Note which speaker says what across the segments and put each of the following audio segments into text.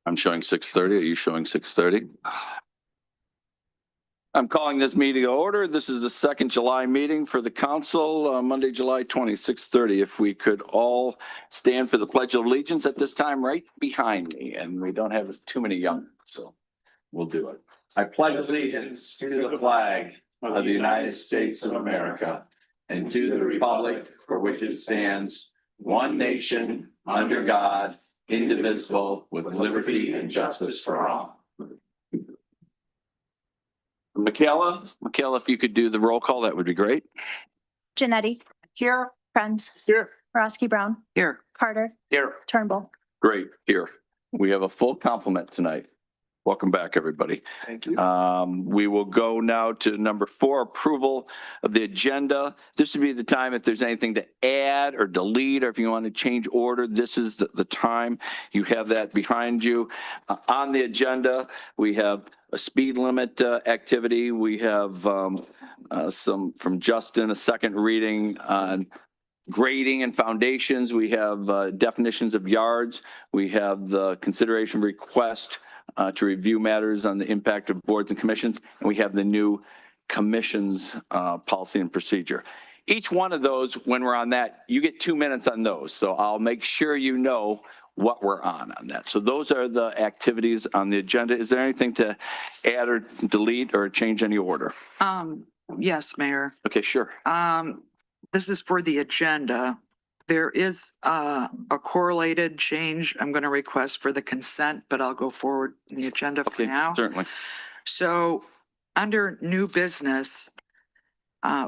Speaker 1: I'm showing 6:30. Are you showing 6:30? I'm calling this meeting to order. This is the second July meeting for the council, Monday, July 26:30. If we could all stand for the Pledge of Allegiance at this time, right behind me, and we don't have too many young, so we'll do it. I pledge allegiance to the flag of the United States of America and to the republic for which it stands, one nation, under God, indivisible, with liberty and justice for all. Michaela, if you could do the roll call, that would be great.
Speaker 2: Janetti. Here. Friends.
Speaker 1: Here.
Speaker 2: Roski Brown.
Speaker 1: Here.
Speaker 2: Carter.
Speaker 1: Here.
Speaker 2: Turnbull.
Speaker 1: Great, here. We have a full complement tonight. Welcome back, everybody.
Speaker 3: Thank you.
Speaker 1: We will go now to number 4, approval of the agenda. This would be the time if there's anything to add or delete, or if you want to change order, this is the time. You have that behind you. On the agenda, we have a speed limit activity. We have some from Justin, a second reading on grading and foundations. We have definitions of yards. We have the consideration request to review matters on the impact of boards and commissions. And we have the new commissions policy and procedure. Each one of those, when we're on that, you get 2 minutes on those. So I'll make sure you know what we're on that. So those are the activities on the agenda. Is there anything to add or delete or change any order?
Speaker 3: Yes, Mayor.
Speaker 1: Okay, sure.
Speaker 3: This is for the agenda. There is a correlated change I'm going to request for the consent, but I'll go forward in the agenda for
Speaker 1: Okay,
Speaker 3: now.
Speaker 1: certainly.
Speaker 3: So under new business,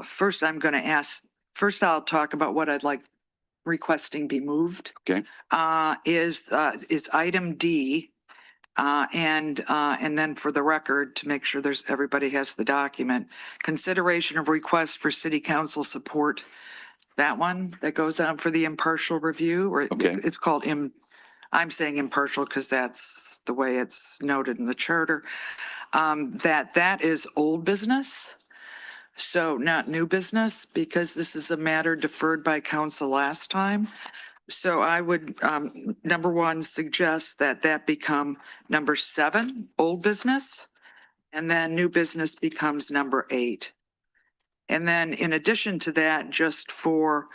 Speaker 3: first I'll talk about what I'd like requesting be moved.
Speaker 1: Okay.
Speaker 3: Is item D. And then for the record, to make sure everybody has the document, consideration of request for city council support. That one that goes out for the impartial review, or
Speaker 1: Okay.
Speaker 3: It's called I'm saying impartial because that's the way it's noted in the charter. That is old business. So not new business, because this is a matter deferred by council last time. So I would, number 1, suggest that become number 7, old business, and then new business becomes number 8. And then in addition to that, just for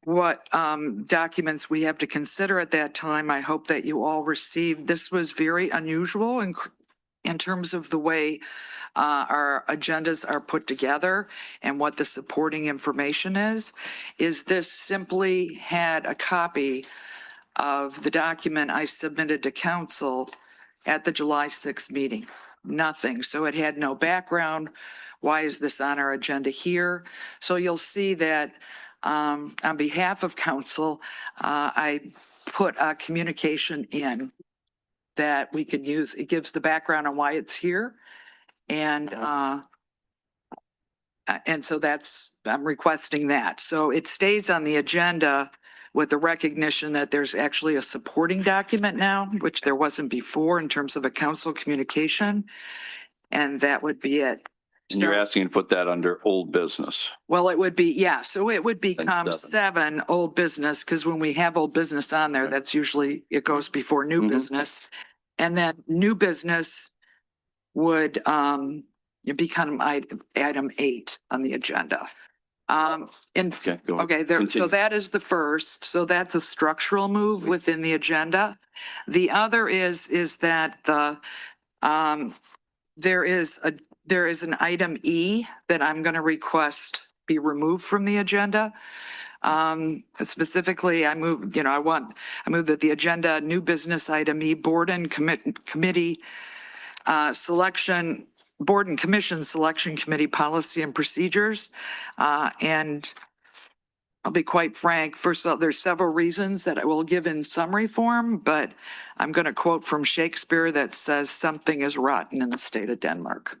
Speaker 3: what documents we have to consider at that time, I hope that you all received. This was very unusual in terms of the way our agendas are put together and what the supporting information is this simply had a copy of the document I submitted to council at the July 6th meeting. Nothing. So it had no background. Why is this on our agenda here? So you'll see that on behalf of council, I put a communication in that we could use. It gives the background on why it's here. And so I'm requesting that. So it stays on the agenda with the recognition that there's actually a supporting document now, which there wasn't before in terms of a council communication. And that would be it.
Speaker 1: And you're asking to put that under old business.
Speaker 3: Well, it would be, yeah. So it would become
Speaker 1: 7.
Speaker 3: 7 old business, because when we have old business on there, that's usually, it goes before new business. And then new business would become item 8 on the agenda.
Speaker 1: Okay, go on.
Speaker 3: Okay, so that is the first. So that's a structural move within the agenda. The other is that there is an item E that I'm going to request be removed from the agenda. Specifically, I move that the agenda new business item E, board and committee selection, board and commission selection committee policy and procedures. And I'll be quite frank, first of all, there's several reasons that I will give in summary form, but I'm going to quote from Shakespeare that says something is rotten in the state of Denmark.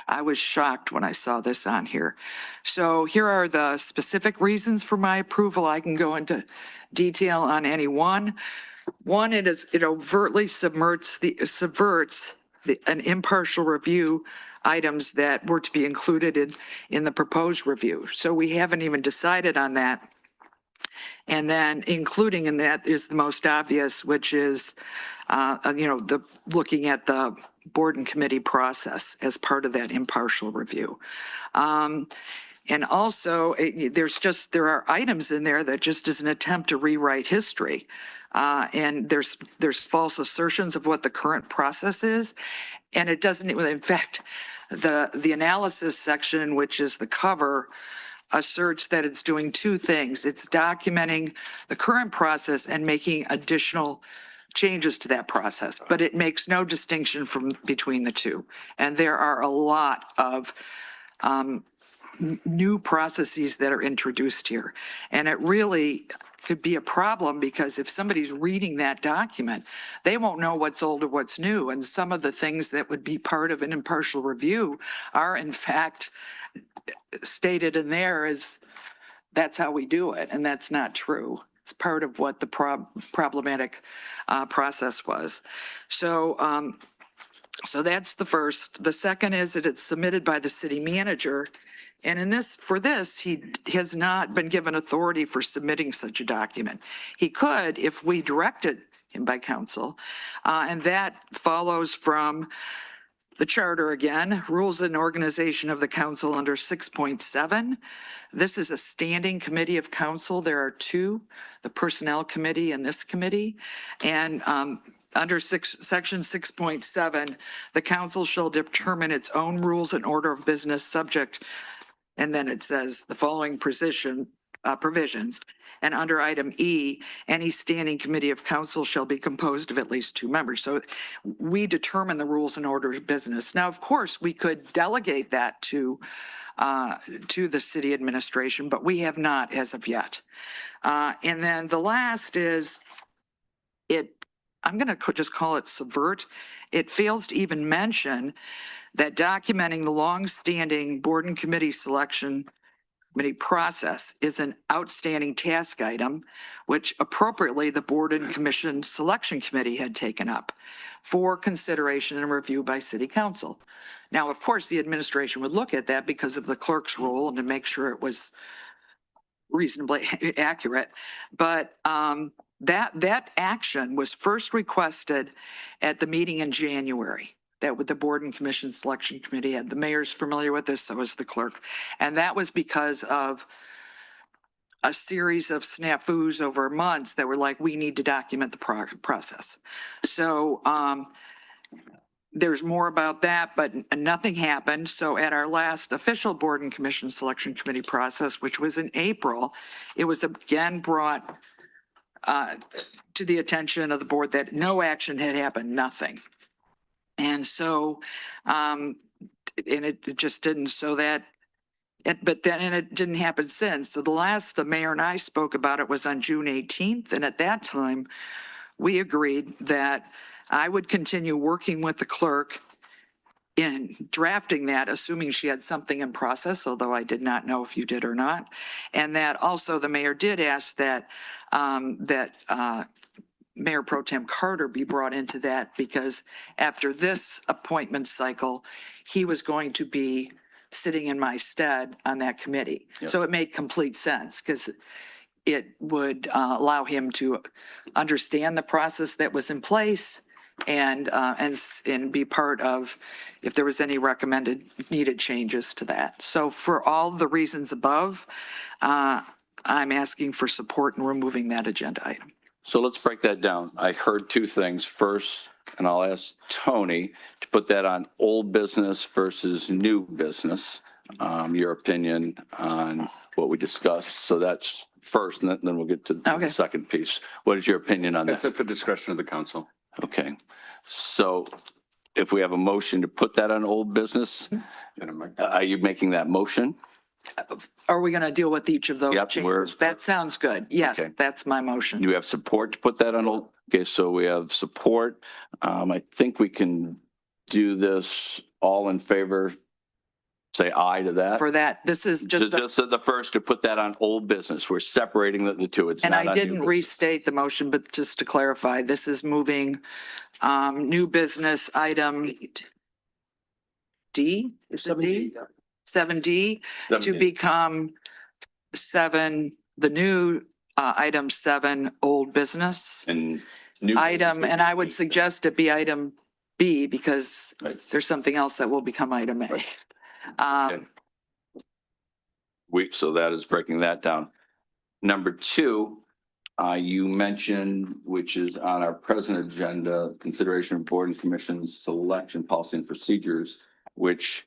Speaker 3: I was shocked when I saw this on here. So here are the specific reasons for my approval. I can go into detail on any one. One, it overtly subverts an impartial review items that were to be included in the proposed review. So we haven't even decided on that. And then including in that is the most obvious, which is, looking at the board and committee process as part of that impartial review. And also, there are items in there that just is an attempt to rewrite history. And there's false assertions of what the current process is. And it doesn't, in fact, the analysis section, which is the cover, asserts that it's doing two things. It's documenting the current process and making additional changes to that process, but it makes no distinction between the two. And there are a lot of new processes that are introduced here. And it really could be a problem because if somebody's reading that document, they won't know what's old or what's new. And some of the things that would be part of an impartial review are in fact stated in there as that's how we do it. And that's not true. It's part of what the problematic process was. So, so that's the first. The second is that it's submitted by the city manager. And for this, he has not been given authority for submitting such a document. He could if we directed him by council. And that follows from the charter again, rules and organization of the council under 6.7. This is a standing committee of council. There are two, the personnel committee and this committee. And under section 6.7, the council shall determine its own rules and order of business subject. And then it says the following provisions. And under item E, any standing committee of council shall be composed of at least 2 members. So we determine the rules and order of business. Now, of course, we could delegate that to the city administration, but we have not as of yet. And then the last is I'm going to just call it subvert. It fails to even mention that documenting the longstanding board and committee selection committee process is an outstanding task item, which appropriately the board and commission selection committee had taken up for consideration and review by city council. Now, of course, the administration would look at that because of the clerk's role and to make sure it was reasonably accurate. But that action was first requested at the meeting in January. That with the board and commission selection committee had. The mayor's familiar with this, so was the clerk. And that was because of a series of snafus over months that were like, we need to document the process. So there's more about that, but nothing happened. So at our last official board and commission selection committee process, which was in April, it was again brought to the attention of the board that no action had happened, nothing. And so, and it just didn't, so that, but then it didn't happen since. So the mayor and I spoke about it was on June 18th. And at that time, we agreed that I would continue working with the clerk in drafting that, assuming she had something in process, although I did not know if you did or not. And that also the mayor did ask that, Mayor Pro Tem Carter be brought into that because after this appointment cycle, he was going to be sitting in my stead on that committee.
Speaker 1: Yep.
Speaker 3: So it made complete sense because it would allow him to understand the process that was in place and be part of if there was any recommended needed changes to that. So for all the reasons above, I'm asking for support in removing that agenda item.
Speaker 1: So let's break that down. I heard two things. First, and I'll ask Tony to put that on old business versus new business, your opinion on what we discussed. So that's first, and then we'll get to the second piece. What is your opinion on that?
Speaker 4: It's at the discretion of the council.
Speaker 1: Okay. So if we have a motion to put that on old business, are you making that motion?
Speaker 3: Are we going to deal with each of those
Speaker 1: Yep,
Speaker 3: changes? That sounds good. Yes,
Speaker 1: Okay.
Speaker 3: that's my motion.
Speaker 1: You have support to put that on old? Okay, so we have support. I think we can do this all in favor. Say aye to that.
Speaker 3: For that, this is just,
Speaker 1: Just the first to put that on old business. We're separating the two. It's
Speaker 3: and
Speaker 1: not
Speaker 3: I
Speaker 1: on new
Speaker 3: didn't
Speaker 1: business.
Speaker 3: restate the motion, but just to clarify, this is moving new business item D, is it D? 7D to
Speaker 1: 7D.
Speaker 3: become 7, the new Item 7, old business.
Speaker 1: And new
Speaker 3: Item,
Speaker 1: business
Speaker 3: and I would
Speaker 1: be-
Speaker 3: suggest it be item B because
Speaker 1: Right.
Speaker 3: there's something else that will become item A.
Speaker 1: Okay. So that is breaking that down. Number 2, you mentioned, which is on our present agenda, consideration of board and commission selection policy and procedures, which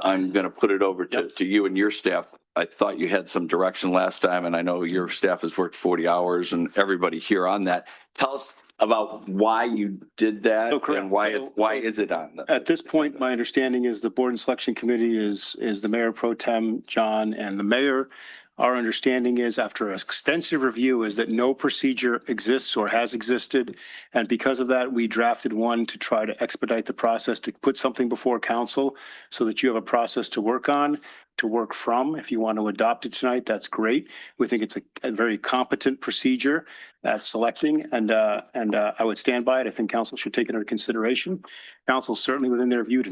Speaker 1: I'm going to put it over to you and your staff. I thought you had some direction last time, and I know your staff has worked 40 hours and everybody here on that. Tell us about why you did that
Speaker 4: No, correct.
Speaker 1: and why is it on?
Speaker 4: At this point, my understanding is the board and selection committee is the mayor pro tem, John, and the mayor. Our understanding is, after an extensive review, is that no procedure exists or has existed. And because of that, we drafted one to try to expedite the process, to put something before council so that you have a process to work on, to work from. If you want to adopt it tonight, that's great. We think it's a very competent procedure at selecting, and I would stand by it. I think council should take it under consideration. Council certainly within their view to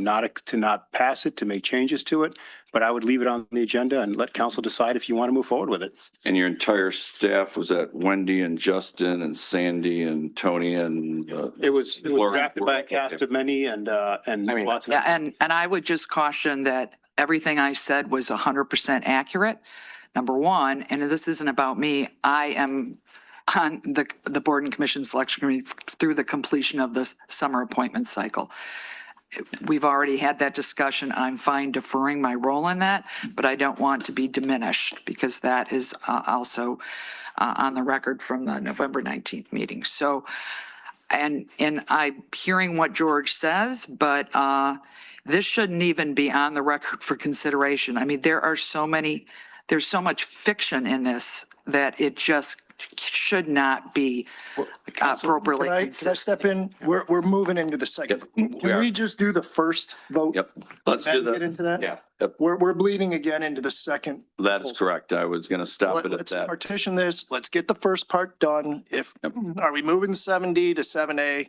Speaker 4: not pass it, to make changes to it, but I would leave it on the agenda and let council decide if you want to move forward with it.
Speaker 1: And your entire staff was that Wendy and Justin and Sandy and Tony and
Speaker 4: It was
Speaker 1: Laura.
Speaker 4: drafted by a cast of many and lots of.
Speaker 3: Yeah, and I would just caution that everything I said was 100% accurate. Number one, and this isn't about me, I am on the board and commission selection committee through the completion of this summer appointment cycle. We've already had that discussion. I'm fine deferring my role in that, but I don't want to be diminished because that is also on the record from the November 19th meeting. So, and I'm hearing what George says, but this shouldn't even be on the record for consideration. I mean, there's so much fiction in this that it just should not be appropriately
Speaker 5: Can I
Speaker 3: considered.
Speaker 5: step in? We're moving into the second.
Speaker 1: Yep, we
Speaker 5: Can
Speaker 1: are.
Speaker 5: we just do the first vote?
Speaker 1: Yep. Let's do
Speaker 5: Then get into that?
Speaker 1: Yeah, yep,
Speaker 5: We're bleeding again into the second.
Speaker 1: that is correct. I was going to stop it at
Speaker 5: Let's
Speaker 1: that.
Speaker 5: partition this. Let's get the first part done. Are we moving 7D to 7A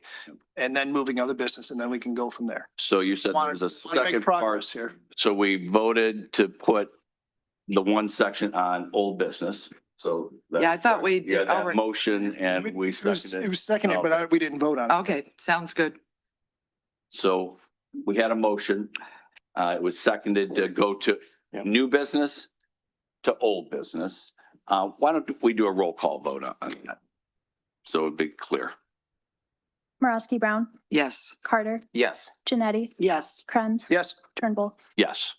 Speaker 5: and then moving other business, and then we can go from there?
Speaker 1: So you said
Speaker 5: Want
Speaker 1: there's a
Speaker 5: to make
Speaker 1: second
Speaker 5: progress
Speaker 1: part.
Speaker 5: here.
Speaker 1: So we voted to put the one section on old business. So.
Speaker 3: Yeah, I thought we
Speaker 1: You had that
Speaker 3: already-
Speaker 1: motion and we
Speaker 5: It was
Speaker 1: seconded.
Speaker 5: seconded, but we didn't vote on it.
Speaker 3: Okay, sounds good.
Speaker 1: So we had a motion. It was seconded to go to
Speaker 4: Yep.
Speaker 1: new business to old business. Why don't we do a roll call vote on that? So it'd be clear.
Speaker 2: Morosky Brown,
Speaker 3: Yes.
Speaker 2: Carter,
Speaker 6: Yes.
Speaker 2: Janetti,
Speaker 5: Yes.
Speaker 2: Krenz,
Speaker 5: Yes.
Speaker 2: Turnbull.
Speaker 1: Yes.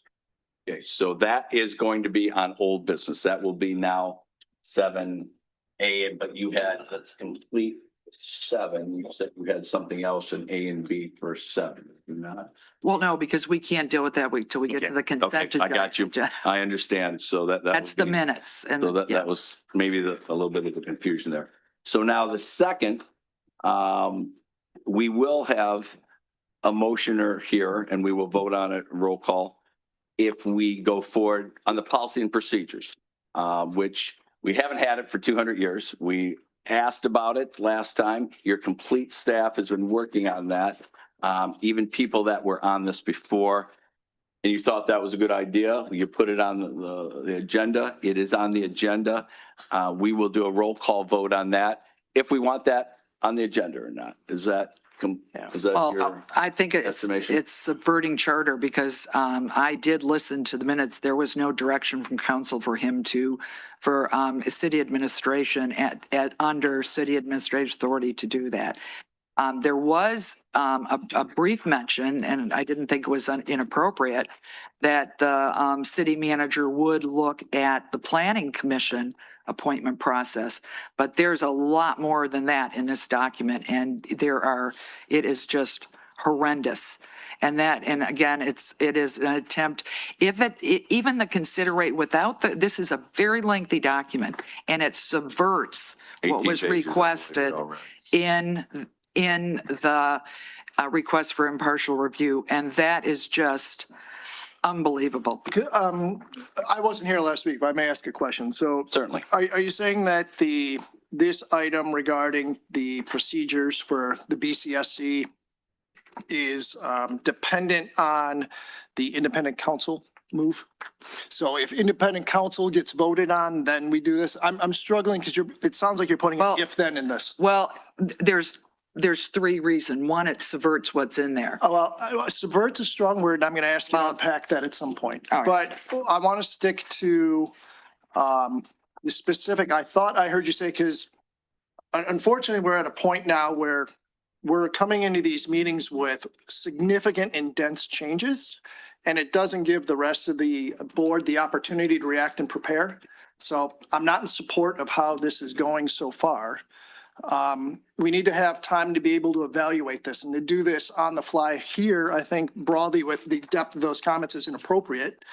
Speaker 1: Okay, so that is going to be on old business. That will be now 7A, but you had, let's complete 7. You said you had something else in A and B for 7, you not?
Speaker 3: Well, no, because we can't deal with that till we get to the consent
Speaker 1: Okay, I got you.
Speaker 3: agenda.
Speaker 1: I understand. So that.
Speaker 3: That's
Speaker 1: would
Speaker 3: the
Speaker 1: be-
Speaker 3: minutes and.
Speaker 1: So that,
Speaker 3: yeah.
Speaker 1: that was maybe a little bit of the confusion there. So now the second, we will have a motioner here and we will vote on it, roll call, if we go forward on the policy and procedures, which we haven't had it for 200 years. We asked about it last time. Your complete staff has been working on that. Even people that were on this before, and you thought that was a good idea, you put it on the agenda. It is on the agenda. We will do a roll call vote on that, if we want that on the agenda or not. Is that
Speaker 3: Well,
Speaker 1: your
Speaker 3: I think
Speaker 1: estimation?
Speaker 3: it's subverting charter because I did listen to the minutes. There was no direction from council for him for city administration under city administration authority to do that. There was a brief mention, and I didn't think it was inappropriate, that the city manager would look at the planning commission appointment process. But there's a lot more than that in this document, and it is just horrendous. And again, it is an attempt, even the considerate without this is a very lengthy document, and it subverts what
Speaker 1: 18
Speaker 3: was
Speaker 1: pages, I believe,
Speaker 3: requested
Speaker 1: already.
Speaker 3: in the request for impartial review, and that is just unbelievable.
Speaker 5: I wasn't here last week, if I may ask a question. So
Speaker 1: Certainly.
Speaker 5: are you saying that this item regarding the procedures for the BCSC is dependent on the independent counsel move. So if independent counsel gets voted on, then we do this. I'm struggling because it sounds like you're putting an
Speaker 3: Well-
Speaker 5: if then in this.
Speaker 3: Well, there's three reasons. One, it subverts what's in there.
Speaker 5: Oh, well, subvert's a strong word, and I'm going to ask you to
Speaker 3: Well-
Speaker 5: unpack that at some point.
Speaker 3: All right.
Speaker 5: But I want to stick to the specific, I thought I heard you say, because unfortunately, we're at a point now where we're coming into these meetings with significant and dense changes, and it doesn't give the rest of the board the opportunity to react and prepare. So I'm not in support of how this is going so far. We need to have time to be able to evaluate this, and to do this on the fly here, I think broadly with the depth of those comments is inappropriate.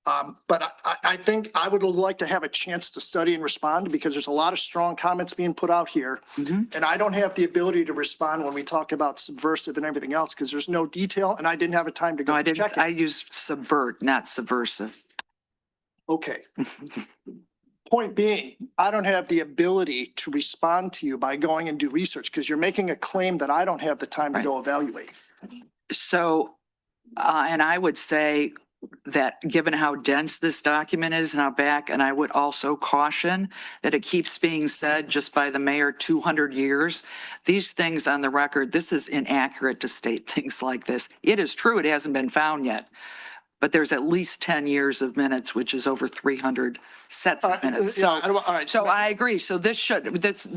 Speaker 5: But I think I would like to have a chance to study and respond, because there's a lot of strong comments being put out here. And I don't have the ability to respond when we talk about subversive and everything else, because there's no detail and I didn't have a time to
Speaker 3: No,
Speaker 5: go
Speaker 3: I
Speaker 5: check
Speaker 3: didn't, I
Speaker 5: it.
Speaker 3: used subvert, not subversive.
Speaker 5: Okay. Point being, I don't have the ability to respond to you by going and do research, because you're making a claim that I don't have the time to go evaluate.
Speaker 3: So, and I would say that given how dense this document is now back, and I would also caution that it keeps being said just by the mayor 200 years. These things on the record, this is inaccurate to state things like this. It is true, it hasn't been found yet, but there's at least 10 years of minutes, which is over 300 sets of minutes. So,
Speaker 5: All right.
Speaker 3: so I agree. So it's,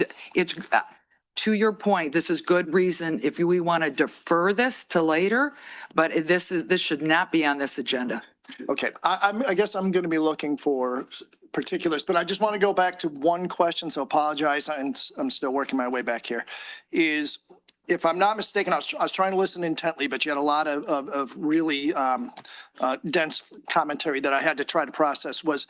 Speaker 3: to your point, this is good reason if we want to defer this to later, but this should not be on this agenda.
Speaker 5: Okay, I guess I'm going to be looking for particulars, but I just want to go back to one question, so apologize, I'm still working my way back here. Is, if I'm not mistaken, I was trying to listen intently, but you had a lot of really dense commentary that I had to try to process. Was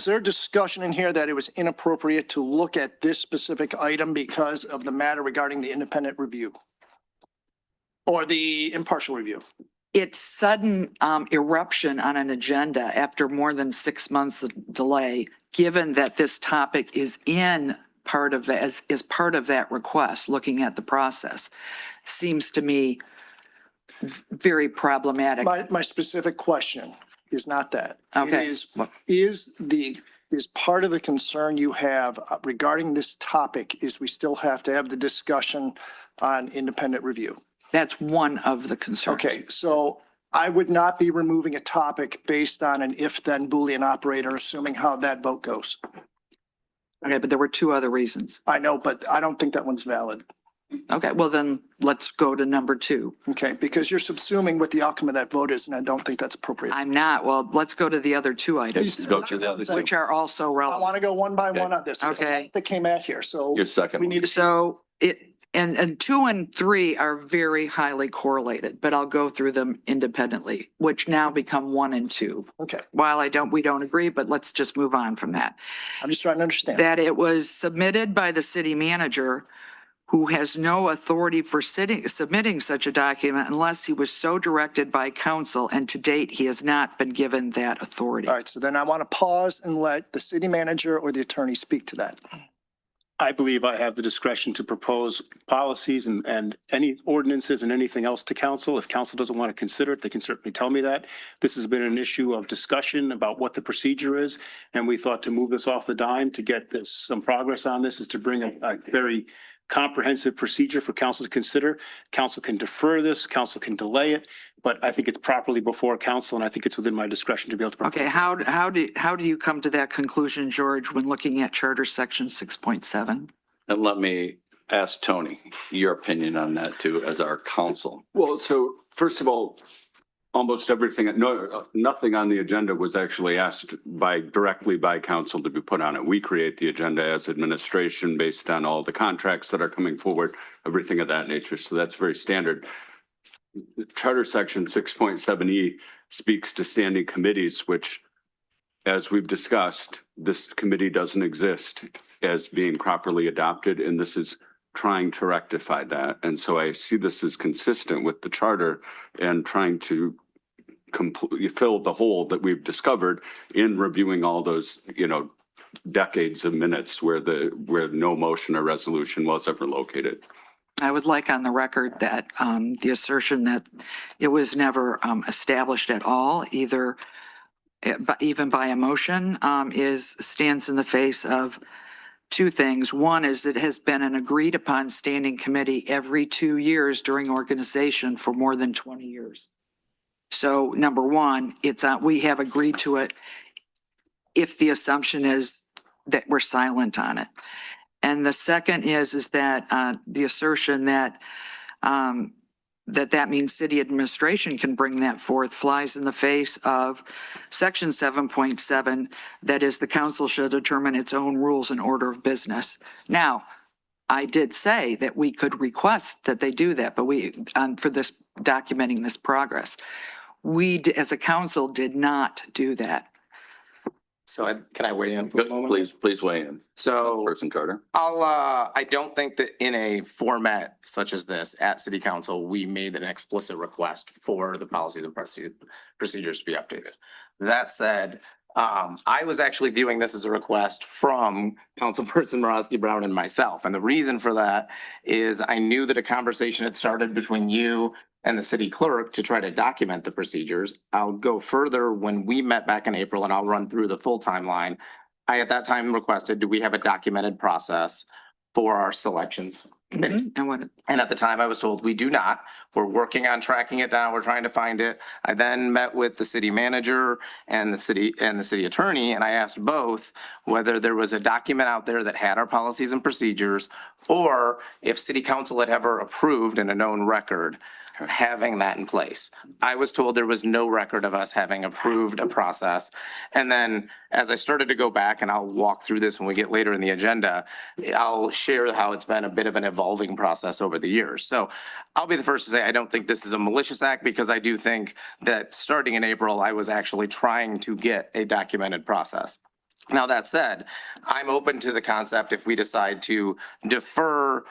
Speaker 5: there discussion in here that it was inappropriate to look at this specific item because of the matter regarding the independent review? Or the impartial review?
Speaker 3: It's sudden eruption on an agenda after more than 6 months of delay, given that this topic is in part of that, is part of that request, looking at the process, seems to me very problematic.
Speaker 5: My specific question is not that.
Speaker 3: Okay.
Speaker 5: It is part of the concern you have regarding this topic is we still have to have the discussion on independent review.
Speaker 3: That's one of the concerns.
Speaker 5: Okay, so I would not be removing a topic based on an if-then Boolean operator, assuming how that vote goes.
Speaker 3: Okay, but there were two other reasons.
Speaker 5: I know, but I don't think that one's valid.
Speaker 3: Okay, well then let's go to number 2.
Speaker 5: Okay, because you're subsuming what the outcome of that vote is, and I don't think that's appropriate.
Speaker 3: I'm not. Well, let's go to the other 2 items,
Speaker 5: Please.
Speaker 1: Go to the other two.
Speaker 3: which are also
Speaker 5: I
Speaker 3: relevant.
Speaker 5: want to go one by one on this. There's a lot
Speaker 3: Okay.
Speaker 5: that came at here, so
Speaker 1: Your second
Speaker 5: we
Speaker 1: one.
Speaker 5: need to.
Speaker 3: So and 2 and 3 are very highly correlated, but I'll go through them independently, which now become 1 and 2.
Speaker 5: Okay,
Speaker 3: While we don't agree, but let's just move on from that.
Speaker 5: I'm just trying to understand.
Speaker 3: That it was submitted by the city manager, who has no authority for submitting such a document unless he was so directed by council, and to date, he has not been given that authority.
Speaker 5: All right, so then I want to pause and let the city manager or the attorney speak to that.
Speaker 4: I believe I have the discretion to propose policies and any ordinances and anything else to council. If council doesn't want to consider it, they can certainly tell me that. This has been an issue of discussion about what the procedure is. And we thought to move this off the dime to get some progress on this is to bring a very comprehensive procedure for council to consider. Council can defer this, council can delay it, but I think it's properly before council, and I think it's within my discretion to be able to.
Speaker 3: Okay, how do you come to that conclusion, George, when looking at Charter Section 6.7?
Speaker 1: And let me ask Tony, your opinion on that too, as our counsel.
Speaker 6: Well, so first of all, almost everything, nothing on the agenda was actually asked directly by council to be put on it. We create the agenda as administration based on all the contracts that are coming forward, everything of that nature. So that's very standard. Charter Section 6.7E speaks to standing committees, which, as we've discussed, this committee doesn't exist as being properly adopted, and this is trying to rectify that. And so I see this as consistent with the charter and trying to completely fill the hole that we've discovered in reviewing all those, decades of minutes where no motion or resolution was ever located.
Speaker 3: I would like on the record that the assertion that it was never established at all, either but even by a motion, stands in the face of two things. One is it has been an agreed upon standing committee every 2 years during organization for more than 20 years. So number one, we have agreed to it if the assumption is that we're silent on it. And the second is that the assertion that that means city administration can bring that forth flies in the face of section 7.7, that is, the council should determine its own rules and order of business. Now, I did say that we could request that they do that, but for this, documenting this progress, we, as a council, did not do that.
Speaker 7: So can I weigh in for a moment?
Speaker 1: Please weigh in.
Speaker 7: So
Speaker 1: Person Carter.
Speaker 7: I don't think that in a format such as this at city council, we made an explicit request for the policies and procedures to be updated. That said, I was actually viewing this as a request from Councilperson Morosky Brown and myself. And the reason for that is I knew that a conversation had started between you and the city clerk to try to document the procedures. I'll go further. When we met back in April, and I'll run through the full timeline, I at that time requested, do we have a documented process for our selections committee? And at the time I was told we do not. We're working on tracking it down. We're trying to find it. I then met with the city manager and the city attorney, and I asked both whether there was a document out there that had our policies and procedures, or if city council had ever approved in a known record having that in place. I was told there was no record of us having approved a process. And then as I started to go back, and I'll walk through this when we get later in the agenda, I'll share how it's been a bit of an evolving process over the years. So I'll be the first to say I don't think this is a malicious act, because I do think that starting in April, I was actually trying to get a documented process. Now, that said, I'm open to the concept if we decide to defer.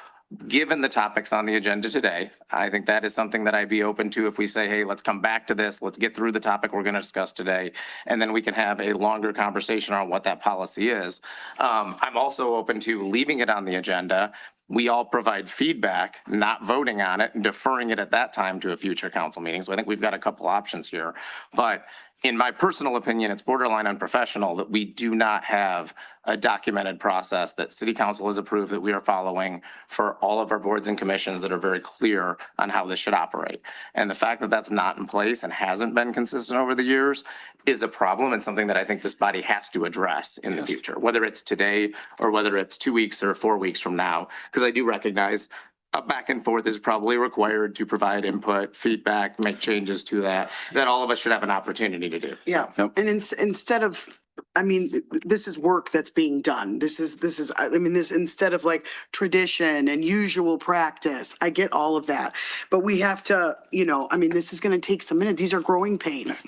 Speaker 7: Given the topics on the agenda today, I think that is something that I'd be open to if we say, hey, let's come back to this. Let's get through the topic we're going to discuss today, and then we can have a longer conversation on what that policy is. I'm also open to leaving it on the agenda. We all provide feedback, not voting on it and deferring it at that time to a future council meeting. So I think we've got a couple options here. But in my personal opinion, it's borderline unprofessional that we do not have a documented process that city council has approved that we are following for all of our boards and commissions that are very clear on how this should operate. And the fact that that's not in place and hasn't been consistent over the years is a problem, and something that I think this body has to address in the future, whether it's today or whether it's 2 weeks or 4 weeks from now, because I do recognize a back and forth is probably required to provide input, feedback, make changes to that all of us should have an opportunity to do.
Speaker 8: Yeah,
Speaker 1: Yep.
Speaker 8: and instead of, I mean, this is work that's being done. This is, this instead of like tradition and usual practice, I get all of that. But we have to, this is going to take some minutes. These are growing pains.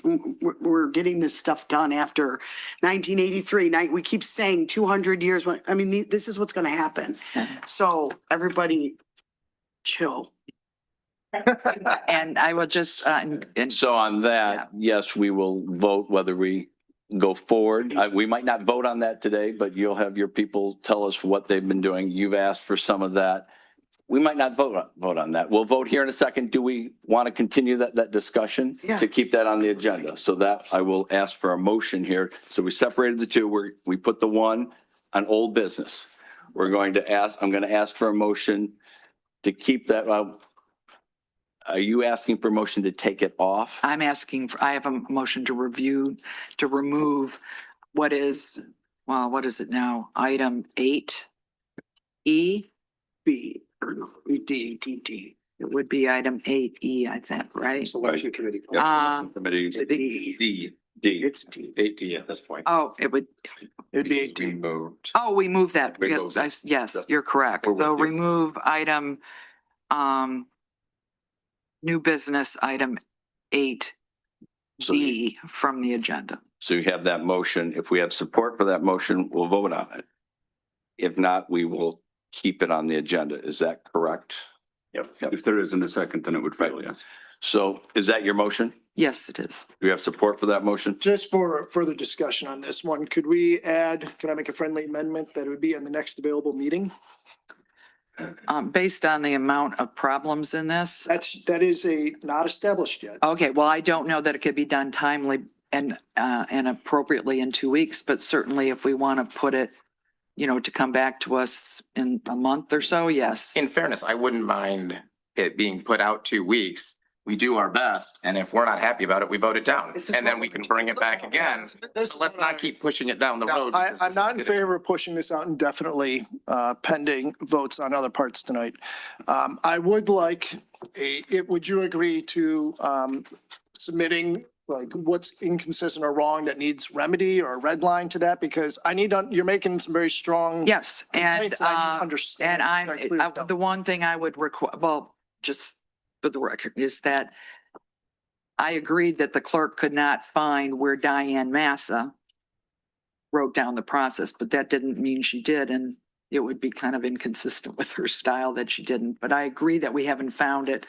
Speaker 8: We're getting this stuff done after 1983. We keep saying 200 years. This is what's going to happen. So everybody chill.
Speaker 3: And I will just,
Speaker 1: So on that, yes, we will vote whether we go forward. We might not vote on that today, but you'll have your people tell us what they've been doing. You've asked for some of that. We might not vote on that. We'll vote here in a second. Do we want to continue that discussion?
Speaker 8: Yeah.
Speaker 1: To keep that on the agenda? So that I will ask for a motion here. So we separated the two. We put the one on old business. I'm going to ask for a motion to keep that. Are you asking for a motion to take it off?
Speaker 3: I have a motion to remove what is it now? Item 8E?
Speaker 8: B or no, D.
Speaker 3: It would be item 8E, I think, right?
Speaker 7: Selection committee.
Speaker 1: Committee
Speaker 7: D.
Speaker 8: It's D.
Speaker 7: 8D at this point.
Speaker 3: Oh,
Speaker 8: It'd be 18.
Speaker 7: Moved.
Speaker 3: Oh, we moved that.
Speaker 1: We moved
Speaker 3: Yes, yes, you're correct.
Speaker 1: We're with
Speaker 3: So
Speaker 1: you.
Speaker 3: remove item, new business item 8B from the agenda.
Speaker 1: So you have that motion. If we have support for that motion, we'll vote on it. If not, we will keep it on the agenda. Is that correct?
Speaker 6: Yep. If there isn't a second, then it would fail, yes.
Speaker 1: So is that your motion?
Speaker 3: Yes, it is.
Speaker 1: Do we have support for that motion?
Speaker 5: Just for further discussion on this one, can I make a friendly amendment that it would be on the next available meeting?
Speaker 3: Based on the amount of problems in this.
Speaker 5: That is not established yet.
Speaker 3: Okay, well, I don't know that it could be done timely and appropriately in 2 weeks, but certainly if we want to put it, to come back to us in a month or so, yes.
Speaker 7: In fairness, I wouldn't mind it being put out 2 weeks. We do our best, and if we're not happy about it, we vote it down,
Speaker 8: This is
Speaker 7: and then
Speaker 8: what
Speaker 7: we can bring it back again.
Speaker 5: This-
Speaker 7: So let's not keep pushing it down the
Speaker 5: No,
Speaker 7: road. because
Speaker 5: I'm
Speaker 7: this
Speaker 5: not
Speaker 7: is
Speaker 5: in
Speaker 7: getting-
Speaker 5: favor of pushing this out indefinitely, pending votes on other parts tonight. I would like would you agree to, submitting like what's inconsistent or wrong that needs remedy or a red line to that? Because you're making some very strong.
Speaker 3: Yes, and,
Speaker 5: complaints that I need to understand.
Speaker 3: the one thing I would just for the record, is that I agreed that the clerk could not find where Diane Massa wrote down the process, but that didn't mean she did, and it would be kind of inconsistent with her style that she didn't. But I agree that we haven't found it,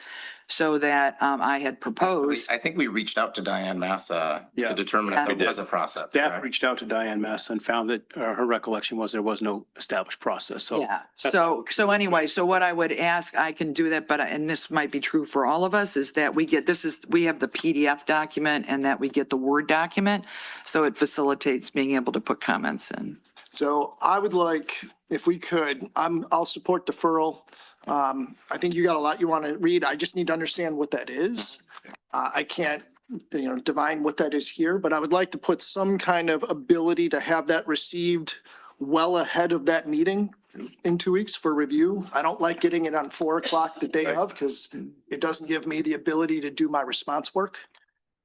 Speaker 3: so that I had proposed.
Speaker 7: I think we reached out to Diane Massa
Speaker 4: Yeah.
Speaker 7: to determine
Speaker 3: Yeah.
Speaker 7: if there was a process.
Speaker 4: Staff
Speaker 7: correct?
Speaker 4: reached out to Diane Massa and found that her recollection was there was no established process. So
Speaker 3: Yeah, so anyway, so what I would ask, I can do that, but, and this might be true for all of us, is that we have the PDF document and that we get the Word document. So it facilitates being able to put comments in.
Speaker 5: So I would like, if we could, I'll support deferral. I think you got a lot you want to read. I just need to understand what that is. I can't, divine what that is here, but I would like to put some kind of ability to have that received well ahead of that meeting in 2 weeks for review. I don't like getting it on 4 o'clock the day of, because it doesn't give me the ability to do my response work.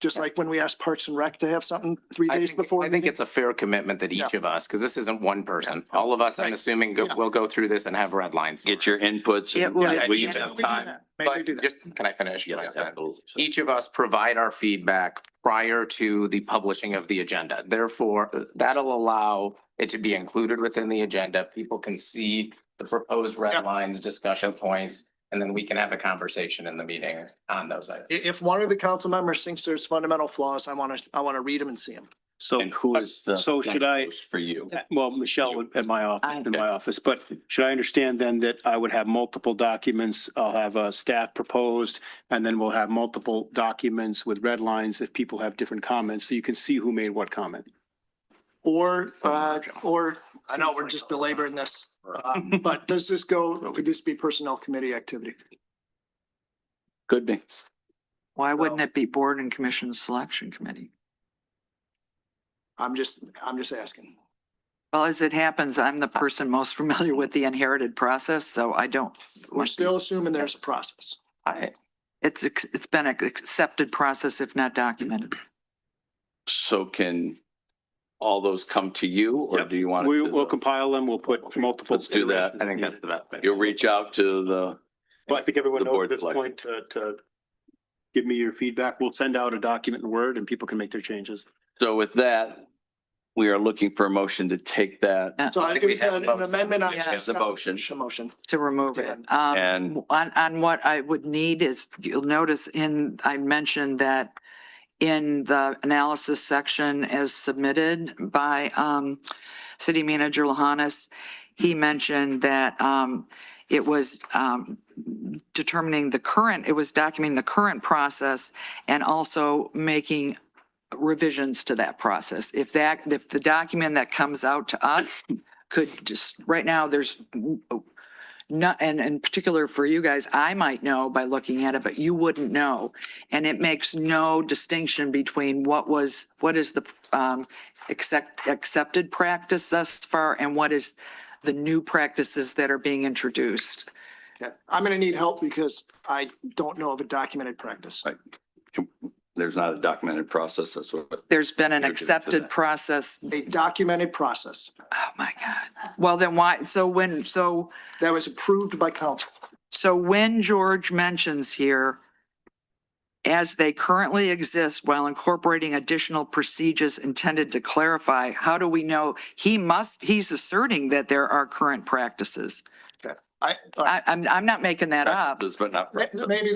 Speaker 5: Just like when we asked Parks and Rec to have something 3 days before.
Speaker 7: I think it's a fair commitment that each of us, because this isn't one person, all of us, I'm assuming, will go through this and have red lines.
Speaker 1: Get your inputs.
Speaker 3: It
Speaker 1: and
Speaker 3: would.
Speaker 1: we
Speaker 3: Yeah.
Speaker 1: can have time.
Speaker 5: Maybe we do
Speaker 7: But
Speaker 5: that.
Speaker 7: just, can I finish?
Speaker 1: Yeah, absolutely.
Speaker 7: Each of us provide our feedback prior to the publishing of the agenda. Therefore, that'll allow it to be included within the agenda. People can see the proposed red lines, discussion points, and then we can have a conversation in the meeting on those items.
Speaker 5: If one of the council members thinks there's fundamental flaws, I want to read them and see them.
Speaker 4: So,
Speaker 1: And who is the?
Speaker 4: so should I,
Speaker 1: For you.
Speaker 4: well, Michelle at my office, but should I understand then that I would have multiple documents? I'll have a staff proposed, and then we'll have multiple documents with red lines if people have different comments, so you can see who made what comment.
Speaker 5: Or I know we're just belaboring this, but could this be personnel committee activity?
Speaker 1: Could be.
Speaker 3: Why wouldn't it be Board and Commission Selection Committee?
Speaker 5: I'm just asking.
Speaker 3: Well, as it happens, I'm the person most familiar with the inherited process, so I don't.
Speaker 5: We're still assuming there's a process.
Speaker 3: It's been an accepted process, if not documented.
Speaker 1: So can all those come to you, or
Speaker 4: Yep.
Speaker 1: do you want?
Speaker 4: We'll compile them, we'll put multiple.
Speaker 1: Let's do that.
Speaker 7: I think that's the best.
Speaker 1: You'll reach out to the,
Speaker 4: But I think everyone
Speaker 1: The
Speaker 4: knows
Speaker 1: board
Speaker 4: at this
Speaker 1: selection.
Speaker 4: point to give me your feedback. We'll send out a document in Word and people can make their changes.
Speaker 1: so with that, we are looking for a motion to take that.
Speaker 5: So
Speaker 7: think we
Speaker 5: it's
Speaker 7: have
Speaker 5: an
Speaker 7: a motion.
Speaker 5: amendment on.
Speaker 3: Yeah.
Speaker 1: It's a motion.
Speaker 5: A motion.
Speaker 3: To remove it.
Speaker 1: And-
Speaker 3: On what I would need is, you'll notice I mentioned that in the analysis section as submitted by City Manager Lahanas, he mentioned that it was documenting the current process and also making revisions to that process. If the document that comes out to us could just, right now, there's not, and in particular for you guys, I might know by looking at it, but you wouldn't know. And it makes no distinction between what is the accepted practice thus far and what is the new practices that are being introduced.
Speaker 5: Okay. I'm going to need help because I don't know of a documented practice.
Speaker 1: Right. There's not a documented process. That's what.
Speaker 3: There's been an
Speaker 1: You're doing
Speaker 3: accepted
Speaker 1: that.
Speaker 3: process.
Speaker 5: A documented process
Speaker 3: Oh, my God. Well, then why,
Speaker 5: that was approved by council.
Speaker 3: So when George mentions here, as they currently exist while incorporating additional procedures intended to clarify, how do we know? He's asserting that there are current practices. I'm not making that up.
Speaker 1: Practices, but not.
Speaker 5: Maybe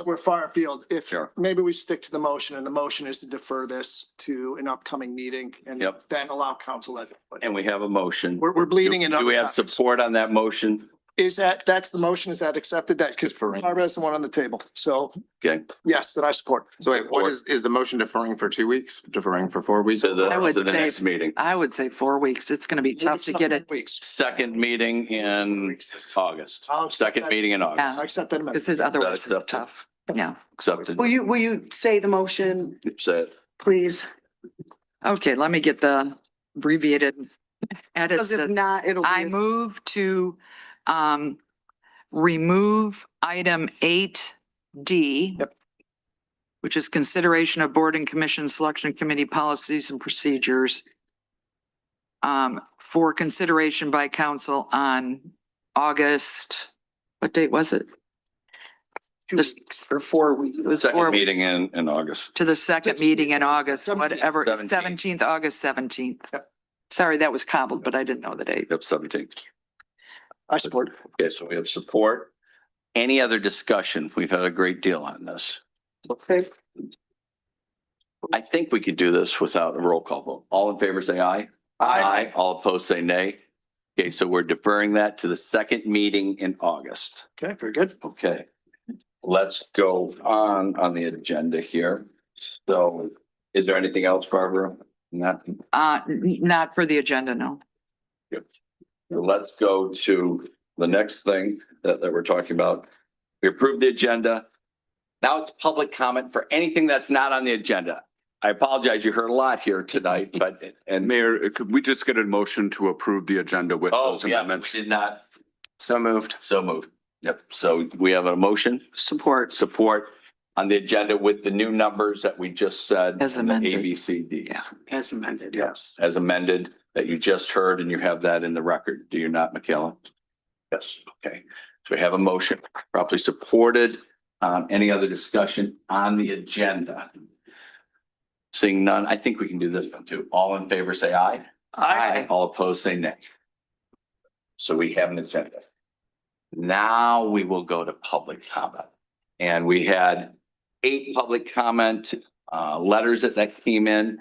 Speaker 5: we're far afield.
Speaker 1: Sure.
Speaker 5: Maybe we stick to the motion, and the motion is to defer this to an upcoming meeting and
Speaker 1: Yep.
Speaker 5: then allow council that.
Speaker 1: And we have a motion.
Speaker 5: We're bleeding into
Speaker 1: Do we
Speaker 5: other
Speaker 1: have
Speaker 5: topics.
Speaker 1: support on that motion?
Speaker 5: Is that's the motion, is that accepted? That, because Barbara's the one on the table. So,
Speaker 1: Okay.
Speaker 5: yes, that I support.
Speaker 7: So wait, what is the motion deferring for 2 weeks, deferring for 4 weeks?
Speaker 1: To the,
Speaker 3: I would
Speaker 1: to the
Speaker 3: say-
Speaker 1: next meeting.
Speaker 3: I would say 4 weeks. It's going to be tough to get it
Speaker 5: Weeks.
Speaker 1: Second meeting in August.
Speaker 5: I'll accept
Speaker 1: Second
Speaker 5: that.
Speaker 1: meeting in August.
Speaker 3: Yeah.
Speaker 5: I accept that amendment.
Speaker 3: because otherwise it's
Speaker 1: accepted?
Speaker 3: tough. Yeah.
Speaker 1: Accepted.
Speaker 8: Will you say the motion,
Speaker 1: Say it.
Speaker 8: please?
Speaker 3: Okay, let me get the abbreviated edits.
Speaker 8: Because if not, it'll
Speaker 3: I
Speaker 8: be.
Speaker 3: move to remove item 8D.
Speaker 5: Yep.
Speaker 3: Which is consideration of board and commission selection committee policies and procedures for consideration by council on August, what date was it? Just for 4 weeks. It was
Speaker 1: Second
Speaker 3: 4
Speaker 1: meeting in August.
Speaker 3: to the second meeting in August, whatever,
Speaker 1: 17th.
Speaker 3: 17th, August 17th.
Speaker 5: Yep.
Speaker 3: Sorry, that was cobbled, but I didn't know the date.
Speaker 1: Yep, 17th.
Speaker 5: I support.
Speaker 1: Okay, so we have support. Any other discussion? We've had a great deal on this.
Speaker 8: Okay.
Speaker 1: I think we could do this without a roll call vote. All in favor, say aye. Aye. All opposed, say nay. Okay, so we're deferring that to the second meeting in August.
Speaker 5: Okay, very good.
Speaker 1: Okay. Let's go on the agenda here. So is there anything else, Barbara? Not.
Speaker 3: Not for the agenda, no.
Speaker 1: Let's go to the next thing that we're talking about. We approved the agenda. Now it's public comment for anything that's not on the agenda. I apologize, you heard a lot here tonight, but, and
Speaker 6: Mayor, could we just get a motion to approve the agenda with
Speaker 1: oh,
Speaker 6: those
Speaker 1: yeah, we
Speaker 6: amendments?
Speaker 1: did not,
Speaker 7: So moved.
Speaker 1: so moved. Yep, so we have a motion,
Speaker 3: Support.
Speaker 1: on the agenda with the new numbers that we just said.
Speaker 3: As
Speaker 1: and the
Speaker 3: amended.
Speaker 1: A, B, C, D.
Speaker 3: Yeah.
Speaker 8: As amended, yes.
Speaker 1: As amended, that you just heard, and you have that in the record. Do you not, Michaela? Yes, okay. So we have a motion properly supported. Any other discussion on the agenda? Seeing none, I think we can do this one too. All in favor, say aye.
Speaker 3: Aye.
Speaker 1: All opposed, say nay. So we have an agenda. Now we will go to public comment. And we had 8 public comment letters that came in.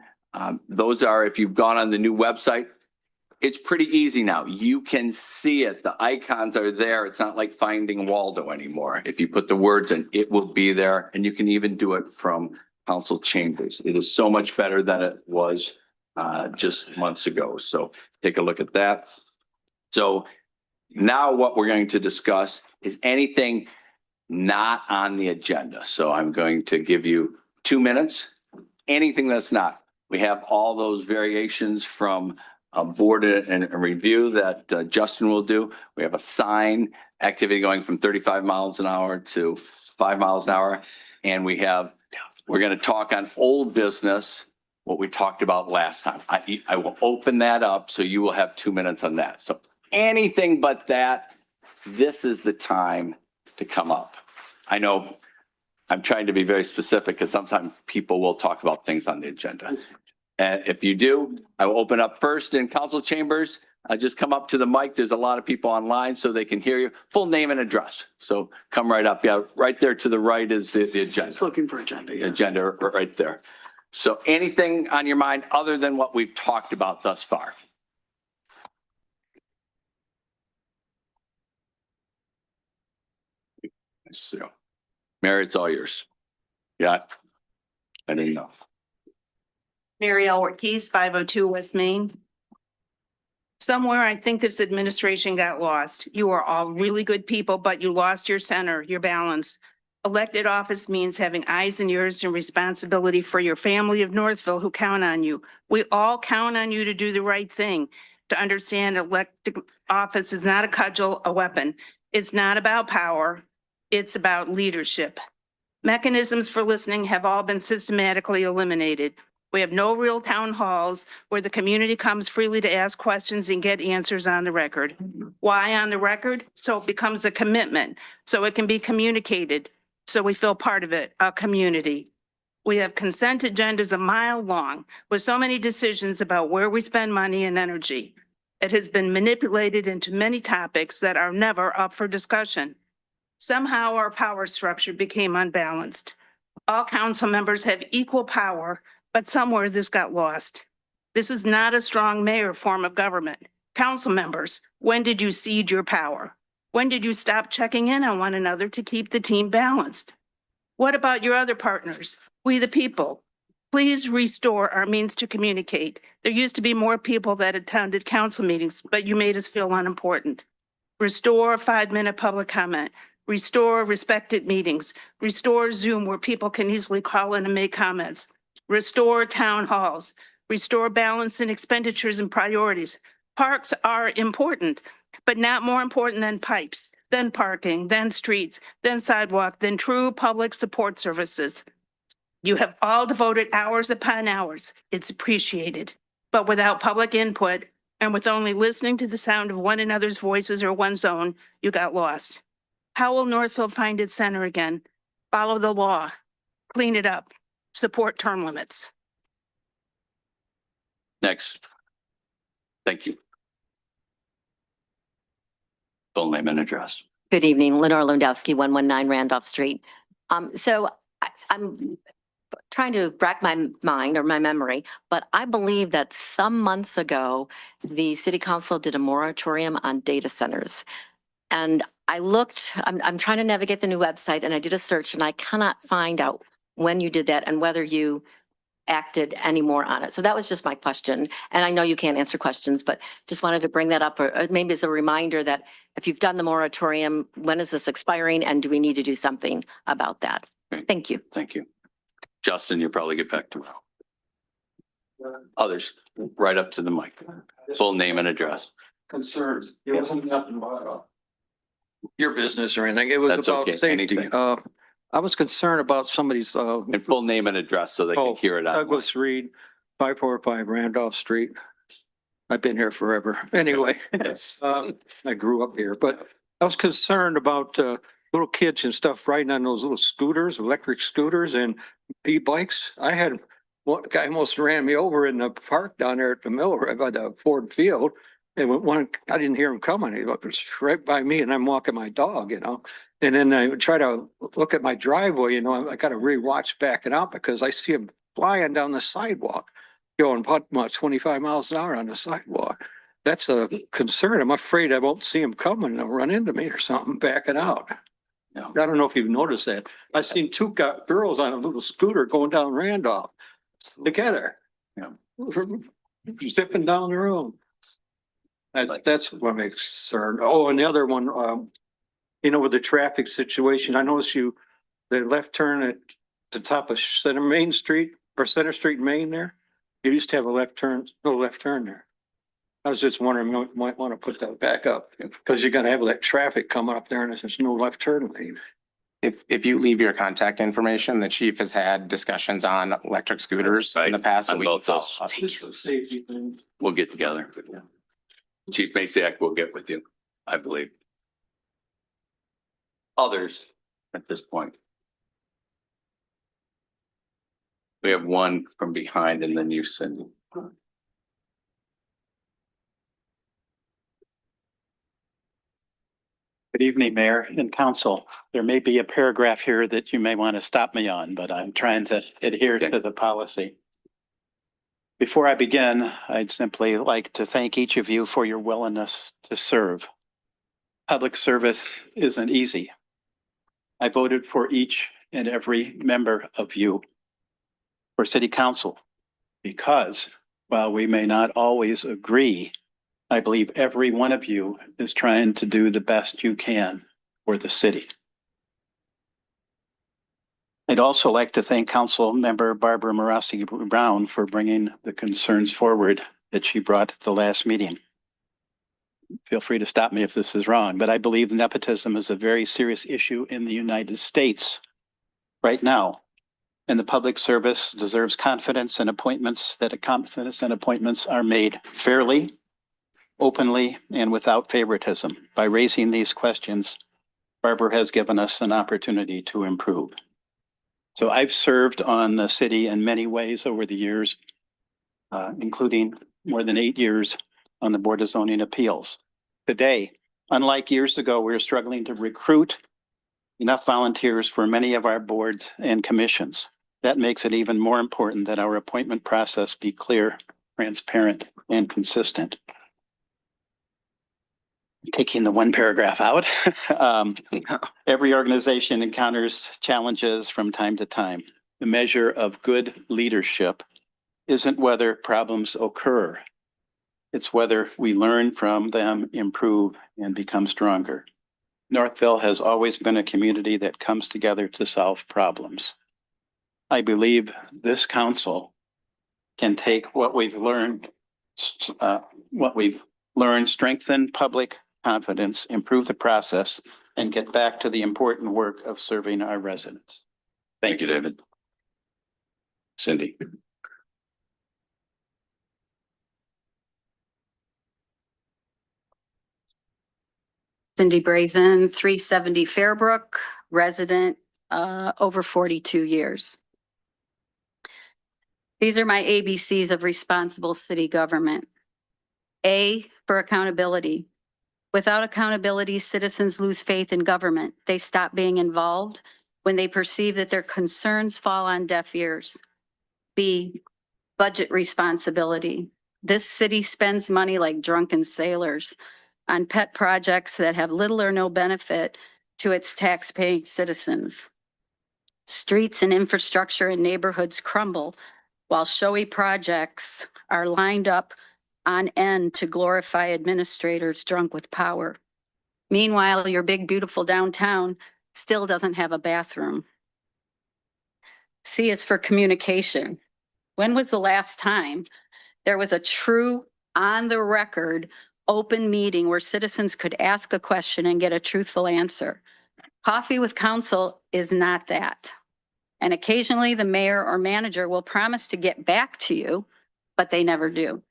Speaker 1: Those are, if you've gone on the new website, it's pretty easy now. You can see it. The icons are there. It's not like finding Waldo anymore. If you put the words in, it will be there. And you can even do it from council chambers. It is so much better than it was just months ago. So take a look at that. So now what we're going to discuss is anything not on the agenda. So I'm going to give you 2 minutes. Anything that's not. We have all those variations from a board and review that Justin will do. We have a sign activity going from 35 miles an hour to 5 miles an hour. And we're going to talk on old business, what we talked about last time. I will open that up so you will have 2 minutes on that. So anything but that, this is the time to come up. I know I'm trying to be very specific because sometimes people will talk about things on the agenda. And if you do, I will open up first in council chambers. Just come up to the mic. There's a lot of people online so they can hear you. Full name and address. So come right up. Yeah, right there to the right is the agenda.
Speaker 8: Just looking for agenda, yeah.
Speaker 1: Agenda right there. So anything on your mind other than what we've talked about thus far? So, Mary, it's all yours. Yeah. I didn't know.
Speaker 9: Mary L. Ortiz, 502 West Main. Somewhere I think this administration got lost. You are all really good people, but you lost your center, your balance. Elected office means having eyes and ears and responsibility for your family of Northville who count on you. We all count on you to do the right thing, to understand elected office is not a cudgel, a weapon. It's not about power. It's about leadership. Mechanisms for listening have all been systematically eliminated. We have no real town halls where the community comes freely to ask questions and get answers on the record. Why on the record? So it becomes a commitment, so it can be communicated, so we feel part of it, a community. We have consent agendas a mile long with so many decisions about where we spend money and energy. It has been manipulated into many topics that are never up for discussion. Somehow our power structure became unbalanced. All council members have equal power, but somewhere this got lost. This is not a strong mayor form of government. Council members, when did you cede your power? When did you stop checking in on one another to keep the team balanced? What about your other partners? We the people. Please restore our means to communicate. There used to be more people that attended council meetings, but you made us feel unimportant. Restore 5-minute public comment. Restore respected meetings. Restore Zoom where people can easily call in and make comments. Restore town halls. Restore balance in expenditures and priorities. Parks are important, but not more important than pipes, then parking, then streets, then sidewalk, then true public support services. You have all devoted hours upon hours. It's appreciated. But without public input and with only listening to the sound of one another's voices or one's own, you got lost. How will Northville find its center again? Follow the law, clean it up, support term limits.
Speaker 1: Next. Thank you. Full name and address.
Speaker 10: Good evening, Lenore Lewandowski, 119 Randolph Street. I'm trying to rack my mind or my memory, but I believe that some months ago, the city council did a moratorium on data centers. And I looked, I'm trying to navigate the new website and I did a search and I cannot find out when you did that and whether you acted any more on it. So that was just my question. And I know you can't answer questions, but just wanted to bring that up or maybe as a reminder that if you've done the moratorium, when is this expiring and do we need to do something about that?
Speaker 1: Okay.
Speaker 10: Thank you.
Speaker 1: Thank you. Justin, you'll probably get back to others right up to the mic. Full name and address.
Speaker 11: Concerns. It wasn't nothing about your business or anything. It was
Speaker 1: That's
Speaker 11: about
Speaker 1: okay.
Speaker 11: safety.
Speaker 1: Anything.
Speaker 11: I was concerned about somebody's,
Speaker 1: And full name and address so they can hear it out.
Speaker 11: Douglas Reed, 545 Randolph Street. I've been here forever. Anyway, I grew up here, but I was concerned about little kids and stuff riding on those little scooters, electric scooters and e-bikes. I had one guy almost ran me over in the park down there at the mill, right by the Ford Field. And I didn't hear him coming. He was right by me and I'm walking my dog, And then I would try to look at my driveway, I got to re-watch backing out because I see him flying down the sidewalk, going about 25 miles an hour on the sidewalk. That's a concern. I'm afraid I won't see him coming and they'll run into me or something backing out.
Speaker 1: Yeah.
Speaker 11: I don't know if you've noticed that. I've seen two girls on a little scooter going down Randolph together.
Speaker 1: Yeah.
Speaker 11: Zipping down the road. That's what makes concerned. Oh, and the other one, with the traffic situation, I noticed the left turn at the top of Center Street, Main there. You used to have no left turn there. I was just wondering, you might want to put that back up because you're going to have that traffic coming up there and there's no left turn lane.
Speaker 7: If you leave your contact information, the chief has had discussions on electric scooters in the past. So
Speaker 1: On
Speaker 7: we can
Speaker 1: both those.
Speaker 7: follow up.
Speaker 11: It's a safety thing.
Speaker 1: We'll get together. Chief Masiak will get with you, I believe. Others at this point. We have one from behind and then you, Cindy.
Speaker 12: Good evening, Mayor and Council. There may be a paragraph here that you may want to stop me on, but I'm trying to adhere to the policy. Before I begin, I'd simply like to thank each of you for your willingness to serve. Public service isn't easy. I voted for each and every member of you for City Council because while we may not always agree, I believe every one of you is trying to do the best you can for the city. I'd also like to thank Council Member Barbara Morosky Brown for bringing the concerns forward that she brought at the last meeting. Feel free to stop me if this is wrong, but I believe nepotism is a very serious issue in the United States right now. And the public service deserves confidence and appointments are made fairly, openly, and without favoritism. By raising these questions, Barbara has given us an opportunity to improve. So I've served on the city in many ways over the years, including more than 8 years on the Board of Zoning Appeals. Today, unlike years ago, we're struggling to recruit enough volunteers for many of our boards and commissions. That makes it even more important that our appointment process be clear, transparent, and consistent. taking the one paragraph out. Every organization encounters challenges from time to time. The measure of good leadership isn't whether problems occur. It's whether we learn from them, improve, and become stronger. Northville has always been a community that comes together to solve problems. I believe this council can take what we've learned, strengthen public confidence, improve the process, and get back to the important work of serving our residents.
Speaker 1: Thank you, David. Cindy.
Speaker 13: Cindy Brazen, 370 Fairbrook, resident, over 42 years. These are my ABCs of responsible city government. A, for accountability. Without accountability, citizens lose faith in government. They stop being involved when they perceive that their concerns fall on deaf ears. B, budget responsibility. This city spends money like drunken sailors on pet projects that have little or no benefit to its tax-paying citizens. Streets and infrastructure in neighborhoods crumble while showy projects are lined up on end to glorify administrators drunk with power. Meanwhile, your big, beautiful downtown still doesn't have a bathroom. C is for communication. When was the last time there was a true, on the record, open meeting where citizens could ask a question and get a truthful answer? Coffee with council is not that. And occasionally the mayor or manager will promise to get back to you, but they never do.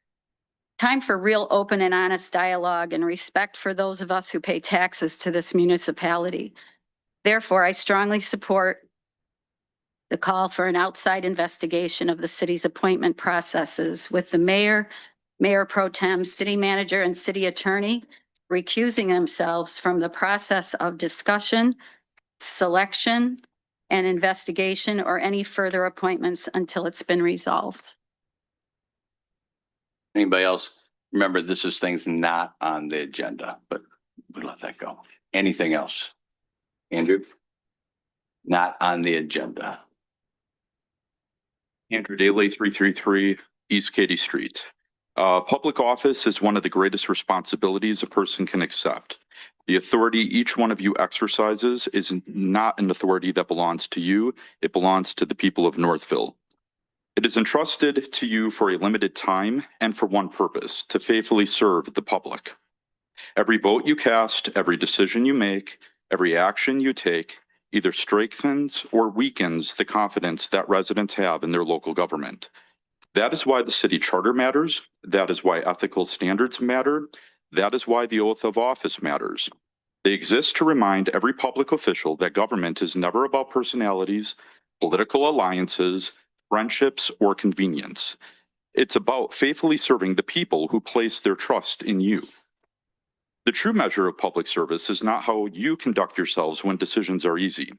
Speaker 13: Time for real open and honest dialogue and respect for those of us who pay taxes to this municipality. Therefore, I strongly support the call for an outside investigation of the city's appointment processes with the mayor, mayor pro tem, city manager, and city attorney recusing themselves from the process of discussion, selection, and investigation or any further appointments until it's been resolved.
Speaker 1: Anybody else? Remember, this is things not on the agenda, but we'll let that go. Anything else? Andrew? Not on the agenda.
Speaker 14: Andrew Daly, 333 East Cady Street. Public office is one of the greatest responsibilities a person can accept. The authority each one of you exercises is not an authority that belongs to you. It belongs to the people of Northville. It is entrusted to you for a limited time and for one purpose, to faithfully serve the public. Every vote you cast, every decision you make, every action you take, either strengthens or weakens the confidence that residents have in their local government. That is why the city charter matters. That is why ethical standards matter. That is why the oath of office matters. They exist to remind every public official that government is never about personalities, political alliances, friendships, or convenience. It's about faithfully serving the people who place their trust in you. The true measure of public service is not how you conduct yourselves when decisions are easy.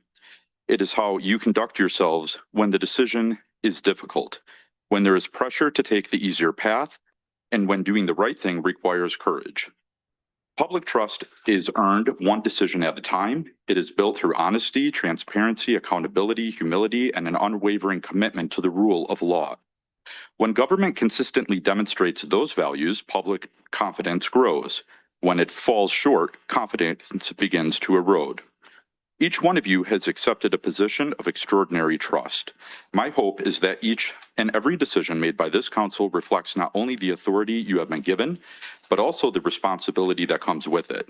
Speaker 14: It is how you conduct yourselves when the decision is difficult, when there is pressure to take the easier path, and when doing the right thing requires courage. Public trust is earned one decision at a time. It is built through honesty, transparency, accountability, humility, and an unwavering commitment to the rule of law. When government consistently demonstrates those values, public confidence grows. When it falls short, confidence begins to erode. Each one of you has accepted a position of extraordinary trust. My hope is that each and every decision made by this council reflects not only the authority you have been given, but also the responsibility that comes with it.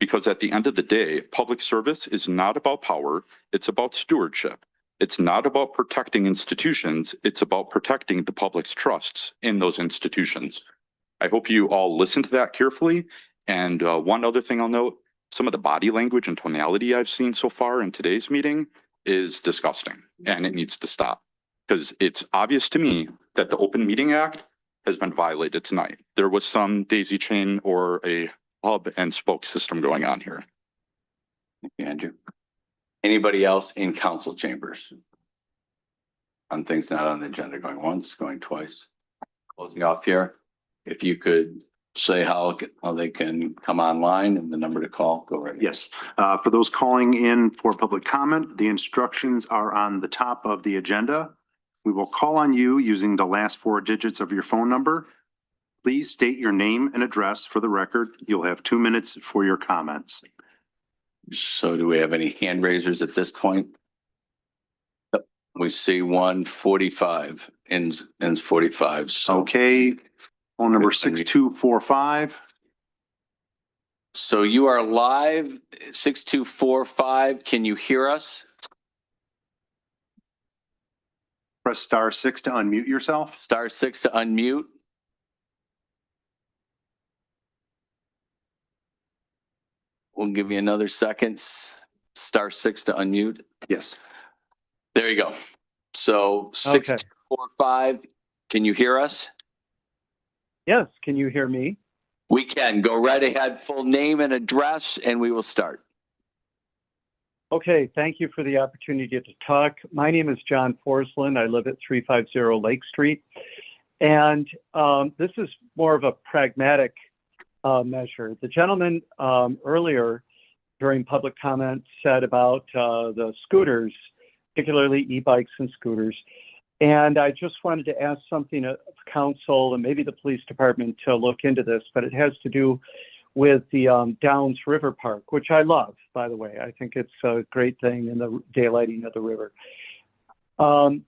Speaker 14: Because at the end of the day, public service is not about power, it's about stewardship. It's not about protecting institutions, it's about protecting the public's trusts in those institutions. I hope you all listen to that carefully. And one other thing I'll note, some of the body language and tonality I've seen so far in today's meeting is disgusting, and it needs to stop. Because it's obvious to me that the Open Meeting Act has been violated tonight. There was some daisy chain or a hub and spoke system going on here.
Speaker 1: Thank you, Andrew. Anybody else in council chambers? On things not on the agenda, going once, going twice. Closing off here. If you could say how they can come online and the number to call? Go right ahead.
Speaker 15: Yes, for those calling in for public comment, the instructions are on the top of the agenda. We will call on you using the last four digits of your phone number. Please state your name and address for the record. You'll have 2 minutes for your comments.
Speaker 1: So do we have any hand raisers at this point? Yep. We see 145 ends 45. So,
Speaker 15: Okay, phone number 6245.
Speaker 1: so you are live, 6245. Can you hear us?
Speaker 15: Press *6 to unmute yourself.
Speaker 1: *6 to unmute. We'll give you another second. *6 to unmute.
Speaker 15: Yes.
Speaker 1: There you go. So 6245, can you hear us?
Speaker 16: Yes, can you hear me?
Speaker 1: We can. Go right ahead, full name and address, and we will start.
Speaker 16: Okay, thank you for the opportunity to talk. My name is John Forsland. I live at 350 Lake Street. And this is more of a pragmatic measure. The gentleman earlier during public comment said about the scooters, particularly e-bikes and scooters. And I just wanted to ask something of council and maybe the police department to look into this, but it has to do with the Downs River Park, which I love, by the way. I think it's a great thing in the daylighting of the river. Now,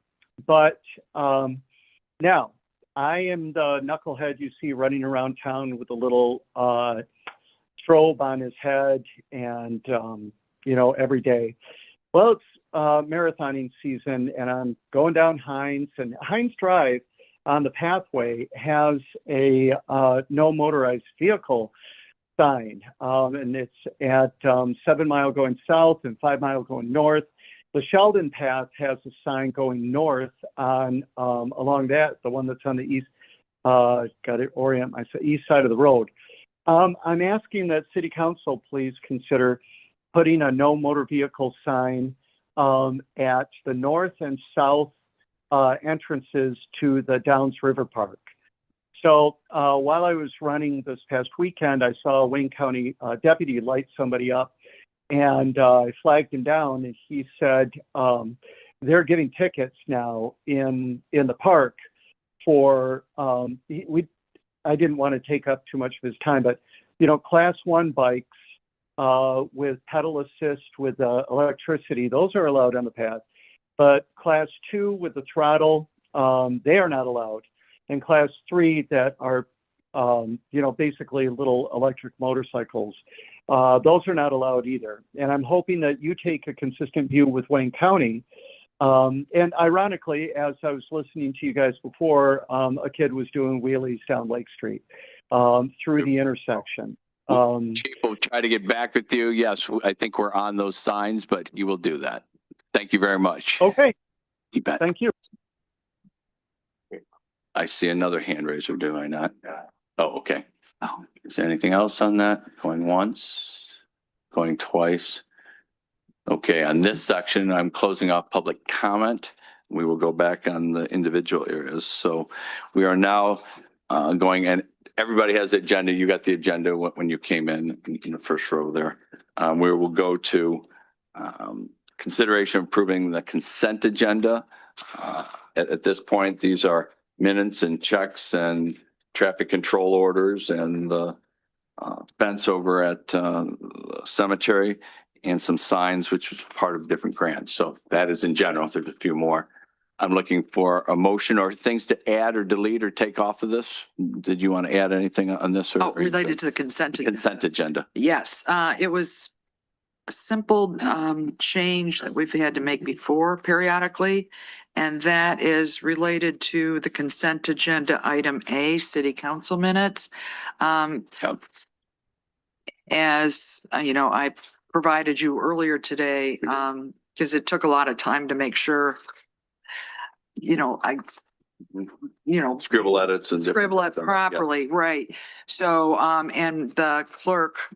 Speaker 16: I am the knucklehead you see running around town with a little strobe on his head and, every day. Well, it's marathoning season and I'm going down Hines, and Hines Drive on the pathway has a no motorized vehicle sign, and it's at 7 Mile going south and 5 Mile going north. The Sheldon path has a sign going north on along that, the one that's on the east, got to orient myself, east side of the road. I'm asking that City Council please consider putting a no motor vehicle sign at the north and south entrances to the Downs River Park. So while I was running this past weekend, I saw a Wayne County deputy light somebody up, and I flagged him down, and he said they're giving tickets now in the park for I didn't want to take up too much of his time, but class 1 bikes with pedal assist with electricity, those are allowed on the path. But class 2 with the throttle, they are not allowed. And class 3 that are, basically little electric motorcycles, those are not allowed either. And I'm hoping that you take a consistent view with Wayne County. And ironically, as I was listening to you guys before, a kid was doing wheelies down Lake Street through the intersection.
Speaker 1: Chief will try to get back with you. Yes, I think we're on those signs, but you will do that. Thank you very much.
Speaker 16: Okay.
Speaker 1: You bet.
Speaker 16: Thank you.
Speaker 1: I see another hand raiser, do I not? Oh, okay. Is there anything else on that? Going once, going twice. Okay, on this section, I'm closing off public comment. We will go back on the individual areas. So we are now going, and everybody has the agenda. You got the agenda when you came in the first row there. We will go to consideration of approving the consent agenda. At this point, these are minutes and checks and traffic control orders and the fence over at the cemetery and some signs, which was part of different grants. So that is in general. There's a few more. I'm looking for a motion or things to add or delete or take off of this. Did you want to add anything on this? Or
Speaker 3: Related to the consent agenda.
Speaker 1: Consent agenda.
Speaker 3: Yes, it was a simple change that we've had to make before periodically. And that is related to the consent agenda item A, city council minutes. As I provided you earlier today, because it took a lot of time to make sure,
Speaker 1: Scribble edits and
Speaker 3: scribble it properly, right? So, and the clerk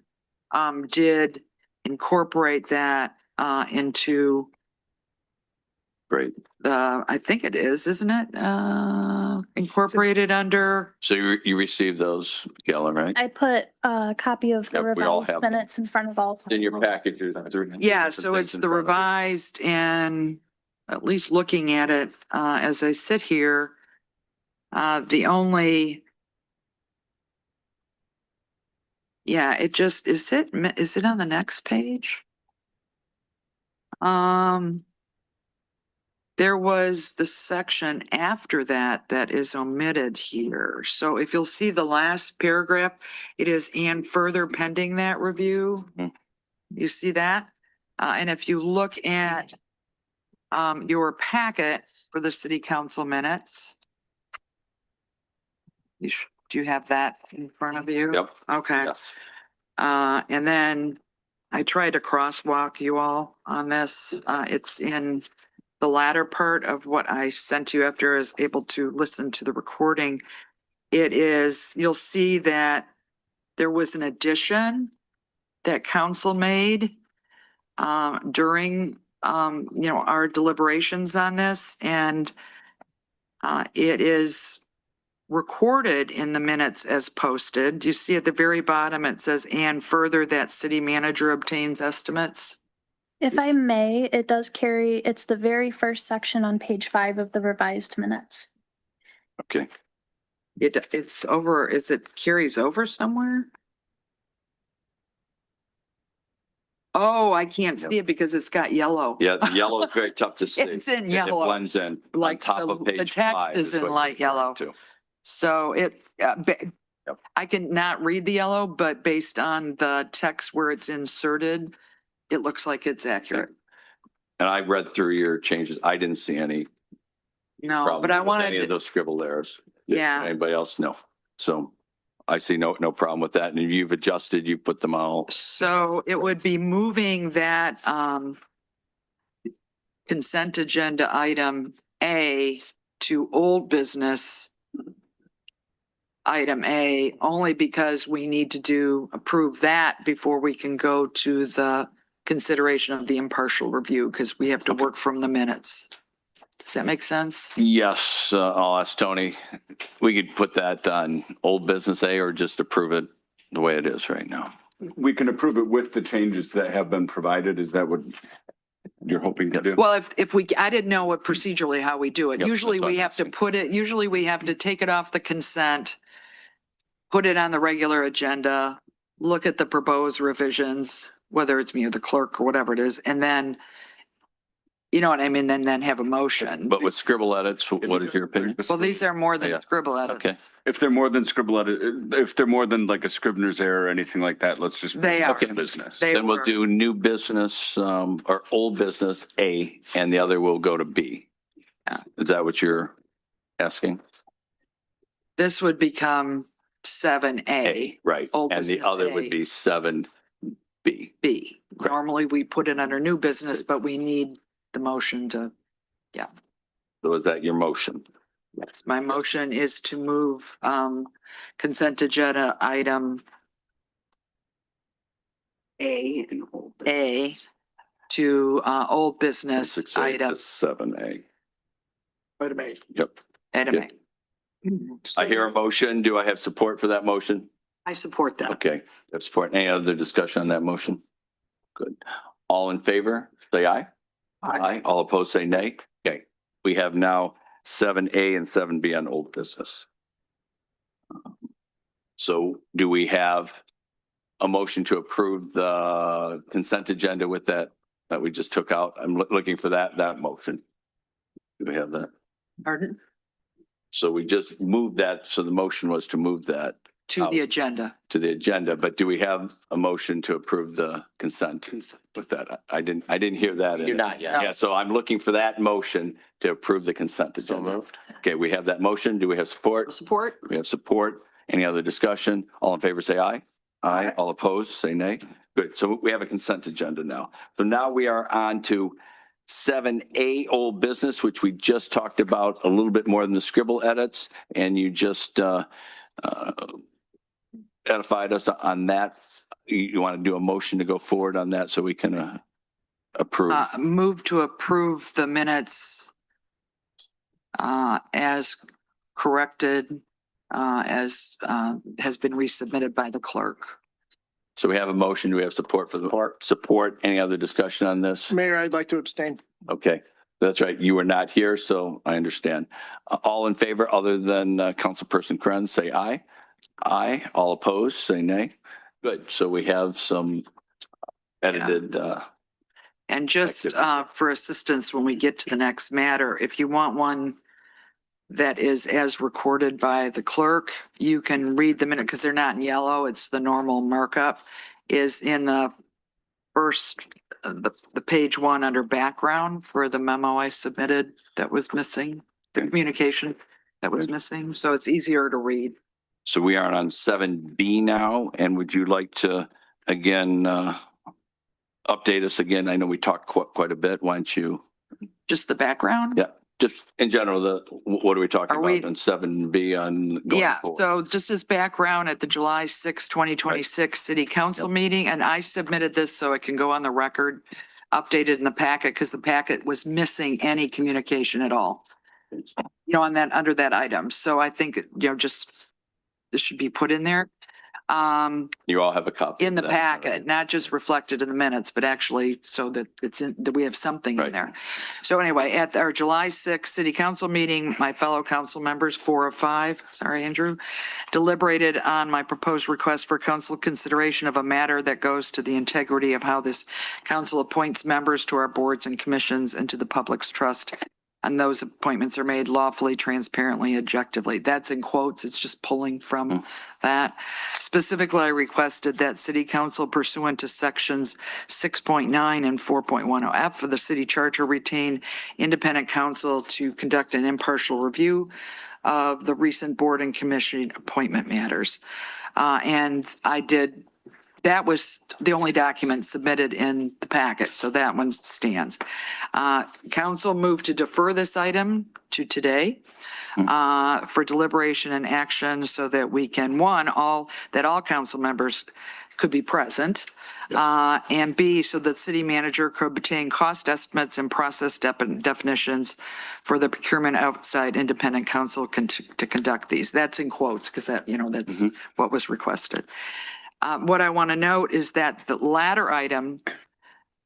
Speaker 3: did incorporate that into
Speaker 1: Great.
Speaker 3: I think it is, isn't it? Incorporated under,
Speaker 1: So you received those, Galen, right?
Speaker 2: I put a copy of the
Speaker 1: Yep, we all
Speaker 2: revised
Speaker 1: have them.
Speaker 2: minutes in front of all.
Speaker 1: In your package.
Speaker 3: yeah, so it's the revised, and at least looking at it, as I sit here, the only, yeah, it just, is it on the next page? There was the section after that that is omitted here. So if you'll see the last paragraph, it is and further pending that review.
Speaker 1: Mhm.
Speaker 3: You see that? And if you look at your packet for the city council minutes, do you have that in front of you?
Speaker 1: Yep.
Speaker 3: Okay.
Speaker 1: Yes.
Speaker 3: And then I tried to crosswalk you all on this. It's in the latter part of what I sent you after I was able to listen to the recording. It is, you'll see that there was an addition that council made during, our deliberations on this, and it is recorded in the minutes as posted. You see at the very bottom, it says, and further that city manager obtains estimates.
Speaker 2: If I may, it does carry, it's the very first section on page 5 of the revised minutes.
Speaker 1: Okay.
Speaker 3: It's over, is it carries over somewhere? Oh, I can't see it because it's got yellow.
Speaker 1: Yeah, the yellow is very tough to see.
Speaker 3: It's in
Speaker 1: It
Speaker 3: yellow.
Speaker 1: blends in on
Speaker 3: Like
Speaker 1: top
Speaker 3: the-
Speaker 1: of
Speaker 3: the
Speaker 1: page
Speaker 3: text
Speaker 1: 5.
Speaker 3: is in
Speaker 1: what
Speaker 3: light
Speaker 1: you're referring
Speaker 3: yellow.
Speaker 1: to.
Speaker 3: So I can not read the yellow, but based on the text where it's inserted, it looks like it's accurate.
Speaker 1: And I read through your changes. I didn't see any
Speaker 3: No,
Speaker 1: problem
Speaker 3: but I
Speaker 1: with any of
Speaker 3: wanted,
Speaker 1: those scribbled errors. Did
Speaker 3: yeah.
Speaker 1: Anybody else? No. So I see no problem with that. And you've adjusted, you put them all.
Speaker 3: So it would be moving that consent agenda item A to old business item A, only because we need to approve that before we can go to the consideration of the impartial review, because we have to work from the minutes. Does that make sense?
Speaker 1: Yes, I'll ask Tony. We could put that on old business A or just approve it the way it is right now.
Speaker 6: We can approve it with the changes that have been provided. Is that what you're hoping to do?
Speaker 3: Well, if we, I didn't know what procedurally how we do it.
Speaker 1: Yep,
Speaker 3: Usually
Speaker 1: that's what
Speaker 3: we
Speaker 1: I'm
Speaker 3: have to
Speaker 1: asking.
Speaker 3: put it, usually we have to take it off the consent, put it on the regular agenda, look at the proposed revisions, whether it's me or the clerk or whatever it is, and then, you know what I mean, then have a motion.
Speaker 1: But with scribble edits, what is your opinion?
Speaker 3: Well, these are more than
Speaker 1: Yeah.
Speaker 3: scribble edits.
Speaker 1: Okay.
Speaker 6: If they're more than if they're more than like a Scrivener's error or anything like that, let's just.
Speaker 3: They are.
Speaker 1: Okay.
Speaker 6: Business.
Speaker 3: They
Speaker 1: Then we'll
Speaker 3: were.
Speaker 1: do new business, or old business A, and the other will go to B.
Speaker 3: Yeah.
Speaker 1: Is that what you're asking?
Speaker 3: This would become 7A,
Speaker 1: Right.
Speaker 3: Old
Speaker 1: And the
Speaker 3: business
Speaker 1: other
Speaker 3: A.
Speaker 1: would be 7B.
Speaker 3: B.
Speaker 1: Correct.
Speaker 3: Normally we put it under new business, but we need the motion to,
Speaker 1: So is that your motion?
Speaker 3: yes, my motion is to move consent agenda item
Speaker 8: A and old.
Speaker 3: A to old business
Speaker 1: 6A to
Speaker 3: item,
Speaker 1: 7A.
Speaker 5: Item A.
Speaker 1: Yep.
Speaker 3: item A.
Speaker 1: I hear a motion. Do I have support for that motion?
Speaker 8: I support that.
Speaker 1: Okay, have support. Any other discussion on that motion? Good. All in favor, say aye. Aye. All opposed, say nay. Okay, we have now 7A and 7B on old business. So do we have a motion to approve the consent agenda with that we just took out? I'm looking for that motion. Do we have that?
Speaker 3: Pardon?
Speaker 1: So we just moved that. So the motion was to move that
Speaker 3: To the agenda.
Speaker 1: to the agenda, but do we have a motion to approve the consent with that? I didn't hear that.
Speaker 7: You're not yet.
Speaker 1: Yeah, so I'm looking for that motion to approve the consent
Speaker 7: So
Speaker 1: agenda.
Speaker 7: moved.
Speaker 1: Okay, we have that motion. Do we have support?
Speaker 8: Support?
Speaker 1: We have support. Any other discussion? All in favor, say aye. Aye. All opposed, say nay. Good. So we have a consent agenda now. So now we are on to 7A old business, which we just talked about a little bit more than the scribble edits. And you just edified us on that. You want to do a motion to go forward on that so we can approve.
Speaker 3: Move to approve the minutes as corrected, as has been resubmitted by the clerk.
Speaker 1: So we have a motion. Do we have support for the support? Any other discussion on this?
Speaker 5: Mayor, I'd like to abstain.
Speaker 1: Okay, that's right. You were not here, so I understand. All in favor, other than Councilperson Krenz, say aye. Aye. All opposed, say nay. Good. So we have some edited.
Speaker 3: And just for assistance, when we get to the next matter, if you want one that is as recorded by the clerk, you can read the minute because they're not in yellow. It's the normal markup is in the first, the page 1 under background for the memo I submitted that was missing, the communication that was missing. So it's easier to read.
Speaker 1: So we are on 7B now, and would you like to again update us again? I know we talked quite a bit. Why don't you?
Speaker 3: Just the background?
Speaker 1: Yeah, just in general, what are we talking
Speaker 3: Are
Speaker 1: about
Speaker 3: we-
Speaker 1: on 7B on going
Speaker 3: Yeah,
Speaker 1: forward?
Speaker 3: so just as background, at the July 6, 2026 City Council meeting, and I submitted this so it can go on the record, updated in the packet, because the packet was missing any communication at all, on that, under that item. So I think, just, this should be put in there.
Speaker 1: You all have a copy
Speaker 3: In the
Speaker 1: of that.
Speaker 3: packet, not just reflected in the minutes, but actually so that it's in, that we have something in
Speaker 1: Right.
Speaker 3: there. So anyway, at our July 6th city council meeting, my fellow council members, 4 of 5, sorry, Andrew, deliberated on my proposed request for council consideration of a matter that goes to the integrity of how this council appoints members to our boards and commissions and to the public's trust. And those appointments are made lawfully, transparently, objectively. That's in quotes. It's just pulling from that. Specifically, I requested that city council pursuant to sections 6.9 and 4.10F for the city charter retain independent counsel to conduct an impartial review of the recent board and commission appointment matters. And I did. That was the only document submitted in the packet, so that one stands. Council moved to defer this item to today for deliberation and action so that we can, all council members could be present. And B, so that city manager could obtain cost estimates and process definitions for the procurement outside independent counsel to conduct these. That's in quotes because that's what was requested. What I want to note is that the latter item,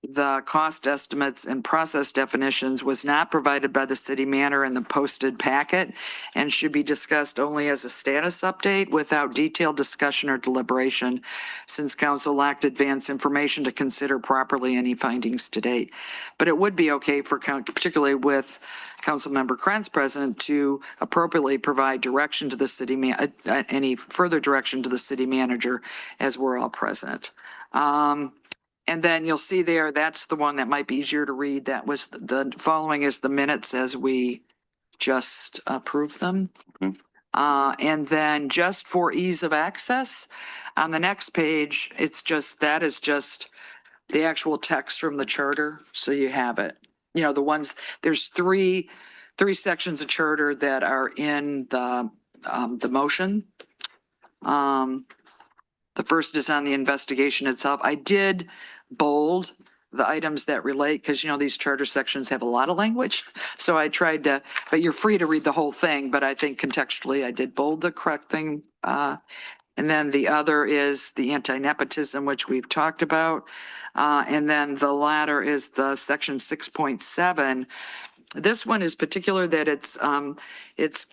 Speaker 3: the cost estimates and process definitions, was not provided by the city manager in the posted packet and should be discussed only as a status update without detailed discussion or deliberation, since council lacked advance information to consider properly any findings to date. But it would be okay for, particularly with Councilmember Krenz present, to appropriately provide direction to the city, any further direction to the city manager as we're all present. And then you'll see there, that's the one that might be easier to read. That was the following is the minutes as we just approved them. And then just for ease of access, on the next page, that is just the actual text from the charter. So you have it. The ones, there's three sections of charter that are in the motion. The first is on the investigation itself. I did bold the items that relate because, these charter sections have a lot of language. So I tried to, but you're free to read the whole thing. But I think contextually I did bold the correct thing. And then the other is the anti-nepotism, which we've talked about. And then the latter is the section 6.7. This one is particular that it's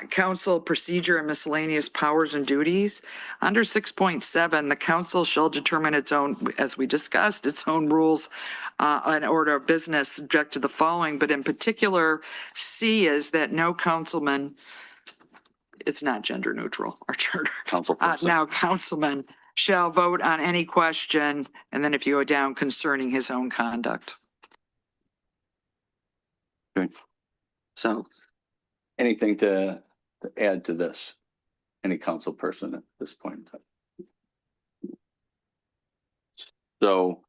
Speaker 3: council procedure and miscellaneous powers and duties. Under 6.7, the council shall determine its own, as we discussed, its own rules and order of business subject to the following, but in particular, C is that no councilman, it's not gender neutral, our charter. Now councilman shall vote on any question, and then if you go down, concerning his own conduct.
Speaker 1: Okay.
Speaker 3: So
Speaker 1: anything to add to this? Any council person at this point in time? So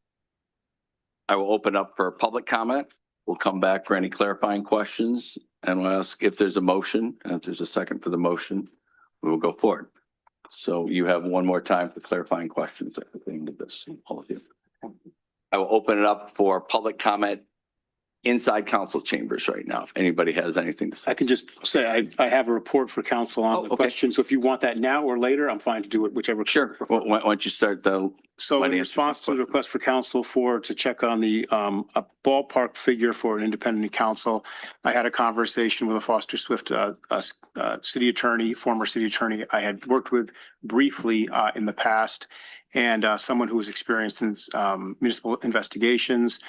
Speaker 1: I will open up for public comment. We'll come back for any clarifying questions and we'll ask if there's a motion, and if there's a second for the motion, we will go forward. So you have one more time for clarifying questions at the end of this, all of you. I will open it up for public comment inside council chambers right now, if anybody has anything to say.
Speaker 4: I can just say, I have a report for council on
Speaker 1: Oh,
Speaker 4: the
Speaker 1: okay.
Speaker 4: question. So if you want that now or later, I'm fine to do it, whichever.
Speaker 1: Sure. Why don't you start the,
Speaker 4: So
Speaker 1: Why
Speaker 4: in
Speaker 1: don't you
Speaker 4: response
Speaker 1: answer
Speaker 4: to the request for council to check on the a ballpark figure for an independent counsel, I had a conversation with a Foster Swift city attorney, former city attorney I had worked with briefly in the past, and someone who was experienced in municipal investigations.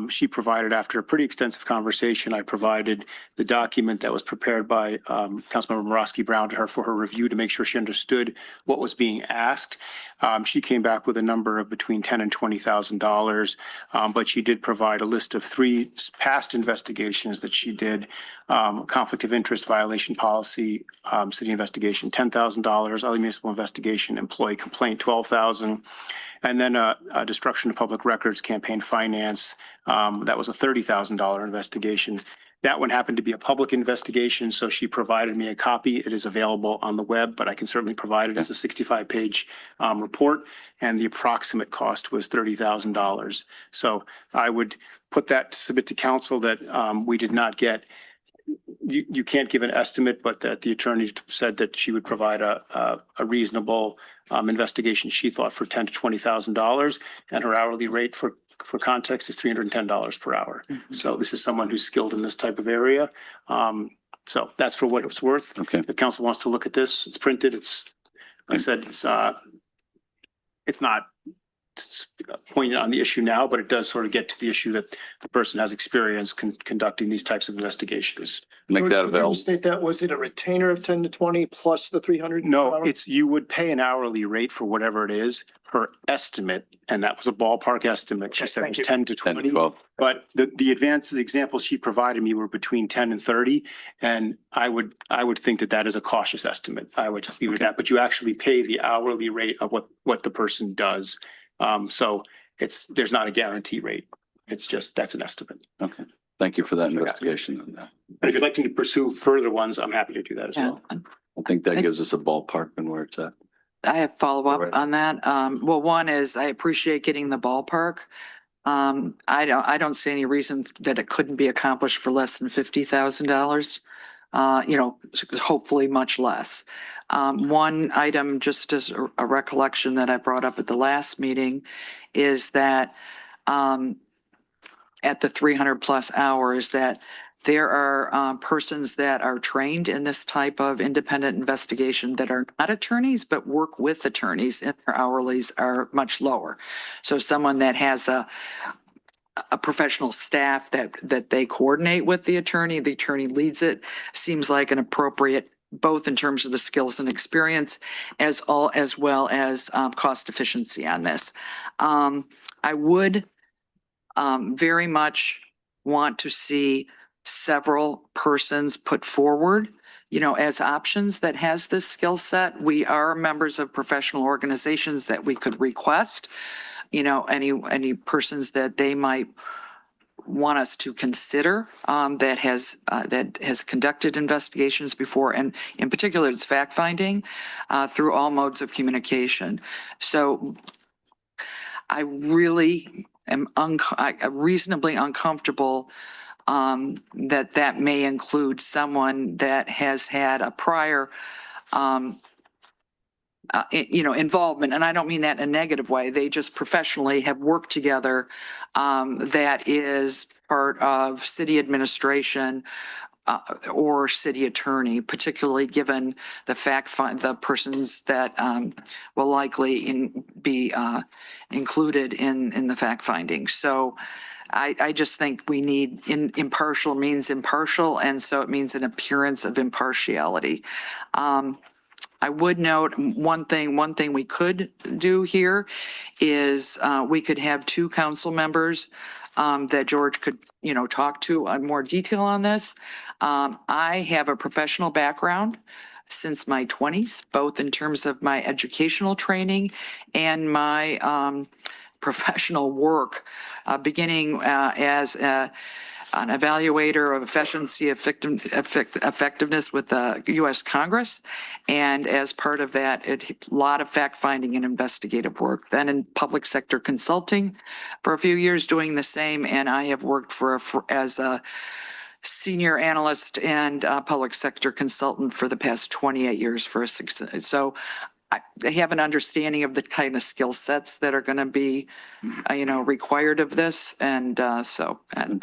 Speaker 4: She provided, after a pretty extensive conversation, I provided the document that was prepared by Councilmember Morosky Brown to her for her review to make sure she understood what was being asked. She came back with a number of between $10,000 and $20,000, but she did provide a list of 3 past investigations that she did. Conflict of interest violation policy, city investigation, $10,000, other municipal investigation, employee complaint, $12,000. And then a destruction of public records campaign finance, that was a $30,000 investigation. That one happened to be a public investigation, so she provided me a copy. It is available on the web, but I can certainly provide it as a 65-page report, and the approximate cost was $30,000. So I would put that to submit to council that we did not get. You can't give an estimate, but that the attorney said that she would provide a reasonable investigation she thought for $10,000 to $20,000, and her hourly rate for context is $310 per hour. So this is someone who's skilled in this type of area. So that's for what it's worth.
Speaker 1: okay.
Speaker 4: If council wants to look at this, it's printed. It's, like I said, it's not poignant on the issue now, but it does sort of get to the issue that the person has experience conducting these types of investigations.
Speaker 1: Make that available.
Speaker 5: State that, was it a retainer of 10 to 20 plus the 300?
Speaker 4: No, it's, you would pay an hourly rate for whatever it is. Her estimate, and that was a ballpark estimate, she
Speaker 5: Okay,
Speaker 4: said it
Speaker 5: thank
Speaker 4: was
Speaker 5: you.
Speaker 4: 10 to
Speaker 1: 10 to
Speaker 4: 20.
Speaker 1: 12.
Speaker 4: But the examples she provided me were between 10 and 30. And I would think that that is a cautious estimate. I would just leave it at that, but you actually pay the hourly rate of what the person does. So there's not a guarantee rate. It's just, that's an estimate.
Speaker 1: Okay. Thank you for that investigation on that.
Speaker 4: And if you'd like to pursue further ones, I'm happy to do that as well.
Speaker 1: I think that gives us a ballpark and where it's at.
Speaker 3: I have follow-up
Speaker 1: Right.
Speaker 3: on that. Well, one is I appreciate getting the ballpark. I don't see any reason that it couldn't be accomplished for less than $50,000. Hopefully much less. One item, just as a recollection that I brought up at the last meeting, is that at the 300 plus hours, that there are persons that are trained in this type of independent investigation that are not attorneys, but work with attorneys, and their hourlies are much lower. So someone that has a professional staff that they coordinate with the attorney leads it, seems like an appropriate, both in terms of the skills and experience as well as cost efficiency on this. I would very much want to see several persons put forward, as options that has this skill set. We are members of professional organizations that we could request, any persons that they might want us to consider that has conducted investigations before, and in particular, it's fact finding through all modes of communication. So I really am reasonably uncomfortable that may include someone that has had a prior involvement, and I don't mean that in a negative way. They just professionally have worked together, that is part of city administration or city attorney, particularly given the the persons that will likely be included in the fact finding. So I just think we need impartial means impartial, and so it means an appearance of impartiality. I would note one thing we could do here is we could have 2 council members that George could, talk to on more detail on this. I have a professional background since my 20s, both in terms of my educational training and my professional work, beginning as an evaluator of efficiency, effectiveness with the U.S. Congress. And as part of that, a lot of fact-finding and investigative work. Then in public sector consulting for a few years doing the same. And I have worked as a senior analyst and public sector consultant for the past 28 years for a success. So I have an understanding of the kind of skill sets that are going to be, required of this. And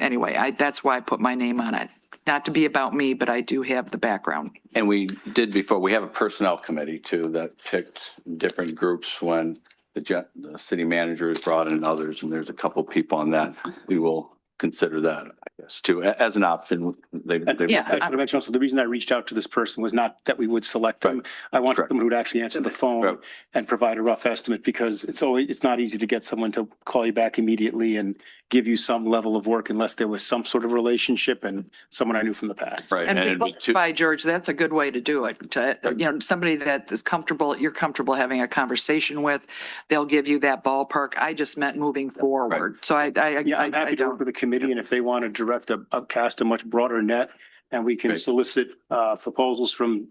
Speaker 3: anyway, that's why I put my name on it. Not to be about me, but I do have the background.
Speaker 1: And we did before, we have a personnel committee too that picked different groups when the city manager is brought in others, and there's a couple people on that. We will consider that, I guess, too, as an option.
Speaker 4: I mentioned also, the reason I reached out to this person was not that we would select them. I wanted someone who'd actually answer the phone and provide a rough estimate, because it's not easy to get someone to call you back immediately and give you some level of work unless there was some sort of relationship and someone I knew from the past.
Speaker 1: Right.
Speaker 3: And to clarify, George, that's a good way to do it. Somebody that is comfortable, you're comfortable having a conversation with, they'll give you that ballpark. I just meant moving forward. So I'm happy
Speaker 4: to work with the committee, and if they want to direct cast a much broader net, and we can solicit proposals from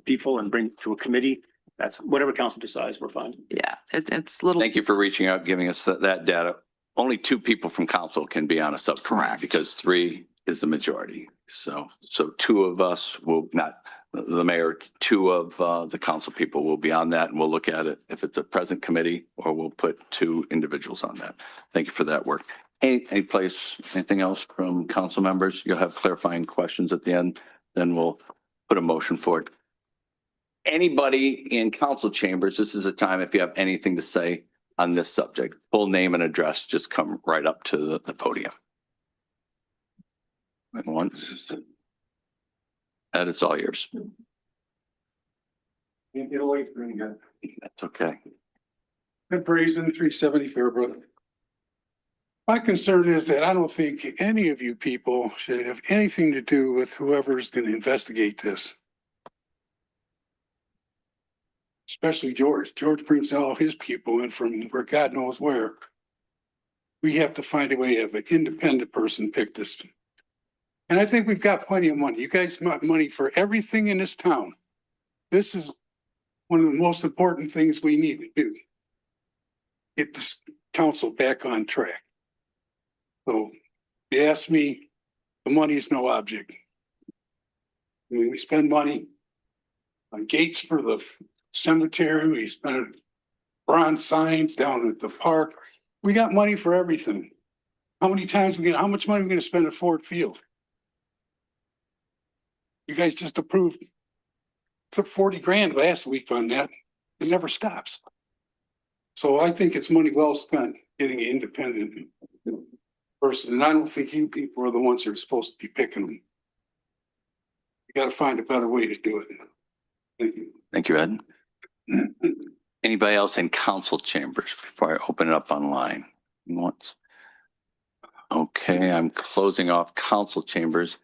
Speaker 4: people and bring to a committee, that's whatever council decides, we're fine.
Speaker 3: Yeah, it's little.
Speaker 1: Thank you for reaching out, giving us that data. Only 2 people from council can be on a subcommittee because 3 is the majority. So 2 of us will not, the mayor, 2 of the council people will be on that, and we'll look at it if it's a present committee, or we'll put 2 individuals on that. Thank you for that work. Anything else from council members? You'll have clarifying questions at the end, then we'll put a motion forward. Anybody in council chambers, this is a time if you have anything to say on this subject, full name and address, just come right up to the podium. And once, and it's all yours.
Speaker 17: Can't get away from you.
Speaker 1: That's okay.
Speaker 17: Good Brews in 370 Fairbrook. My concern is that I don't think any of you people should have anything to do with whoever's going to investigate this. Especially George. George brings all his people in from where God knows where. We have to find a way to have an independent person pick this. And I think we've got plenty of money. You guys got money for everything in this town. This is one of the most important things we need to do. Get this council back on track. So if you ask me, the money is no object. I mean, we spend money on gates for the cemetery. We spend bronze signs down at the park. We got money for everything. How much money are we going to spend at Ford Field? You guys just approved 40 grand last week on that. It never stops. So I think it's money well spent getting an independent person. And I don't think you people are the ones that are supposed to be picking them. You got to find a better way to do it. Thank you.
Speaker 1: Thank you, Ed. Anybody else in council chambers before I open it up online? Once. Okay, I'm closing off council chambers.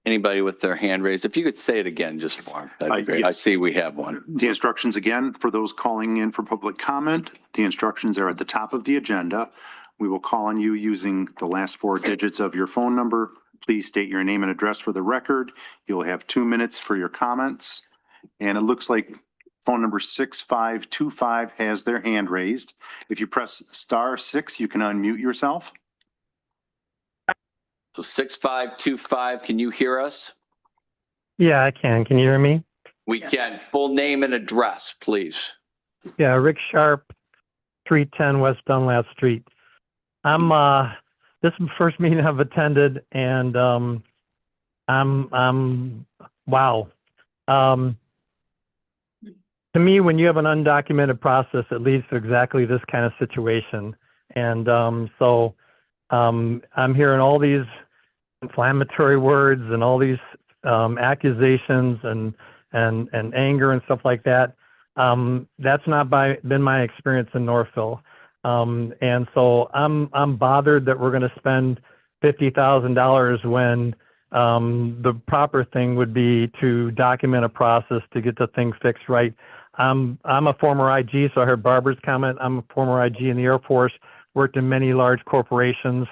Speaker 1: Anybody with their hand raised? If you could say it again, just for them, that'd be great. I see we have one.
Speaker 15: The instructions again, for those calling in for public comment, the instructions are at the top of the agenda. We will call on you using the last 4 digits of your phone number. Please state your name and address for the record. You'll have 2 minutes for your comments. And it looks like phone number 6525 has their hand raised. If you press *6, you can unmute yourself.
Speaker 1: So 6525, can you hear us?
Speaker 18: Yeah, I can. Can you hear me?
Speaker 1: We can. Full name and address, please.
Speaker 18: Yeah, Rick Sharp, 310 West Dunlap Street. This is the first meeting I've attended, and wow. To me, when you have an undocumented process, it leads to exactly this kind of situation. And so I'm hearing all these inflammatory words and all these accusations and anger and stuff like that. That's not been my experience in Northville. And so I'm bothered that we're going to spend $50,000 when the proper thing would be to document a process to get the thing fixed right. I'm a former IG, so I heard Barbara's comment. I'm a former IG in the Air Force, worked in many large corporations.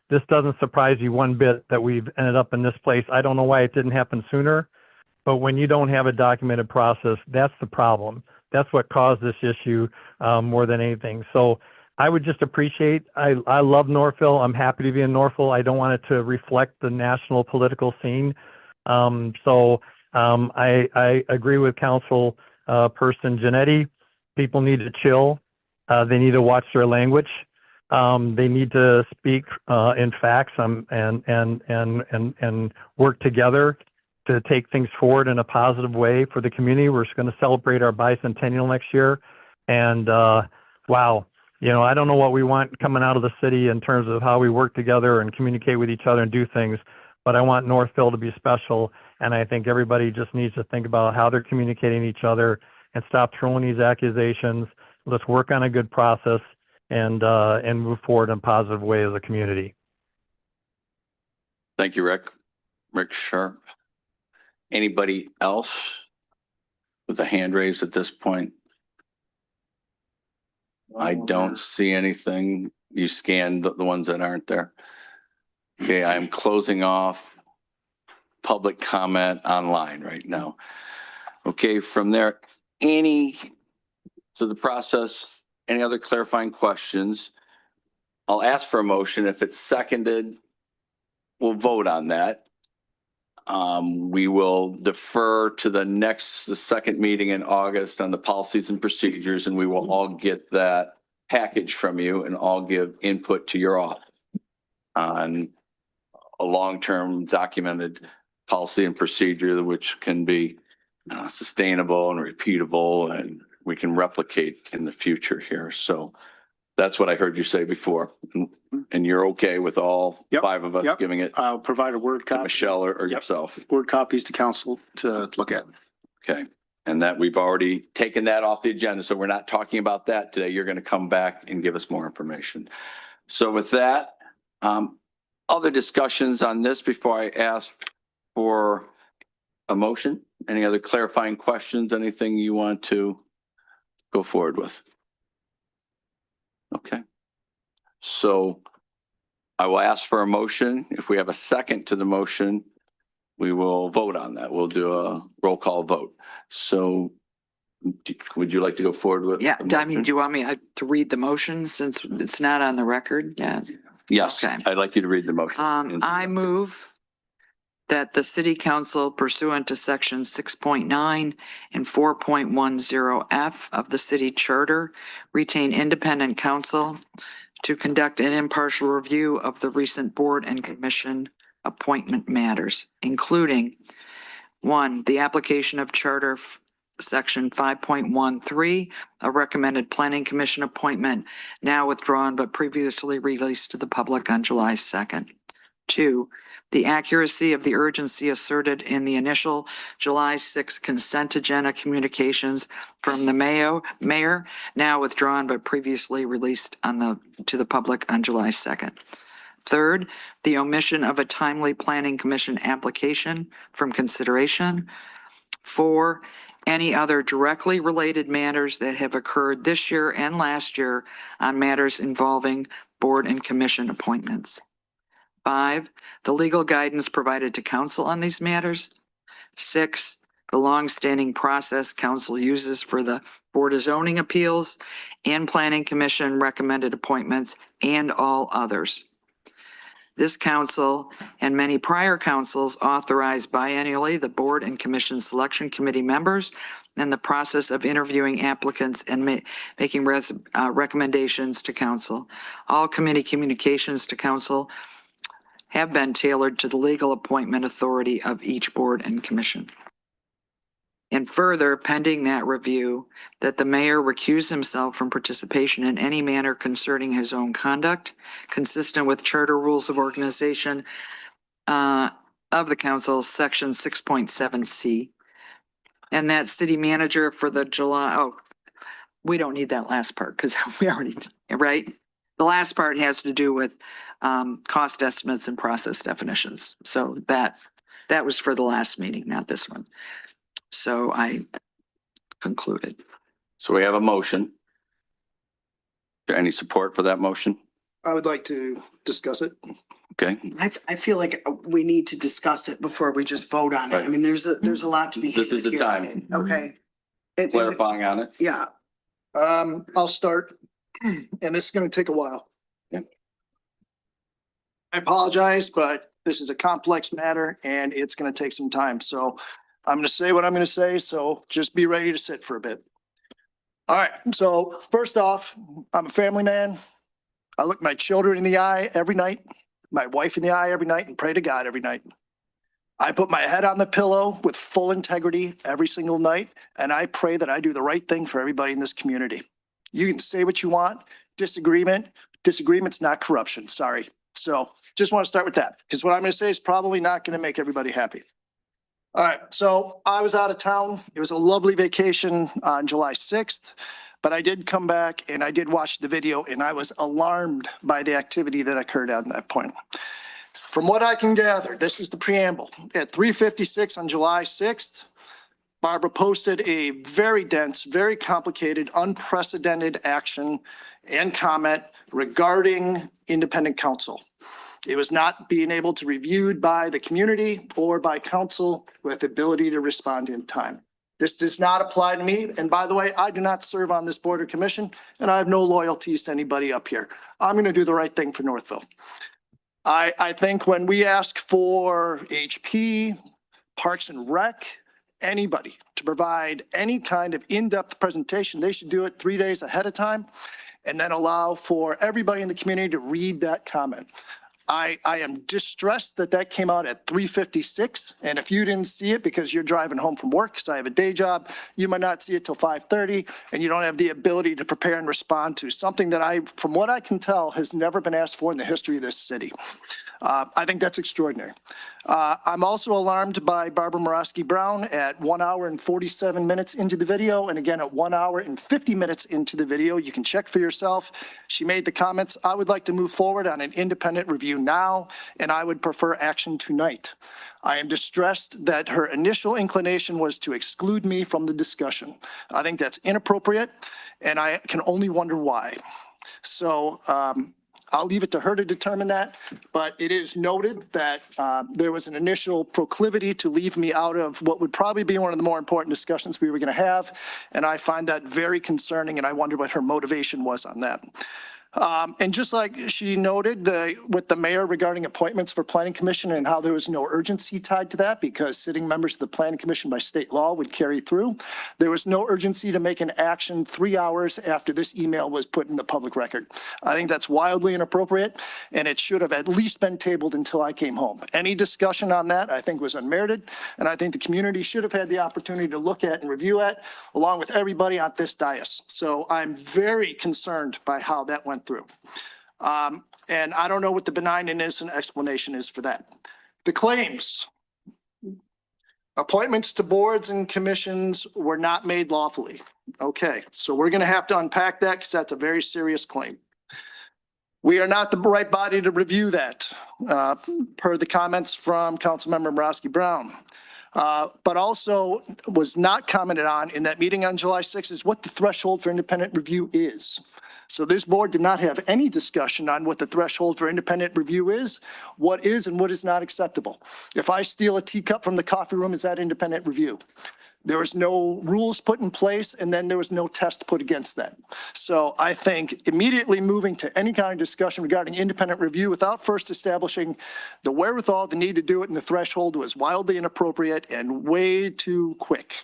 Speaker 18: This doesn't surprise you one bit that we've ended up in this place. I don't know why it didn't happen sooner, but when you don't have a documented process, that's the problem. That's what caused this issue more than anything. So I would just appreciate, I love Northville. I'm happy to be in Northville. I don't want it to reflect the national political scene. I agree with Council Person Janetti. People need to chill. They need to watch their language. They need to speak in facts and work together to take things forward in a positive way for the community. We're going to celebrate our bicentennial next year. And wow, you know, I don't know what we want coming out of the city in terms of how we work together and communicate with each other and do things, but I want Northville to be special. And I think everybody just needs to think about how they're communicating each other and stop throwing these accusations. Let's work on a good process and move forward in a positive way as a community.
Speaker 1: Thank you, Rick. Rick Sharp. Anybody else with a hand raised at this point? I don't see anything. You scanned the ones that aren't there. Okay, I'm closing off public comment online right now. Okay, from there, so the process, any other clarifying questions? I'll ask for a motion. If it's seconded, we'll vote on that. We will defer to the second meeting in August on the policies and procedures, and we will all get that package from you and all give input to your office on a long-term documented policy and procedure, which can be sustainable and repeatable, and we can replicate in the future here. So that's what I heard you say before. And you're okay with all five of us giving it?
Speaker 4: I'll provide a Word copy.
Speaker 1: Michelle or yourself?
Speaker 4: Word copies to council to look at.
Speaker 1: Okay. And that we've already taken that off the agenda. So we're not talking about that today. You're going to come back and give us more information. So with that, other discussions on this before I ask for a motion? Any other clarifying questions? Anything you want to go forward with? Okay. So I will ask for a motion. If we have a second to the motion, we will vote on that. We'll do a roll call vote. So would you like to go forward with?
Speaker 3: Yeah, I mean, do you want me to read the motion since it's not on the record yet?
Speaker 1: Yes,
Speaker 3: Okay.
Speaker 1: I'd like you to read the motion.
Speaker 3: I move that the city council pursuant to section 6.9 and 4.10F of the city charter retain independent counsel to conduct an impartial review of the recent board and commission appointment matters, including 1, the application of charter section 5.13, a recommended planning commission appointment now withdrawn but previously released to the public on July 2nd. 2, the accuracy of the urgency asserted in the initial July 6 consent agenda communications from the mayor, now withdrawn but previously released to the public on July 2nd. 3rd, the omission of a timely planning commission application from consideration. 4, any other directly related matters that have occurred this year and last year on matters involving board and commission appointments. 5, the legal guidance provided to council on these matters. 6, the longstanding process council uses for the Board of Zoning Appeals and Planning Commission recommended appointments and all others. This council and many prior councils authorize biennially the board and commission selection committee members and the process of interviewing applicants and making recommendations to council. All committee communications to council have been tailored to the legal appointment authority of each board and commission. And further, pending that review, that the mayor recuse himself from participation in any manner concerning his own conduct, consistent with charter rules of organization of the council, section 6.7C. And that city manager for the July, we don't need that last part because we already, right? The last part has to do with cost estimates and process definitions. So that was for the last meeting, not this one. So I concluded.
Speaker 1: So we have a motion. there any support for that motion?
Speaker 5: I would like to discuss it.
Speaker 1: Okay,
Speaker 8: I feel like we need to discuss it before we just vote on it. I
Speaker 1: Right.
Speaker 8: mean, there's a lot to be.
Speaker 1: This is the
Speaker 8: here.
Speaker 1: time.
Speaker 8: Okay.
Speaker 1: clarifying on it.
Speaker 8: Yeah.
Speaker 5: I'll start, and this is going to take a while.
Speaker 1: Yeah.
Speaker 5: I apologize, but this is a complex matter and it's going to take some time. So I'm going to say what I'm going to say. So just be ready to sit for a bit. All right. So first off, I'm a family man. I look my children in the eye every night, my wife in the eye every night, and pray to God every night. I put my head on the pillow with full integrity every single night, and I pray that I do the right thing for everybody in this community. You can say what you want. Disagreement's not corruption. Sorry. So just want to start with that, because what I'm going to say is probably not going to make everybody happy. All right. So I was out of town. It was a lovely vacation on July 6th, but I did come back and I did watch the video, and I was alarmed by the activity that occurred at that point. From what I can gather, this is the preamble. At 3:56 on July 6th, Barbara posted a very dense, very complicated, unprecedented action and comment regarding independent counsel. It was not being able to be reviewed by the community or by council with the ability to respond in time. This does not apply to me. And by the way, I do not serve on this board or commission, and I have no loyalties to anybody up here. I'm going to do the right thing for Northville. I think when we ask for HP, Parks and Rec, anybody to provide any kind of in-depth presentation, they should do it 3 days ahead of time and then allow for everybody in the community to read that comment. I am distressed that that came out at 3:56. And if you didn't see it because you're driving home from work, because I have a day job, you might not see it till 5:30, and you don't have the ability to prepare and respond to something that from what I can tell, has never been asked for in the history of this city. I think that's extraordinary. I'm also alarmed by Barbara Morosky Brown at 1 hour and 47 minutes into the video. And again, at 1 hour and 50 minutes into the video, you can check for yourself. She made the comments, I would like to move forward on an independent review now, and I would prefer action tonight. I am distressed that her initial inclination was to exclude me from the discussion. I think that's inappropriate, and I can only wonder why. So, I'll leave it to her to determine that, but it is noted that there was an initial proclivity to leave me out of what would probably be one of the more important discussions we were going to have, and I find that very concerning, and I wonder what her motivation was on that. And just like she noted with the mayor regarding appointments for planning commission and how there was no urgency tied to that because sitting members of the planning commission by state law would carry through. There was no urgency to make an action 3 hours after this email was put in the public record. I think that's wildly inappropriate, and it should have at least been tabled until I came home. Any discussion on that I think was unmerited, and I think the community should have had the opportunity to look at and review it along with everybody on this dais. So I'm very concerned by how that went through. And I don't know what the benign and innocent explanation is for that. The claims. Appointments to boards and commissions were not made lawfully. Okay, so we're going to have to unpack that because that's a very serious claim. We are not the right body to review that, per the comments from Councilmember Morosky Brown. But also was not commented on in that meeting on July 6th is what the threshold for independent review is. So this board did not have any discussion on what the threshold for independent review is, what is and what is not acceptable. If I steal a teacup from the coffee room, is that independent review? There was no rules put in place, and then there was no test put against that. So I think immediately moving to any kind of discussion regarding independent review without first establishing the wherewithal, the need to do it, and the threshold was wildly inappropriate and way too quick.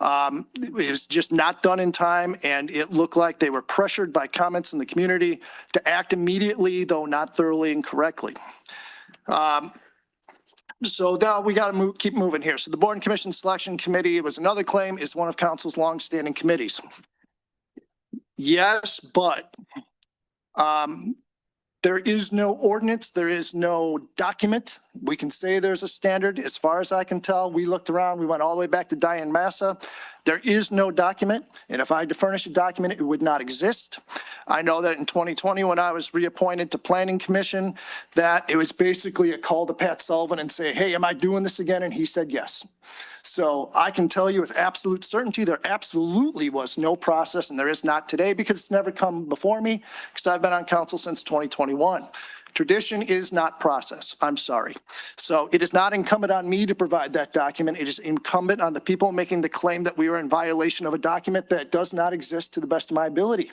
Speaker 5: It was just not done in time, and it looked like they were pressured by comments in the community to act immediately, though not thoroughly and correctly. So now we got to keep moving here. So the Board and Commission Selection Committee was another claim, is one of council's longstanding committees. Yes, but there is no ordinance. There is no document. We can say there's a standard. As far as I can tell, we looked around. We went all the way back to Diane Massa. There is no document, and if I had to furnish a document, it would not exist. I know that in 2020, when I was reappointed to Planning Commission, that it was basically a call to Pat Sullivan and say, hey, am I doing this again? And he said yes. So I can tell you with absolute certainty, there absolutely was no process, and there is not today because it's never come before me because I've been on council since 2021. Tradition is not process. I'm sorry. So it is not incumbent on me to provide that document. It is incumbent on the people making the claim that we are in violation of a document that does not exist to the best of my ability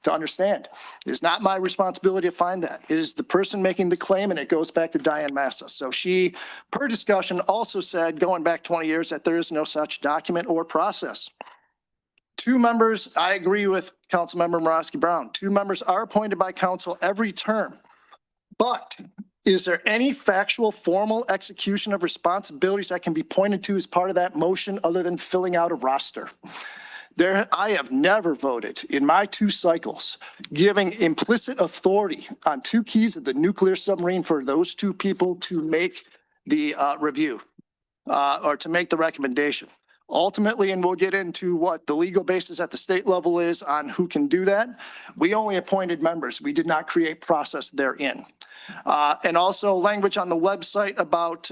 Speaker 5: to understand. It is not my responsibility to find that. It is the person making the claim, and it goes back to Diane Massa. So she, per discussion, also said, going back 20 years, that there is no such document or process. 2 members, I agree with Councilmember Morosky Brown. 2 members are appointed by council every term. But is there any factual formal execution of responsibilities that can be pointed to as part of that motion other than filling out a roster? I have never voted in my 2 cycles giving implicit authority on 2 keys of the nuclear submarine for those 2 people to make the review or to make the recommendation. Ultimately, and we'll get into what the legal basis at the state level is on who can do that. We only appointed members. We did not create process therein. And also language on the website about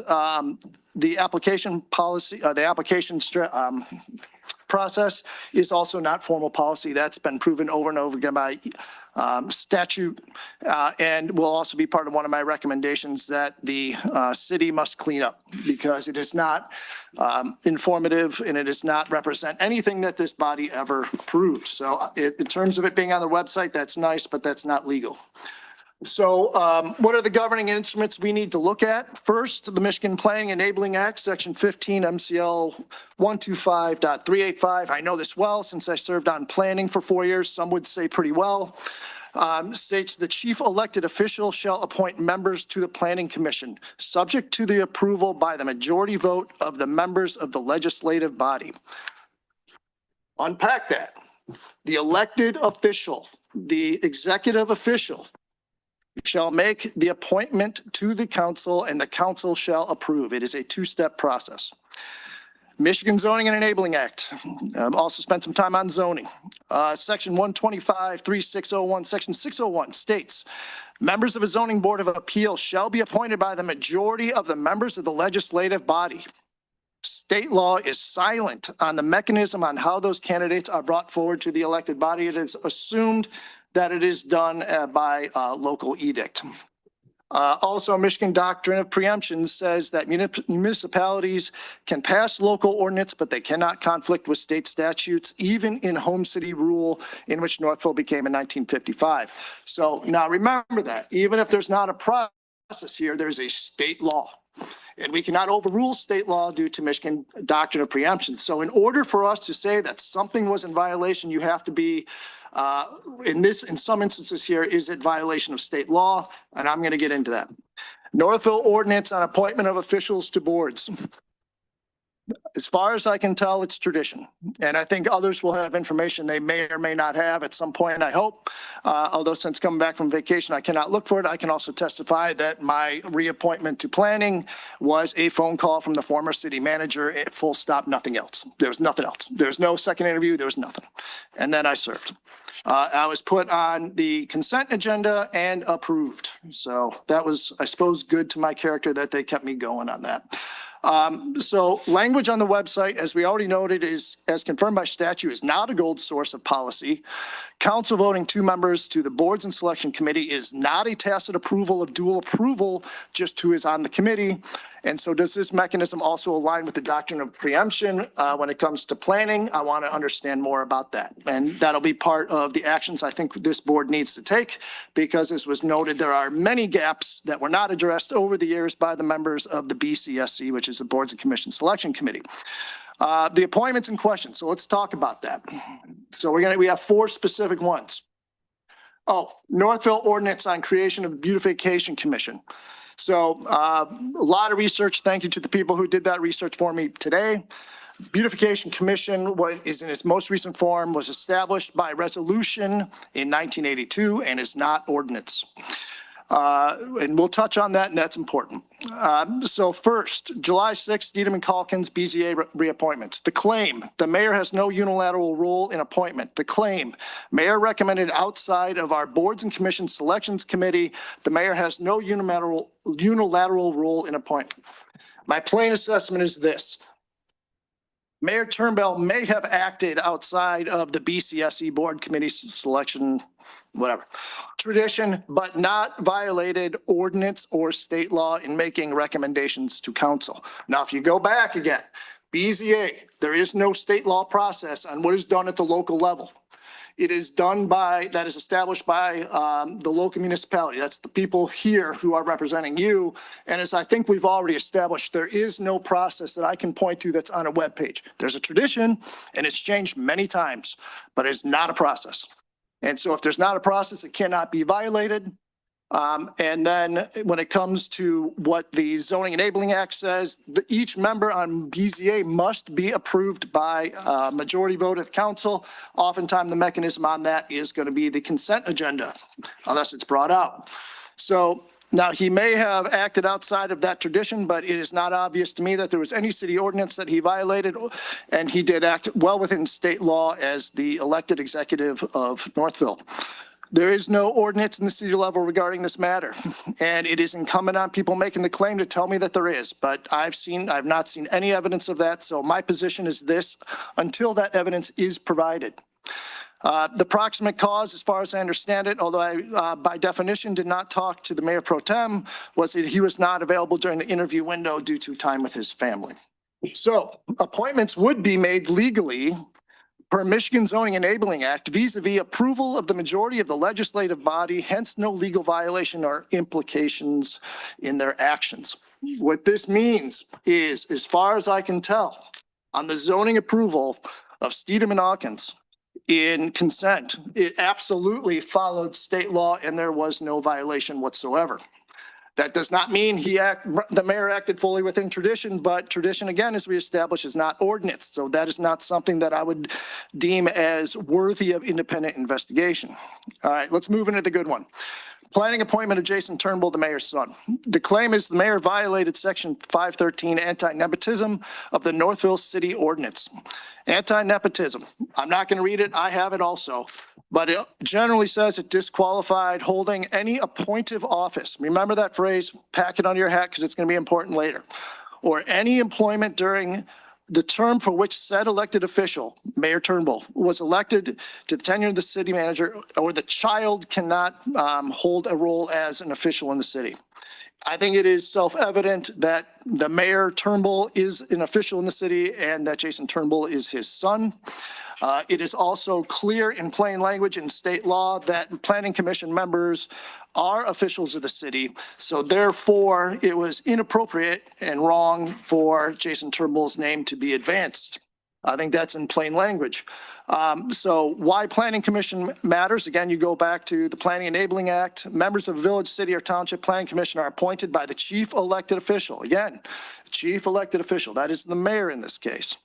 Speaker 5: the application policy, the application process is also not formal policy. That's been proven over and over again by statute, and will also be part of one of my recommendations that the city must clean up because it is not informative and it does not represent anything that this body ever proved. So in terms of it being on the website, that's nice, but that's not legal. So what are the governing instruments we need to look at? First, the Michigan Planning Enabling Act, Section 15 MCL 125.385. I know this well since I served on planning for 4 years. Some would say pretty well. States the chief elected official shall appoint members to the Planning Commission, subject to the approval by the majority vote of the members of the legislative body. Unpack that. The elected official, the executive official, shall make the appointment to the council and the council shall approve. It is a 2-step process. Michigan Zoning and Enabling Act. I've also spent some time on zoning. Section 125.3601, Section 601 states, members of a zoning board of appeals shall be appointed by the majority of the members of the legislative body. State law is silent on the mechanism on how those candidates are brought forward to the elected body. It is assumed that it is done by local edict. Also, Michigan doctrine of preemption says that municipalities can pass local ordinance, but they cannot conflict with state statutes, even in home city rule in which Northville became in 1955. So now remember that even if there's not a process here, there's a state law. And we cannot overrule state law due to Michigan doctrine of preemption. So in order for us to say that something was in violation, you have to be in some instances here, is it violation of state law? And I'm going to get into that. Northville ordinance on appointment of officials to boards. As far as I can tell, it's tradition. And I think others will have information they may or may not have at some point, I hope. Although since coming back from vacation, I cannot look for it. I can also testify that my reappointment to planning was a phone call from the former city manager, full stop, nothing else. There was nothing else. There's no second interview. There was nothing. And then I served. I was put on the consent agenda and approved. So that was, I suppose, good to my character that they kept me going on that. So language on the website, as we already noted, is, as confirmed by statute, is not a gold source of policy. Council voting 2 members to the boards and selection committee is not a tacit approval of dual approval, just who is on the committee. And so does this mechanism also align with the doctrine of preemption when it comes to planning? I want to understand more about that. And that'll be part of the actions I think this board needs to take, because as was noted, there are many gaps that were not addressed over the years by the members of the BCSC, which is the Boards and Commission Selection Committee. The appointments in question. So let's talk about that. So we have 4 specific ones. Oh, Northville ordinance on creation of beautification commission. So a lot of research. Thank you to the people who did that research for me today. Beautification Commission, what is in its most recent form, was established by resolution in 1982 and is not ordinance. And we'll touch on that, and that's important. So first, July 6th, Needham and Calkins, BZA reappointments. The claim, the mayor has no unilateral role in appointment. The claim, mayor recommended outside of our boards and commission selections committee. The mayor has no unilateral role in appointment. My plain assessment is this. Mayor Turnbull may have acted outside of the BCSE board committee selection, whatever, tradition, but not violated ordinance or state law in making recommendations to council. Now, if you go back again, BZA, there is no state law process on what is done at the local level. It is done by, that is established by the local municipality. That's the people here who are representing you. And as I think we've already established, there is no process that I can point to that's on a webpage. There's a tradition and it's changed many times, but it's not a process. And so if there's not a process, it cannot be violated. And then when it comes to what the Zoning Enabling Act says, each member on BZA must be approved by a majority vote of the council. Oftentimes the mechanism on that is going to be the consent agenda, unless it's brought out. So now he may have acted outside of that tradition, but it is not obvious to me that there was any city ordinance that he violated, and he did act well within state law as the elected executive of Northville. There is no ordinance in the city level regarding this matter, and it is incumbent on people making the claim to tell me that there is, but I've not seen any evidence of that. So my position is this, until that evidence is provided. The proximate cause, as far as I understand it, although I, by definition, did not talk to the mayor pro tem, was that he was not available during the interview window due to time with his family. So appointments would be made legally per Michigan Zoning Enabling Act vis-a-vis approval of the majority of the legislative body, hence no legal violation or implications in their actions. What this means is, as far as I can tell, on the zoning approval of Steedham and Hawkins in consent, it absolutely followed state law and there was no violation whatsoever. That does not mean the mayor acted fully within tradition, but tradition, again, as we established, is not ordinance. So that is not something that I would deem as worthy of independent investigation. All right, let's move into the good one. Planning appointment of Jason Turnbull, the mayor's son. The claim is the mayor violated section 513 anti-nepotism of the Northville City Ordinance. Anti-nepotism, I'm not going to read it, I have it also, but it generally says it disqualified holding any appointive office. Remember that phrase, pack it on your hat because it's going to be important later. Or any employment during the term for which said elected official, Mayor Turnbull, was elected to the tenure of the city manager, or the child cannot hold a role as an official in the city. I think it is self-evident that the Mayor Turnbull is an official in the city and that Jason Turnbull is his son. It is also clear in plain language in state law that planning commission members are officials of the city. So therefore, it was inappropriate and wrong for Jason Turnbull's name to be advanced. I think that's in plain language. So why planning commission matters, again, you go back to the Planning Enabling Act. Members of village, city, or township planning commission are appointed by the chief elected official. Again, chief elected official, that is the mayor in this case.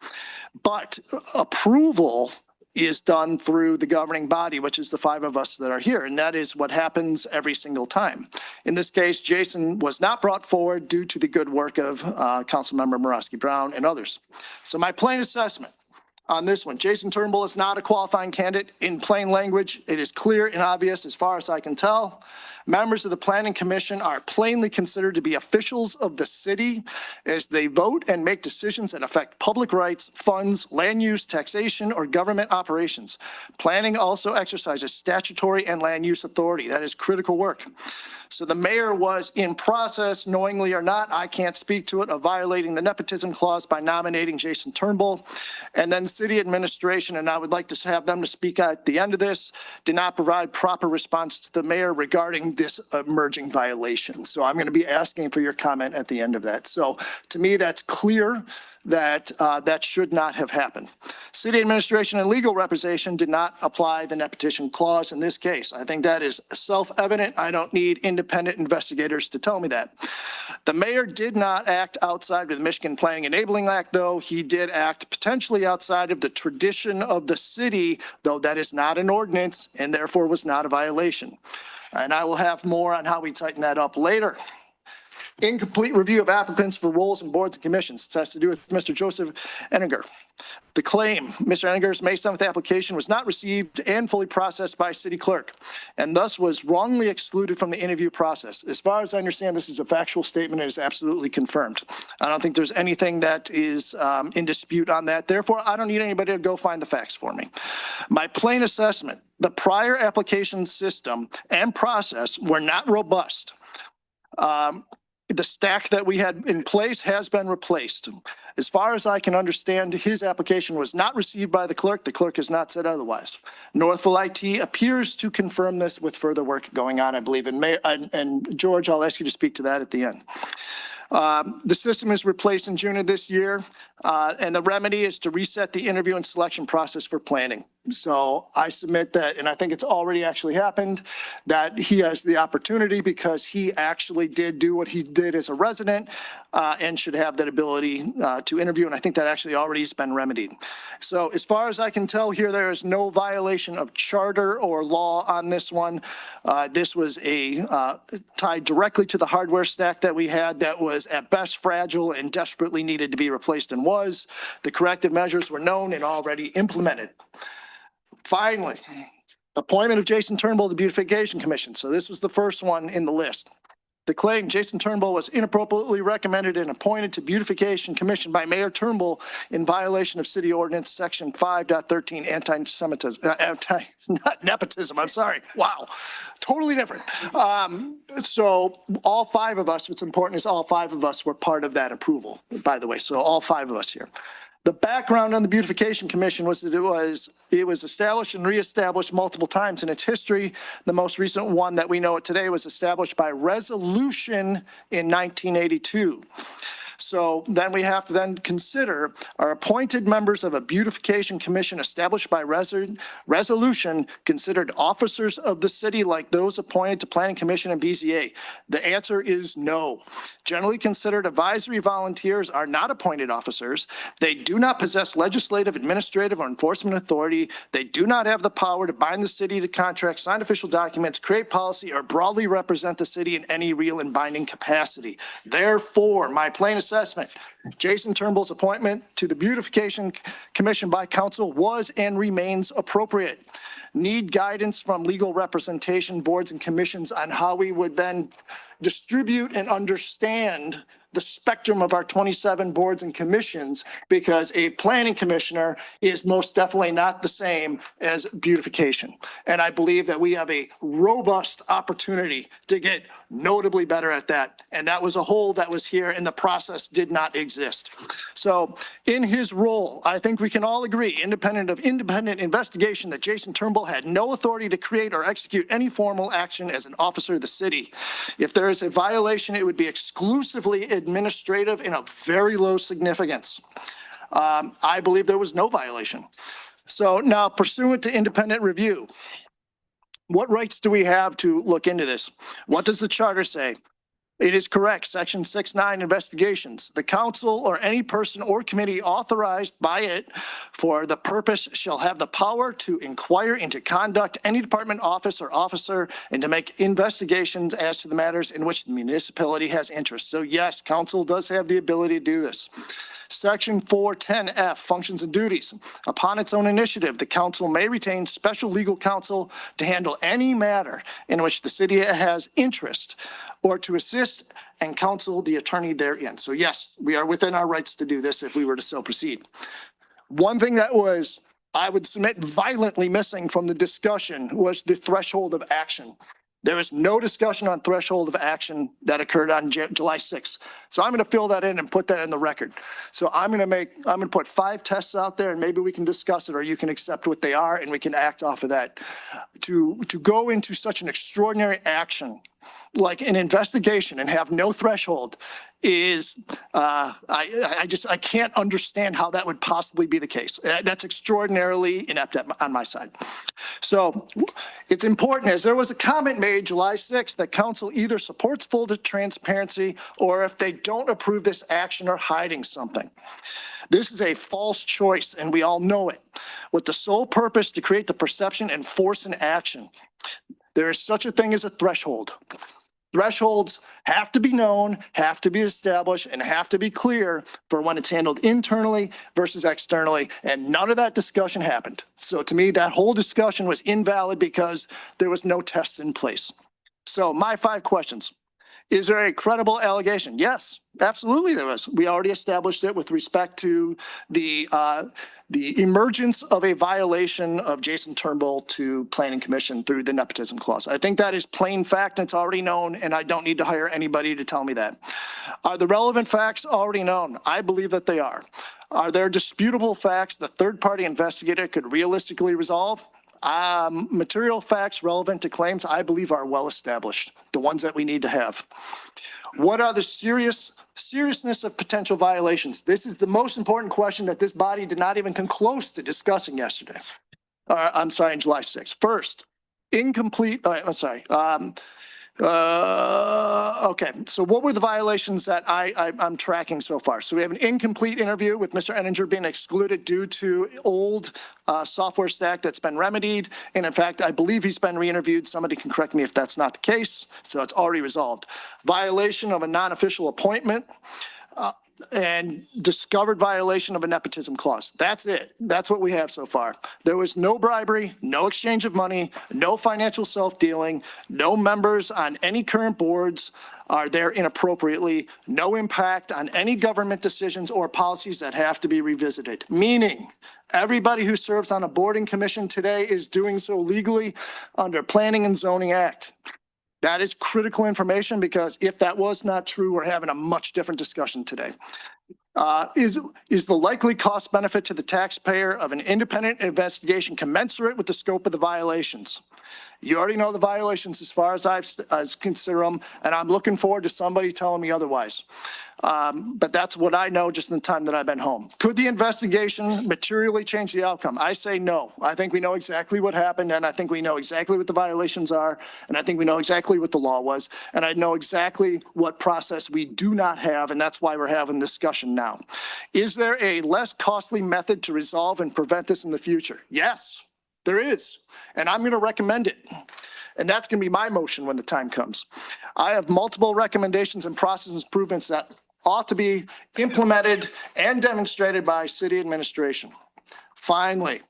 Speaker 5: But approval is done through the governing body, which is the five of us that are here. And that is what happens every single time. In this case, Jason was not brought forward due to the good work of Councilmember Morosky Brown and others. So my plain assessment on this one, Jason Turnbull is not a qualifying candidate. In plain language, it is clear and obvious as far as I can tell. Members of the Planning Commission are plainly considered to be officials of the city as they vote and make decisions that affect public rights, funds, land use, taxation, or government operations. Planning also exercises statutory and land use authority. That is critical work. So the mayor was in process, knowingly or not, I can't speak to it, of violating the nepotism clause by nominating Jason Turnbull. And then city administration, and I would like to have them to speak at the end of this, did not provide proper response to the mayor regarding this emerging violation. So I'm going to be asking for your comment at the end of that. So to me, that's clear that that should not have happened. City administration and legal representation did not apply the nepotism clause in this case. I think that is self-evident. I don't need independent investigators to tell me that. The mayor did not act outside of the Michigan Planning Enabling Act, though. He did act potentially outside of the tradition of the city, though that is not an ordinance and therefore was not a violation. And I will have more on how we tighten that up later. Incomplete review of applicants for roles and boards and commissions. This has to do with Mr. Joseph Enninger. The claim, Mr. Enninger's May 7th application was not received and fully processed by city clerk, and thus was wrongly excluded from the interview process. As far as I understand, this is a factual statement and is absolutely confirmed. I don't think there's anything that is in dispute on that. Therefore, I don't need anybody to go find the facts for me. My plain assessment, the prior application system and process were not robust. The stack that we had in place has been replaced. As far as I can understand, his application was not received by the clerk. The clerk has not said otherwise. Northville IT appears to confirm this with further work going on, I believe. And George, I'll ask you to speak to that at the end. The system is replaced in June of this year, and the remedy is to reset the interview and selection process for planning. So I submit that, and I think it's already actually happened, that he has the opportunity because he actually did do what he did as a resident and should have that ability to interview. And I think that actually already has been remedied. So as far as I can tell here, there is no violation of charter or law on this one. This was tied directly to the hardware stack that we had that was at best fragile and desperately needed to be replaced and was. The corrective measures were known and already implemented. Finally, appointment of Jason Turnbull to the Beautification Commission. So this was the first one in the list. The claim Jason Turnbull was inappropriately recommended and appointed to Beautification Commission by Mayor Turnbull in violation of City Ordinance Section 5.13 anti-Semitism, not nepotism, I'm sorry. Wow, totally different. So all five of us, what's important is all five of us were part of that approval, by the way. So all five of us here. The background on the Beautification Commission was that it was established and reestablished multiple times in its history. The most recent one that we know it today was established by resolution in 1982. So then we have to then consider are appointed members of a beautification commission established by resolution considered officers of the city like those appointed to planning commission and BZA? The answer is no. Generally considered advisory volunteers are not appointed officers. They do not possess legislative, administrative, or enforcement authority. They do not have the power to bind the city to contracts, sign official documents, create policy, or broadly represent the city in any real and binding capacity. Therefore, my plain assessment, Jason Turnbull's appointment to the Beautification Commission by council was and remains appropriate. Need guidance from legal representation boards and commissions on how we would then distribute and understand the spectrum of our 27 boards and commissions, because a planning commissioner is most definitely not the same as beautification. And I believe that we have a robust opportunity to get notably better at that. And that was a hole that was here and the process did not exist. So in his role, I think we can all agree, independent investigation, that Jason Turnbull had no authority to create or execute any formal action as an officer of the city. If there is a violation, it would be exclusively administrative and of very low significance. I believe there was no violation. So now, pursuant to independent review, what rights do we have to look into this? What does the charter say? It is correct, section 6.9 investigations. The council or any person or committee authorized by it for the purpose shall have the power to inquire into conduct any department, office, or officer, and to make investigations as to the matters in which the municipality has interest. So yes, council does have the ability to do this. Section 410F, functions and duties. Upon its own initiative, the council may retain special legal counsel to handle any matter in which the city has interest or to assist and counsel the attorney therein. So yes, we are within our rights to do this if we were to so proceed. One thing that was, I would submit, violently missing from the discussion was the threshold of action. There is no discussion on threshold of action that occurred on July 6th. So I'm going to fill that in and put that in the record. So I'm going to put 5 tests out there and maybe we can discuss it or you can accept what they are and we can act off of that. To go into such an extraordinary action like an investigation and have no threshold is, I can't understand how that would possibly be the case. That's extraordinarily inept on my side. So it's important, as there was a comment made July 6th, that council either supports full transparency or if they don't approve this action are hiding something. This is a false choice and we all know it, with the sole purpose to create the perception and force an action. There is such a thing as a threshold. Thresholds have to be known, have to be established, and have to be clear for when it's handled internally versus externally. And none of that discussion happened. So to me, that whole discussion was invalid because there was no tests in place. So my 5 questions. Is there a credible allegation? Yes, absolutely there was. We already established it with respect to the emergence of a violation of Jason Turnbull to Planning Commission through the nepotism clause. I think that is plain fact and it's already known, and I don't need to hire anybody to tell me that. Are the relevant facts already known? I believe that they are. Are there disputable facts the third-party investigator could realistically resolve? Material facts relevant to claims I believe are well established, the ones that we need to have. What are the seriousness of potential violations? This is the most important question that this body did not even come close to discussing yesterday. On July 6th. First, incomplete, okay, so what were the violations that I'm tracking so far? So we have an incomplete interview with Mr. Enninger being excluded due to old software stack that's been remedied. And in fact, I believe he's been re-interviewed. Somebody can correct me if that's not the case. So it's already resolved. Violation of a non-official appointment. And discovered violation of a nepotism clause. That's it. That's what we have so far. There was no bribery, no exchange of money, no financial self-dealing, no members on any current boards are there inappropriately, no impact on any government decisions or policies that have to be revisited. Meaning, everybody who serves on a board and commission today is doing so legally under Planning and Zoning Act. That is critical information because if that was not true, we're having a much different discussion today. Is the likely cost benefit to the taxpayer of an independent investigation commensurate with the scope of the violations? You already know the violations as far as I consider them, and I'm looking forward to somebody telling me otherwise. But that's what I know just in the time that I've been home. Could the investigation materially change the outcome? I say no. I think we know exactly what happened, and I think we know exactly what the violations are, and I think we know exactly what the law was, and I know exactly what process we do not have, and that's why we're having this discussion now. Is there a less costly method to resolve and prevent this in the future? Yes, there is, and I'm going to recommend it. And that's going to be my motion when the time comes. I have multiple recommendations and process improvements that ought to be implemented and demonstrated by city administration. Finally,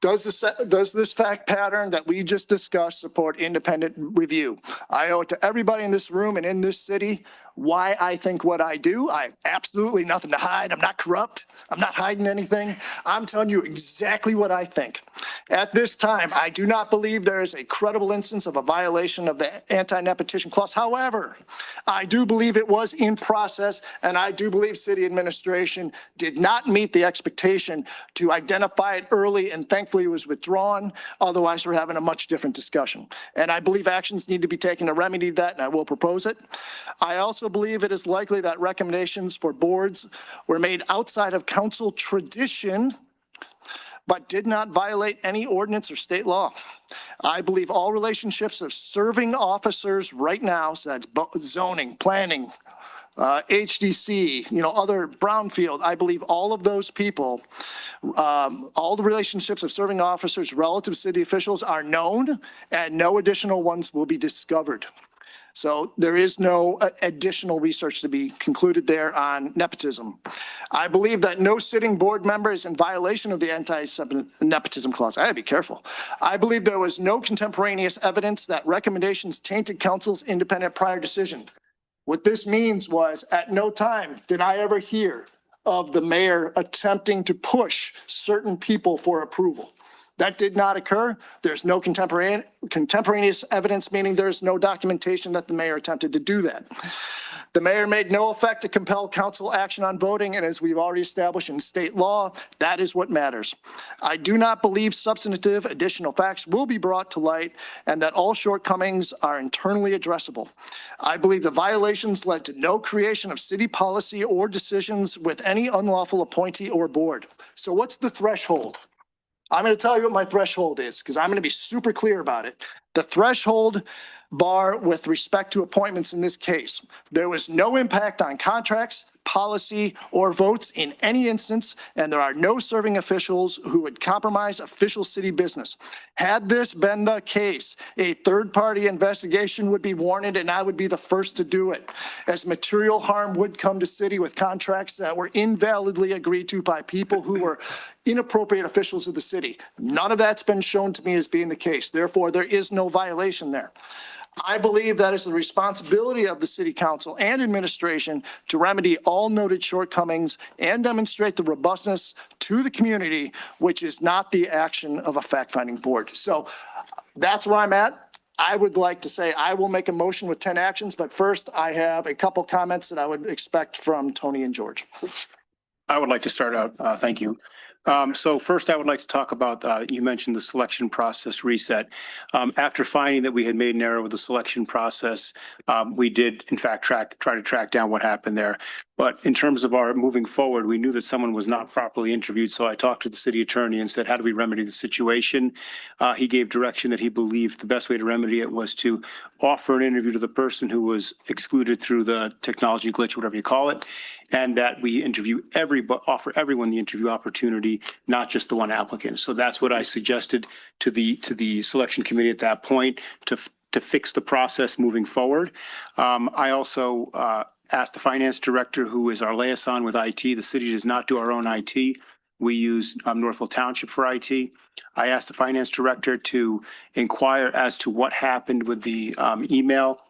Speaker 5: does this fact pattern that we just discussed support independent review? I owe it to everybody in this room and in this city why I think what I do. I have absolutely nothing to hide. I'm not corrupt. I'm not hiding anything. I'm telling you exactly what I think. At this time, I do not believe there is a credible instance of a violation of the anti-nepotism clause. However, I do believe it was in process, and I do believe city administration did not meet the expectation to identify it early, and thankfully it was withdrawn. Otherwise, we're having a much different discussion. And I believe actions need to be taken to remedy that, and I will propose it. I also believe it is likely that recommendations for boards were made outside of council tradition, but did not violate any ordinance or state law. I believe all relationships of serving officers right now, so that's zoning, planning, HDC, other brownfield, I believe all of those people, all the relationships of serving officers relative to city officials are known, and no additional ones will be discovered. So there is no additional research to be concluded there on nepotism. I believe that no sitting board member is in violation of the anti-nepotism clause. I gotta be careful. I believe there was no contemporaneous evidence that recommendations tainted council's independent prior decision. What this means was at no time did I ever hear of the mayor attempting to push certain people for approval. That did not occur. There's no contemporaneous evidence, meaning there's no documentation that the mayor attempted to do that. The mayor made no effect to compel council action on voting, and as we've already established in state law, that is what matters. I do not believe substantive additional facts will be brought to light and that all shortcomings are internally addressable. I believe the violations led to no creation of city policy or decisions with any unlawful appointee or board. So what's the threshold? I'm going to tell you what my threshold is because I'm going to be super clear about it. The threshold bar with respect to appointments in this case, there was no impact on contracts, policy, or votes in any instance, and there are no serving officials who would compromise official city business. Had this been the case, a third-party investigation would be warranted, and I would be the first to do it, as material harm would come to city with contracts that were invalidly agreed to by people who were inappropriate officials of the city. None of that's been shown to me as being the case. Therefore, there is no violation there. I believe that is the responsibility of the city council and administration to remedy all noted shortcomings and demonstrate the robustness to the community, which is not the action of a fact-finding board. So that's where I'm at. I would like to say I will make a motion with 10 actions, but first I have a couple comments that I would expect from Tony and George.
Speaker 4: I would like to start out. Thank you. So first, I would like to talk about, you mentioned the selection process reset. After finding that we had made an error with the selection process, we did in fact try to track down what happened there. But in terms of our moving forward, we knew that someone was not properly interviewed. So I talked to the city attorney and said, how do we remedy the situation? He gave direction that he believed the best way to remedy it was to offer an interview to the person who was excluded through the technology glitch, whatever you call it, and that we offer everyone the interview opportunity, not just the one applicant. So that's what I suggested to the selection committee at that point to fix the process moving forward. I also asked the finance director, who is our liaison with IT. The city does not do our own IT. We use Northville Township for IT. I asked the finance director to inquire as to what happened with the email.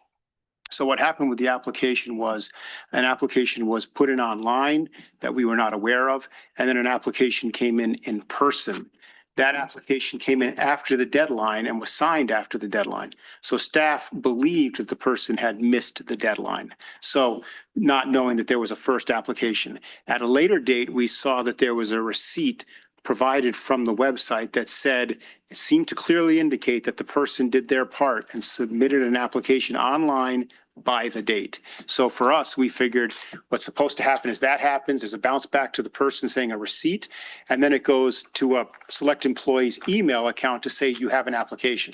Speaker 4: So what happened with the application was an application was put in online that we were not aware of, and then an application came in person. That application came in after the deadline and was signed after the deadline. So staff believed that the person had missed the deadline. So not knowing that there was a first application. At a later date, we saw that there was a receipt provided from the website that said, it seemed to clearly indicate that the person did their part and submitted an application online by the date. So for us, we figured what's supposed to happen is that happens, there's a bounce back to the person saying a receipt, and then it goes to a select employee's email account to say you have an application.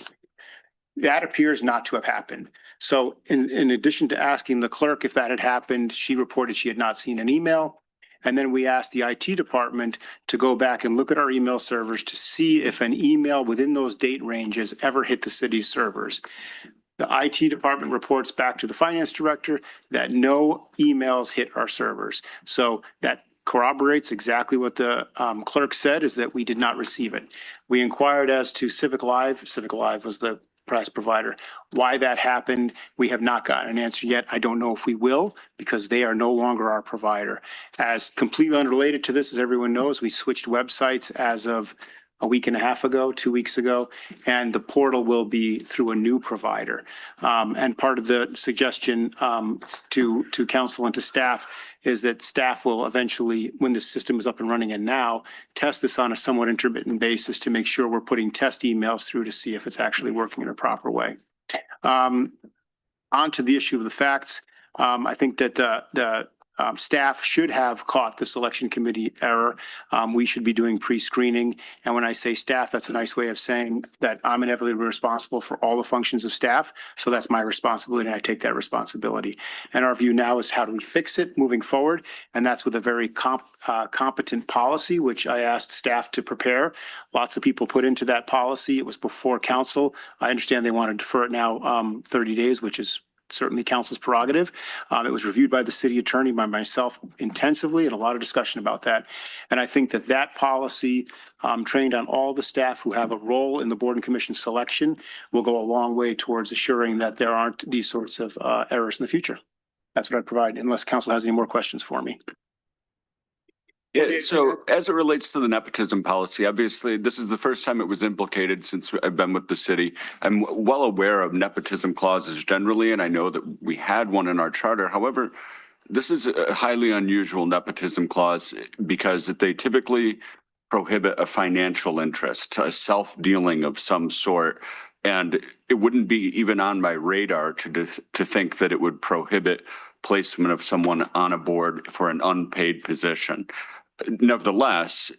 Speaker 4: That appears not to have happened. So in addition to asking the clerk if that had happened, she reported she had not seen an email. And then we asked the IT department to go back and look at our email servers to see if an email within those date ranges ever hit the city's servers. The IT department reports back to the finance director that no emails hit our servers. So that corroborates exactly what the clerk said, is that we did not receive it. We inquired as to Civic Live was the press provider, why that happened. We have not gotten an answer yet. I don't know if we will, because they are no longer our provider. As completely unrelated to this, as everyone knows, we switched websites as of a week and a half ago, 2 weeks ago, and the portal will be through a new provider. And part of the suggestion to council and to staff is that staff will eventually, when the system is up and running and now, test this on a somewhat intermittent basis to make sure we're putting test emails through to see if it's actually working in a proper way. On to the issue of the facts. I think that the staff should have caught the selection committee error. We should be doing pre-screening. And when I say staff, that's a nice way of saying that I'm inevitably responsible for all the functions of staff. So that's my responsibility, and I take that responsibility. And our view now is how do we fix it moving forward? And that's with a very competent policy, which I asked staff to prepare. Lots of people put into that policy. It was before council. I understand they want to defer it now 30 days, which is certainly council's prerogative. It was reviewed by the city attorney, by myself intensively, and a lot of discussion about that. And I think that that policy, trained on all the staff who have a role in the board and commission selection, will go a long way towards assuring that there aren't these sorts of errors in the future. That's what I provide, unless council has any more questions for me.
Speaker 6: Yeah, so as it relates to the nepotism policy, obviously, this is the first time it was implicated since I've been with the city. I'm well aware of nepotism clauses generally, and I know that we had one in our charter. However, this is a highly unusual nepotism clause because they typically prohibit a financial interest, a self-dealing of some sort. And it wouldn't be even on my radar to think that it would prohibit placement of someone on a board for an unpaid position. Nevertheless,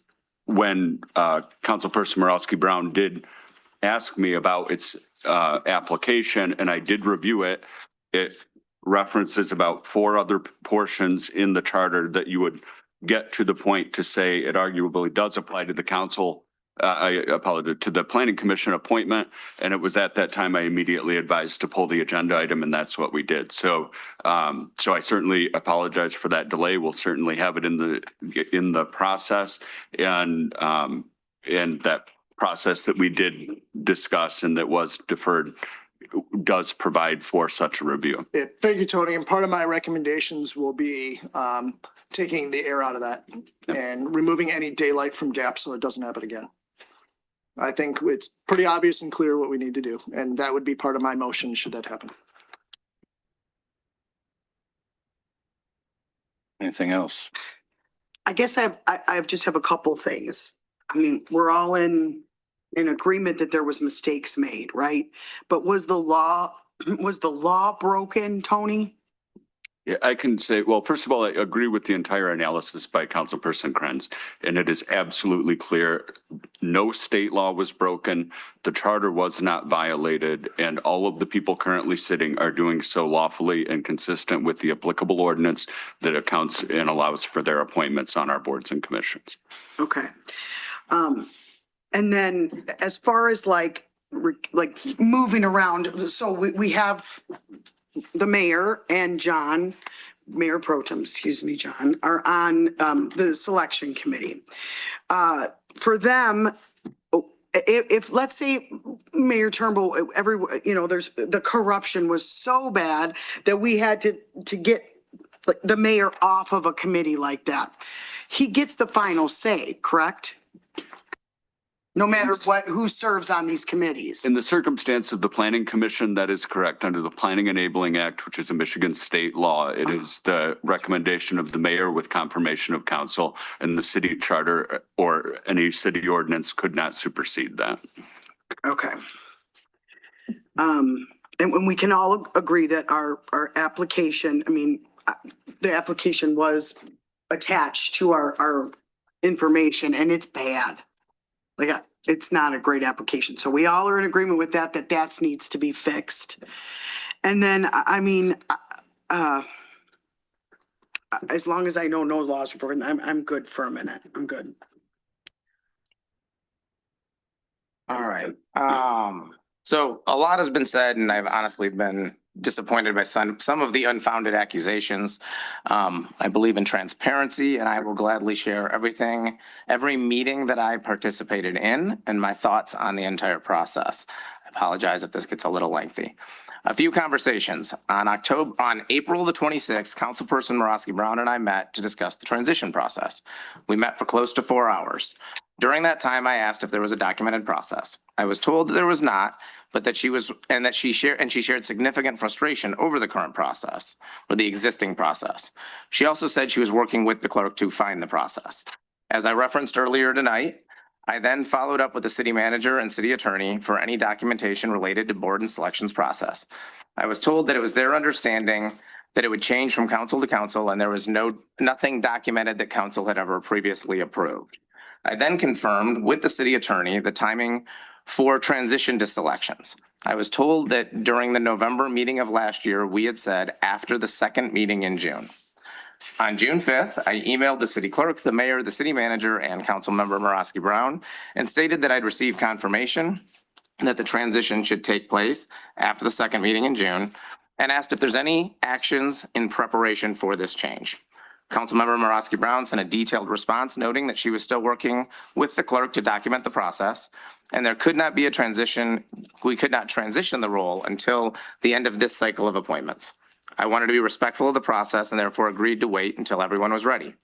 Speaker 6: when Councilperson Morawski-Brown did ask me about its application, and I did review it, it references about 4 other portions in the charter that you would get to the point to say it arguably does apply to the council. I apologize, to the planning commission appointment. And it was at that time I immediately advised to pull the agenda item, and that's what we did. So I certainly apologize for that delay. We'll certainly have it in the process, and that process that we did discuss and that was deferred does provide for such a review.
Speaker 5: Yeah, thank you, Tony. And part of my recommendations will be taking the air out of that and removing any daylight from gaps so it doesn't happen again. I think it's pretty obvious and clear what we need to do, and that would be part of my motion should that happen.
Speaker 1: Anything else?
Speaker 8: I guess I just have a couple things. I mean, we're all in agreement that there was mistakes made, right? But was the law broken, Tony?
Speaker 6: Yeah, I can say, well, first of all, I agree with the entire analysis by Councilperson Krenz, and it is absolutely clear no state law was broken, the charter was not violated, and all of the people currently sitting are doing so lawfully and consistent with the applicable ordinance that accounts and allows for their appointments on our boards and commissions.
Speaker 8: Okay. And then as far as like moving around, so we have the mayor and John, Mayor Pro Tem, excuse me, John, are on the selection committee. For them, if let's say Mayor Turnbull, there's the corruption was so bad that we had to get the mayor off of a committee like that. He gets the final say, correct? No matter who serves on these committees.
Speaker 6: In the circumstance of the Planning Commission, that is correct. Under the Planning Enabling Act, which is a Michigan state law, it is the recommendation of the mayor with confirmation of council, and the city charter or any city ordinance could not supersede that.
Speaker 8: Okay. And when we can all agree that our application, I mean, the application was attached to our information, and it's bad. Like, it's not a great application. So we all are in agreement with that needs to be fixed. And then, I mean, as long as I know no laws are broken, I'm good for a minute. I'm good.
Speaker 7: All right. So a lot has been said, and I've honestly been disappointed by some of the unfounded accusations. I believe in transparency, and I will gladly share every meeting that I participated in and my thoughts on the entire process. I apologize if this gets a little lengthy. A few conversations. On April the 26th, Councilperson Morosky Brown and I met to discuss the transition process. We met for close to 4 hours. During that time, I asked if there was a documented process. I was told that there was not, but that she shared significant frustration over the current process or the existing process. She also said she was working with the clerk to find the process. As I referenced earlier tonight, I then followed up with the city manager and city attorney for any documentation related to board and selections process. I was told that it was their understanding that it would change from council to council, and there was nothing documented that council had ever previously approved. I then confirmed with the city attorney the timing for transition to selections. I was told that during the November meeting of last year, we had said after the second meeting in June. On June 5th, I emailed the city clerk, the mayor, the city manager, and Councilmember Morosky Brown and stated that I'd received confirmation that the transition should take place after the second meeting in June, and asked if there's any actions in preparation for this change. Councilmember Morosky Brown sent a detailed response noting that she was still working with the clerk to document the process, and there could not be a transition. We could not transition the role until the end of this cycle of appointments. I wanted to be respectful of the process and therefore agreed to wait until everyone was ready.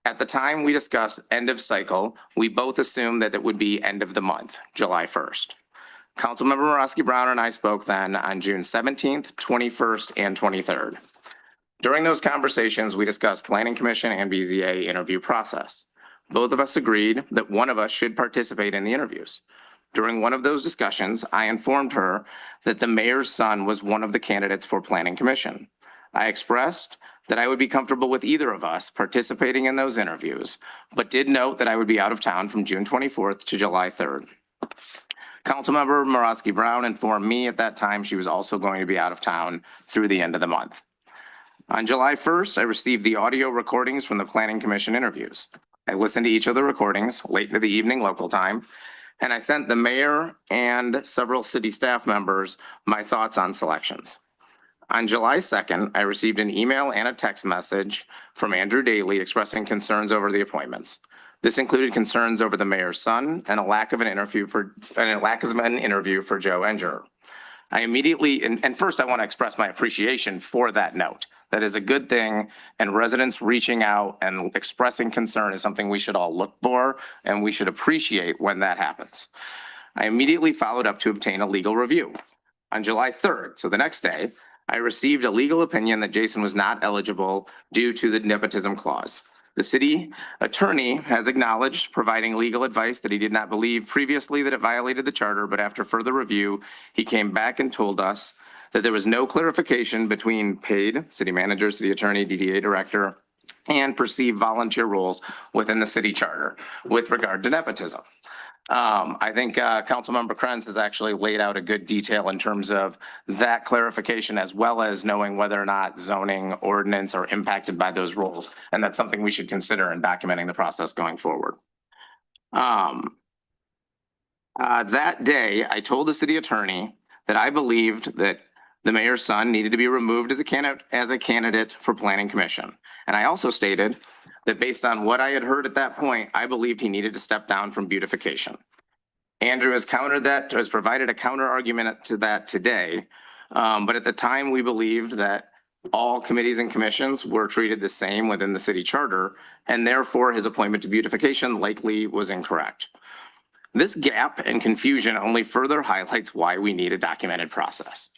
Speaker 7: At the time we discussed end of cycle, we both assumed that it would be end of the month, July 1st. Councilmember Morosky Brown and I spoke then on June 17th, 21st, and 23rd. During those conversations, we discussed Planning Commission and BZA interview process. Both of us agreed that one of us should participate in the interviews. During one of those discussions, I informed her that the mayor's son was one of the candidates for Planning Commission. I expressed that I would be comfortable with either of us participating in those interviews, but did note that I would be out of town from June 24th to July 3rd. Councilmember Morosky Brown informed me at that time she was also going to be out of town through the end of the month. On July 1st, I received the audio recordings from the Planning Commission interviews. I listened to each of the recordings late into the evening local time, and I sent the mayor and several city staff members my thoughts on selections. On July 2nd, I received an email and a text message from Andrew Daly expressing concerns over the appointments. This included concerns over the mayor's son and a lack of an interview for Joe Enger. I immediately, and first I want to express my appreciation for that note. That is a good thing, and residents reaching out and expressing concern is something we should all look for, and we should appreciate when that happens. I immediately followed up to obtain a legal review. On July 3rd, so the next day, I received a legal opinion that Jason was not eligible due to the nepotism clause. The city attorney has acknowledged providing legal advice that he did not believe previously that it violated the charter, but after further review, he came back and told us that there was no clarification between paid city manager, city attorney, DDA director, and perceived volunteer roles within the city charter with regard to nepotism. I think Councilmember Krenz has actually laid out a good detail in terms of that clarification, as well as knowing whether or not zoning ordinance are impacted by those rules. And that's something we should consider in documenting the process going forward. That day, I told the city attorney that I believed that the mayor's son needed to be removed as a candidate for planning commission. And I also stated that based on what I had heard at that point, I believed he needed to step down from beautification. Andrew has countered that, has provided a counter argument to that today. But at the time, we believed that all committees and commissions were treated the same within the city charter, and therefore his appointment to beautification likely was incorrect. This gap and confusion only further highlights why we need a documented process.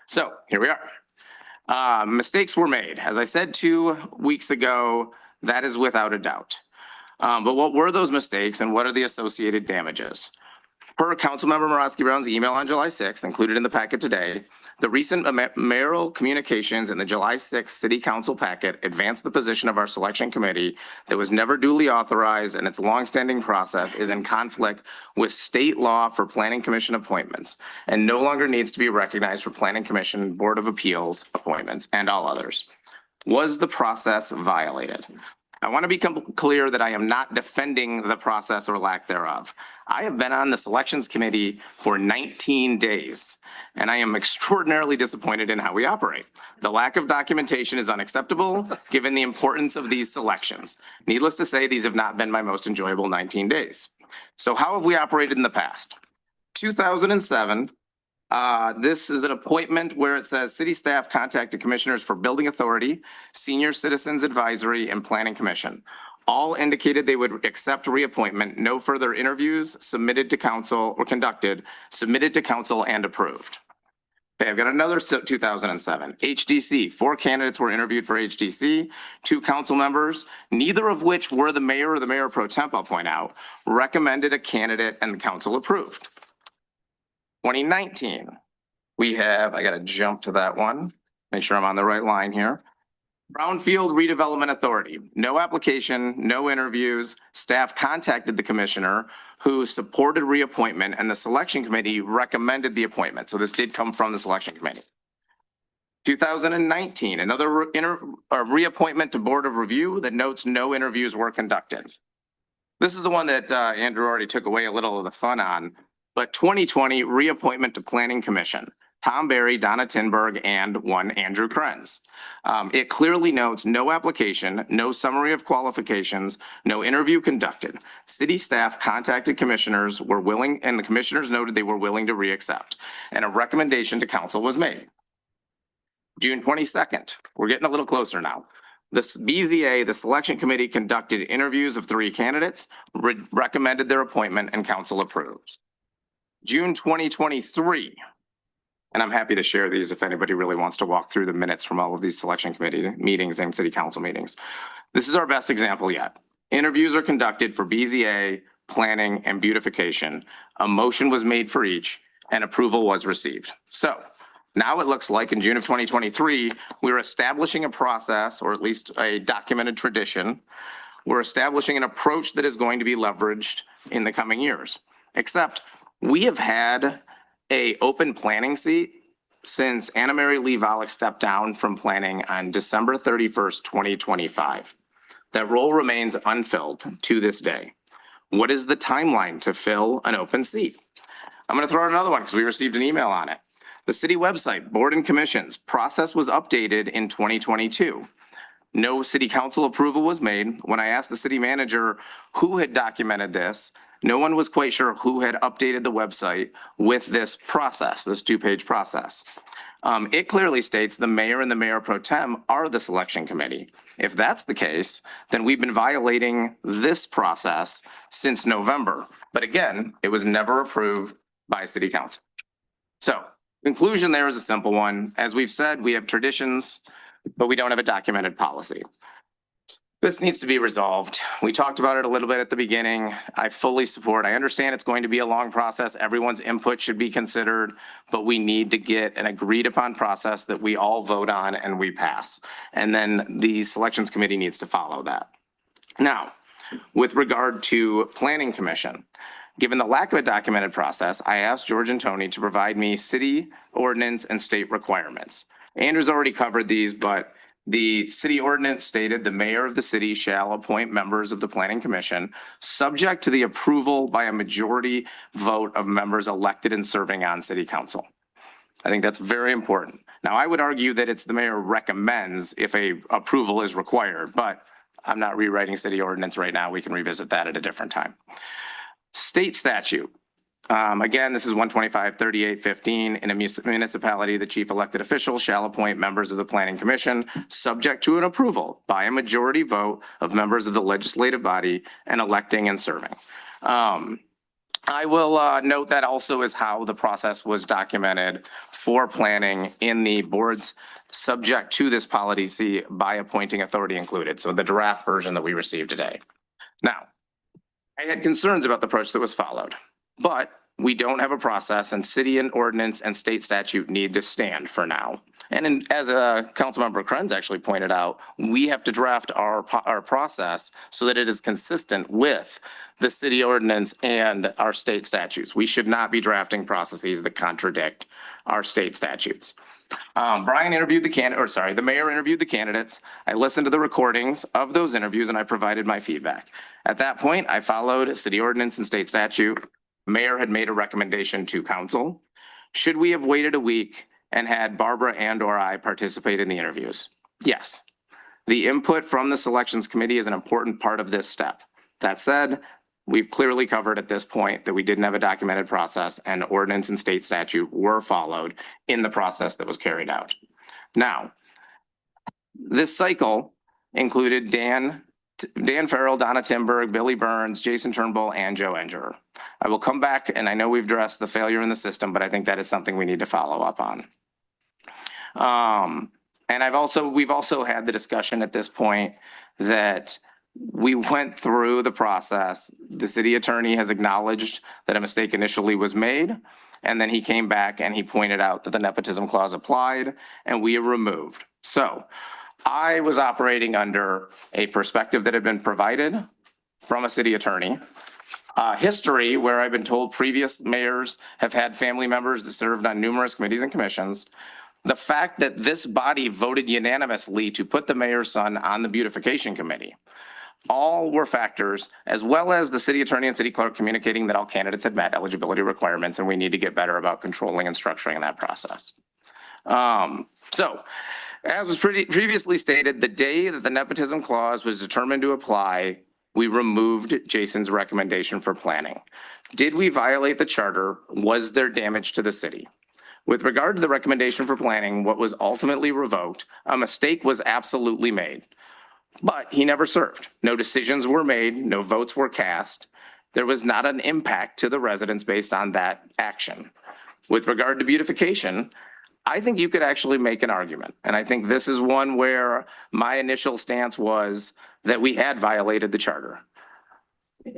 Speaker 7: So here we are. Mistakes were made. As I said 2 weeks ago, that is without a doubt. But what were those mistakes and what are the associated damages? Per Councilmember Morosky Brown's email on July 6th, included in the packet today, the recent mayoral communications in the July 6th City Council packet advanced the position of our selection committee that was never duly authorized, and its longstanding process is in conflict with state law for planning commission appointments and no longer needs to be recognized for planning commission, board of appeals appointments, and all others. Was the process violated? I want to become clear that I am not defending the process or lack thereof. I have been on the selections committee for 19 days, and I am extraordinarily disappointed in how we operate. The lack of documentation is unacceptable given the importance of these selections. Needless to say, these have not been my most enjoyable 19 days. So how have we operated in the past? 2007, this is an appointment where it says city staff contacted commissioners for building authority, senior citizens advisory, and planning commission. All indicated they would accept reappointment. No further interviews submitted to council or conducted, submitted to council and approved. Okay, I've got another 2007. HDC, 4 candidates were interviewed for HDC, 2 council members, neither of which were the mayor or the mayor pro temp, I'll point out, recommended a candidate and the council approved. 2019, we have, I got to jump to that one, make sure I'm on the right line here. Brownfield Redevelopment Authority, no application, no interviews. Staff contacted the commissioner who supported reappointment, and the selection committee recommended the appointment. So this did come from the selection committee. 2019, another reappointment to Board of Review that notes no interviews were conducted. This is the one that Andrew already took away a little of the fun on. But 2020, reappointment to Planning Commission, Tom Berry, Donna Tinberg, and one Andrew Krenz. It clearly notes no application, no summary of qualifications, no interview conducted. City staff contacted commissioners, were willing, and the commissioners noted they were willing to reaccept, and a recommendation to council was made. June 22nd, we're getting a little closer now. The BZA, the selection committee, conducted interviews of 3 candidates, recommended their appointment, and council approved. June 2023, and I'm happy to share these if anybody really wants to walk through the minutes from all of these selection committee meetings and city council meetings. This is our best example yet. Interviews are conducted for BZA, planning, and beautification. A motion was made for each, and approval was received. So now it looks like in June of 2023, we're establishing a process, or at least a documented tradition. We're establishing an approach that is going to be leveraged in the coming years, except we have had a open planning seat since Anna Mary Lee Volek stepped down from planning on December 31st, 2025. That role remains unfilled to this day. What is the timeline to fill an open seat? I'm going to throw out another one because we received an email on it. The city website, board and commissions, process was updated in 2022. No city council approval was made. When I asked the city manager who had documented this, no one was quite sure who had updated the website with this process, this two-page process. It clearly states the mayor and the mayor pro tem are the selection committee. If that's the case, then we've been violating this process since November. But again, it was never approved by city council. So conclusion there is a simple one. As we've said, we have traditions, but we don't have a documented policy. This needs to be resolved. We talked about it a little bit at the beginning. I fully support. I understand it's going to be a long process. Everyone's input should be considered, but we need to get an agreed upon process that we all vote on and we pass. And then the selections committee needs to follow that. Now, with regard to planning commission, given the lack of a documented process, I asked George and Tony to provide me city ordinance and state requirements. Andrew's already covered these, but the city ordinance stated the mayor of the city shall appoint members of the planning commission subject to the approval by a majority vote of members elected and serving on city council. I think that's very important. Now, I would argue that it's the mayor recommends if a approval is required, but I'm not rewriting city ordinance right now. We can revisit that at a different time. State statute. Again, this is 125-38-15. In a municipality, the chief elected official shall appoint members of the planning commission subject to an approval by a majority vote of members of the legislative body and electing and serving. I will note that also is how the process was documented for planning in the boards subject to this policy by appointing authority included. So the draft version that we received today. Now, I had concerns about the approach that was followed, but we don't have a process, and city and ordinance and state statute need to stand for now. And as Councilmember Krenz actually pointed out, we have to draft our process so that it is consistent with the city ordinance and our state statutes. We should not be drafting processes that contradict our state statutes. Brian interviewed the mayor interviewed the candidates. I listened to the recordings of those interviews and I provided my feedback. At that point, I followed city ordinance and state statute. Mayor had made a recommendation to council. Should we have waited a week and had Barbara and/or I participate in the interviews? Yes. The input from the selections committee is an important part of this step. That said, we've clearly covered at this point that we didn't have a documented process and ordinance and state statute were followed in the process that was carried out. Now, this cycle included Dan Farrell, Donna Timberg, Billy Burns, Jason Turnbull, and Joe Enger. I will come back, and I know we've addressed the failure in the system, but I think that is something we need to follow up on. And we've also had the discussion at this point that we went through the process. The city attorney has acknowledged that a mistake initially was made, and then he came back and he pointed out that the nepotism clause applied, and we removed. So I was operating under a perspective that had been provided from a city attorney. History where I've been told previous mayors have had family members that served on numerous committees and commissions. The fact that this body voted unanimously to put the mayor's son on the beautification committee. All were factors, as well as the city attorney and city clerk communicating that all candidates had met eligibility requirements, and we need to get better about controlling and structuring that process. So, as was previously stated, the day that the nepotism clause was determined to apply, we removed Jason's recommendation for planning. Did we violate the charter? Was there damage to the city? With regard to the recommendation for planning, what was ultimately revoked, a mistake was absolutely made. But he never served. No decisions were made, no votes were cast. There was not an impact to the residents based on that action. With regard to beautification, I think you could actually make an argument. And I think this is one where my initial stance was that we had violated the charter.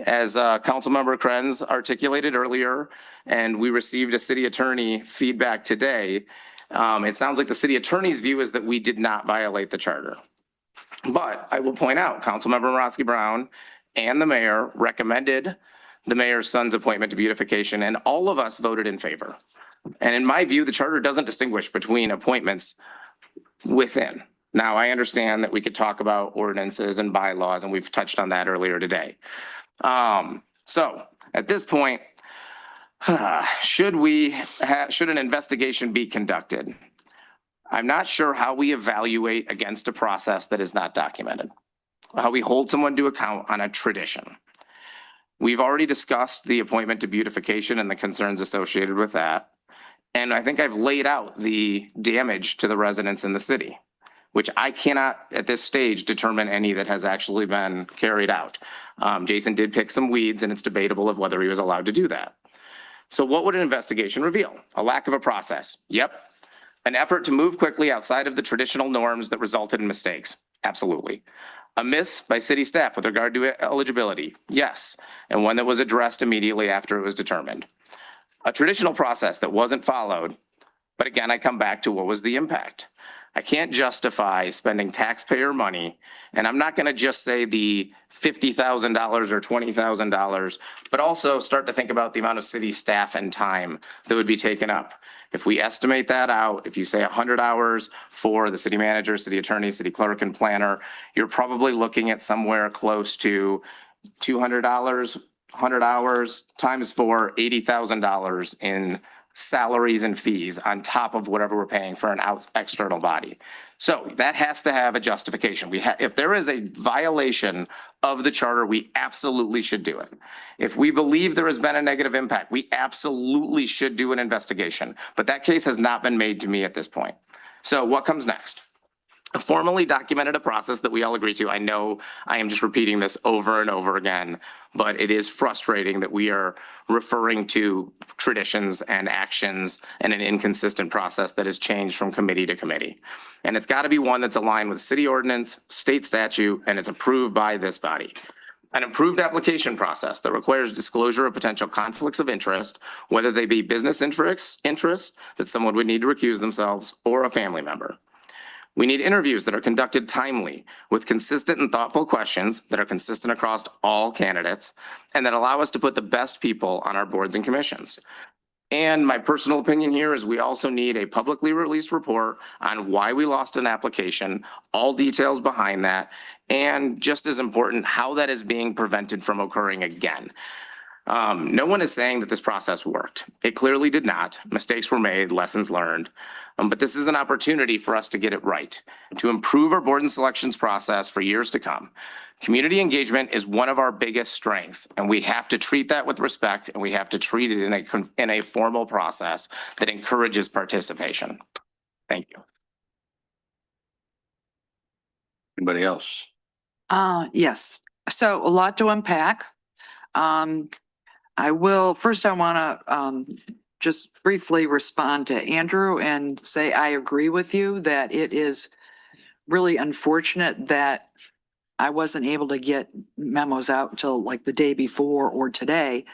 Speaker 7: As Councilmember Krenz articulated earlier, and we received a city attorney feedback today, it sounds like the city attorney's view is that we did not violate the charter. But I will point out, Councilmember Morosky Brown and the mayor recommended the mayor's son's appointment to beautification, and all of us voted in favor. And in my view, the charter doesn't distinguish between appointments within. Now, I understand that we could talk about ordinances and bylaws, and we've touched on that earlier today. So at this point, should an investigation be conducted? I'm not sure how we evaluate against a process that is not documented, how we hold someone to account on a tradition. We've already discussed the appointment to beautification and the concerns associated with that. And I think I've laid out the damage to the residents in the city, which I cannot at this stage determine any that has actually been carried out. Jason did pick some weeds, and it's debatable of whether he was allowed to do that. So what would an investigation reveal? A lack of a process. Yep. An effort to move quickly outside of the traditional norms that resulted in mistakes. Absolutely. A miss by city staff with regard to eligibility. Yes. And one that was addressed immediately after it was determined. A traditional process that wasn't followed. But again, I come back to what was the impact. I can't justify spending taxpayer money, and I'm not going to just say the $50,000 or $20,000, but also start to think about the amount of city staff and time that would be taken up. If we estimate that out, if you say 100 hours for the city manager, city attorney, city clerk, and planner, you're probably looking at somewhere close to $200, 100 hours times 4, $80,000 in salaries and fees on top of whatever we're paying for an external body. So that has to have a justification. If there is a violation of the charter, we absolutely should do it. If we believe there has been a negative impact, we absolutely should do an investigation. But that case has not been made to me at this point. So what comes next? Formally documented a process that we all agree to. I know I am just repeating this over and over again, but it is frustrating that we are referring to traditions and actions and an inconsistent process that has changed from committee to committee. And it's got to be one that's aligned with city ordinance, state statute, and it's approved by this body. An improved application process that requires disclosure of potential conflicts of interest, whether they be business interests that someone would need to recuse themselves or a family member. We need interviews that are conducted timely with consistent and thoughtful questions that are consistent across all candidates and that allow us to put the best people on our boards and commissions. And my personal opinion here is we also need a publicly released report on why we lost an application, all details behind that, and just as important, how that is being prevented from occurring again. No one is saying that this process worked. It clearly did not. Mistakes were made, lessons learned. But this is an opportunity for us to get it right, to improve our board and selections process for years to come. Community engagement is one of our biggest strengths, and we have to treat that with respect, and we have to treat it in a formal process that encourages participation. Thank you.
Speaker 1: Anybody else?
Speaker 3: Yes. So a lot to unpack. I want to just briefly respond to Andrew and say I agree with you that it is really unfortunate that I wasn't able to get memos out until like the day before or today.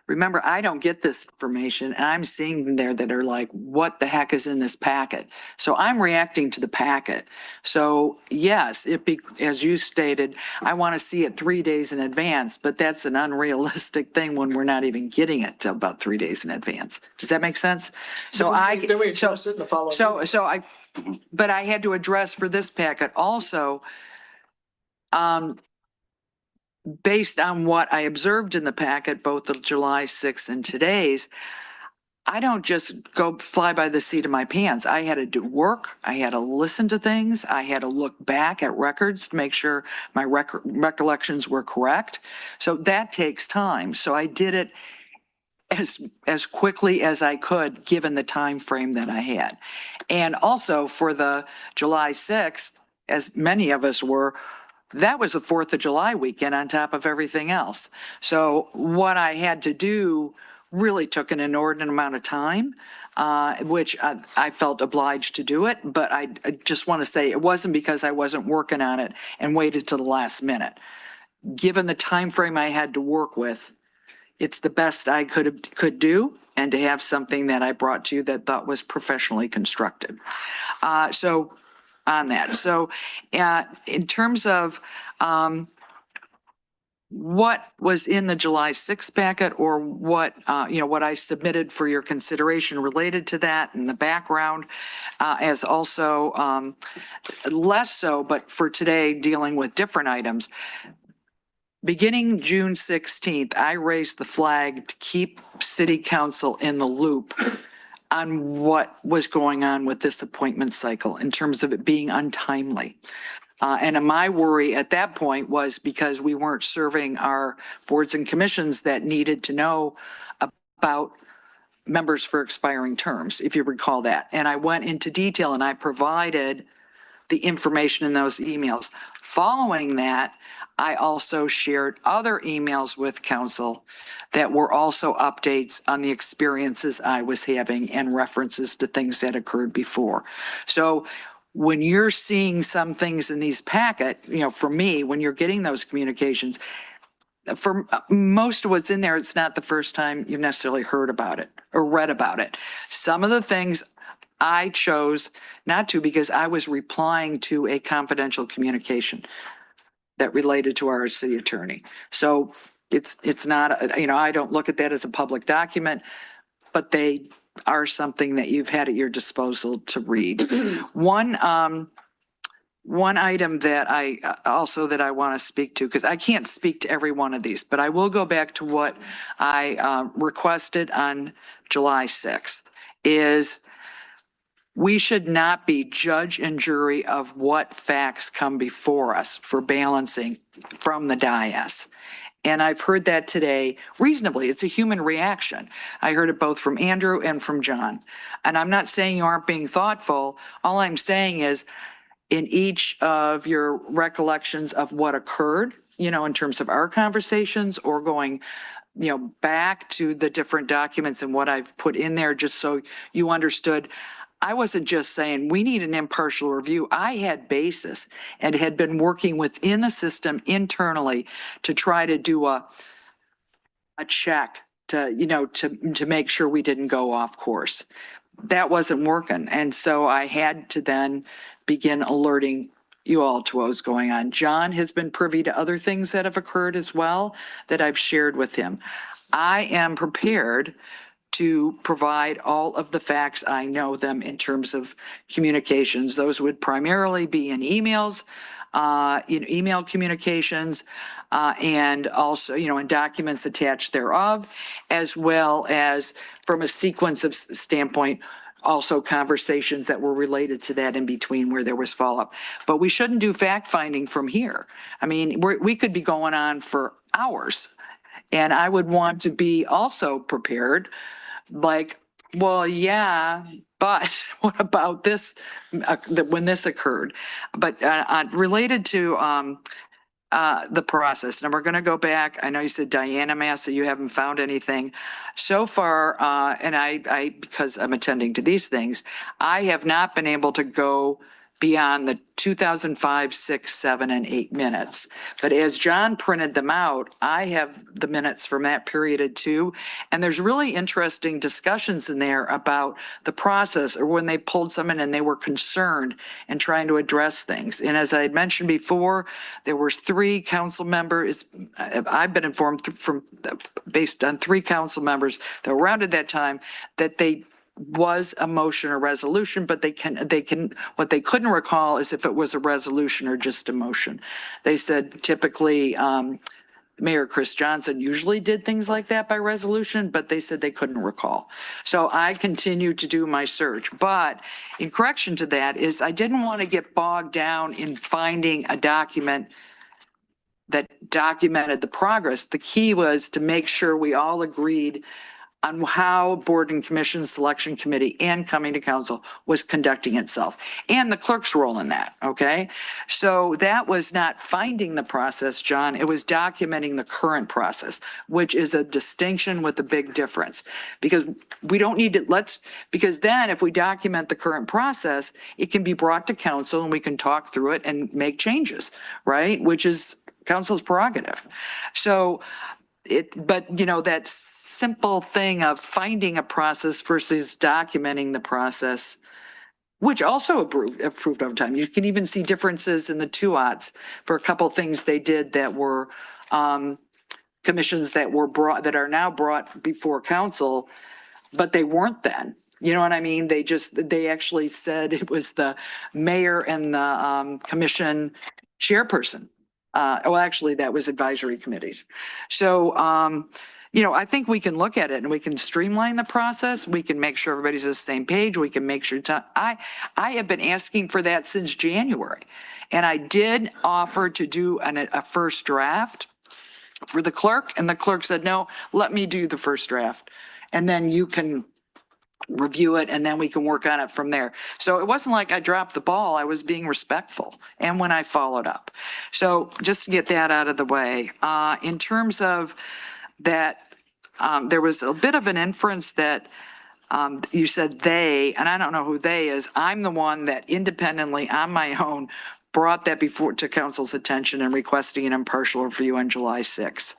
Speaker 3: Remember, I don't get this information and I'm seeing them there that are like, what the heck is in this packet? So I'm reacting to the packet. So yes, as you stated, I want to see it 3 days in advance, but that's an unrealistic thing when we're not even getting it till about 3 days in advance. Does that make sense?
Speaker 5: Then we address it in the following.
Speaker 3: But I had to address for this packet also, based on what I observed in the packet, both the July 6th and today's, I don't just go fly by the seat of my pants. I had to do work. I had to listen to things. I had to look back at records to make sure my recollections were correct. So that takes time. So I did it as quickly as I could, given the time frame that I had. And also for the July 6th, as many of us were, that was the 4th of July weekend on top of everything else. So what I had to do really took an inordinate amount of time, which I felt obliged to do it. But I just want to say it wasn't because I wasn't working on it and waited till the last minute. Given the time frame I had to work with, it's the best I could do, and to have something that I brought to you that thought was professionally constructed. So on that. So in terms of what was in the July 6th packet or what, what I submitted for your consideration related to that and the background, as also less so, but for today, dealing with different items. Beginning June 16th, I raised the flag to keep city council in the loop on what was going on with this appointment cycle in terms of it being untimely. And my worry at that point was because we weren't serving our boards and commissions that needed to know about members for expiring terms, if you recall that. And I went into detail and I provided the information in those emails. Following that, I also shared other emails with council that were also updates on the experiences I was having and references to things that occurred before. So when you're seeing some things in these packet, for me, when you're getting those communications, for most of what's in there, it's not the first time you've necessarily heard about it or read about it. Some of the things I chose not to because I was replying to a confidential communication that related to our city attorney. So it's not, I don't look at that as a public document, but they are something that you've had at your disposal to read. One item that I want to speak to, because I can't speak to every one of these, but I will go back to what I requested on July 6th, is we should not be judge and jury of what facts come before us for balancing from the dais. And I've heard that today reasonably. It's a human reaction. I heard it both from Andrew and from John. And I'm not saying you aren't being thoughtful. All I'm saying is in each of your recollections of what occurred, in terms of our conversations or going, back to the different documents and what I've put in there, just so you understood. I wasn't just saying we need an impartial review. I had basis and had been working within the system internally to try to do a check to make sure we didn't go off course. That wasn't working. And so I had to then begin alerting you all to what was going on. John has been privy to other things that have occurred as well that I've shared with him. I am prepared to provide all of the facts I know them in terms of communications. Those would primarily be in emails, email communications, and also, in documents attached thereof, as well as from a sequence of standpoint, also conversations that were related to that in between where there was follow-up. But we shouldn't do fact finding from here. I mean, we could be going on for hours. And I would want to be also prepared, like, well, yeah, but what about this, when this occurred? But related to the process, and we're going to go back. I know you said Diana Massa, you haven't found anything so far. And I, because I'm attending to these things, I have not been able to go beyond the 2005, 6, 7, and 8 minutes. But as John printed them out, I have the minutes from that period too. And there's really interesting discussions in there about the process or when they pulled someone and they were concerned and trying to address things. And as I had mentioned before, there were 3 council members. I've been informed based on 3 council members that were around at that time that they was a motion or resolution, but they can, what they couldn't recall is if it was a resolution or just a motion. They said typically, Mayor Chris Johnson usually did things like that by resolution, but they said they couldn't recall. So I continued to do my search, but in correction to that is I didn't want to get bogged down in finding a document that documented the progress. The key was to make sure we all agreed on how Board and Commission Selection Committee and coming to council was conducting itself and the clerk's role in that, okay? So that was not finding the process, John, it was documenting the current process, which is a distinction with a big difference. Because we don't need to, because then if we document the current process, it can be brought to council and we can talk through it and make changes, right? Which is council's prerogative. So but that simple thing of finding a process versus documenting the process which also approved overtime. You can even see differences in the two odds for a couple things they did that were commissions that were brought, that are now brought before council, but they weren't then. You know what I mean? They actually said it was the mayor and the commission chairperson. Well, actually, that was advisory committees. So, I think we can look at it and we can streamline the process. We can make sure everybody's on the same page. We can make sure, I have been asking for that since January. And I did offer to do a first draft for the clerk, and the clerk said, no, let me do the first draft. And then you can review it, and then we can work on it from there. So it wasn't like I dropped the ball. I was being respectful, and when I followed up. So just to get that out of the way, in terms of that, there was a bit of an inference that you said they, and I don't know who they is. I'm the one that independently on my own brought that before to council's attention and requesting an impartial review on July 6th.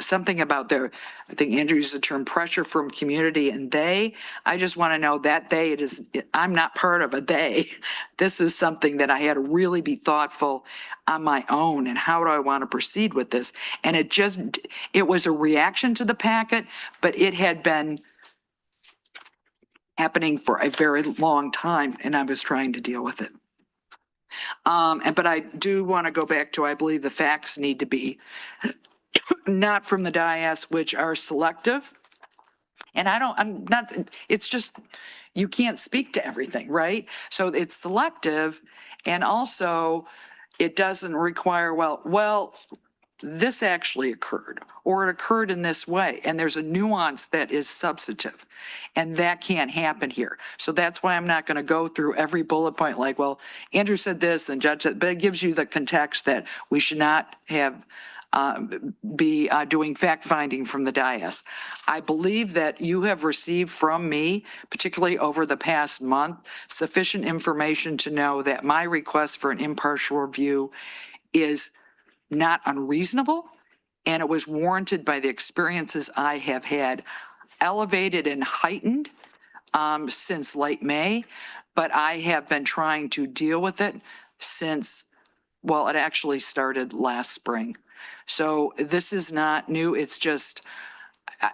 Speaker 3: Something about I think Andrew used the term pressure from community and they. I just want to know that I'm not part of a they. This is something that I had to really be thoughtful on my own and how do I want to proceed with this? And it was a reaction to the packet, but it had been happening for a very long time and I was trying to deal with it. But I do want to go back to, I believe the facts need to be not from the dais, which are selective. And it's just, you can't speak to everything, right? So it's selective and also it doesn't require, well, this actually occurred or it occurred in this way. And there's a nuance that is substantive and that can't happen here. So that's why I'm not going to go through every bullet point like, well, Andrew said this and Judge said, but it gives you the context that we should not have be doing fact finding from the dais. I believe that you have received from me, particularly over the past month, sufficient information to know that my request for an impartial review is not unreasonable, and it was warranted by the experiences I have had, elevated and heightened since late May, but I have been trying to deal with it since, well, it actually started last spring. So this is not new, it's just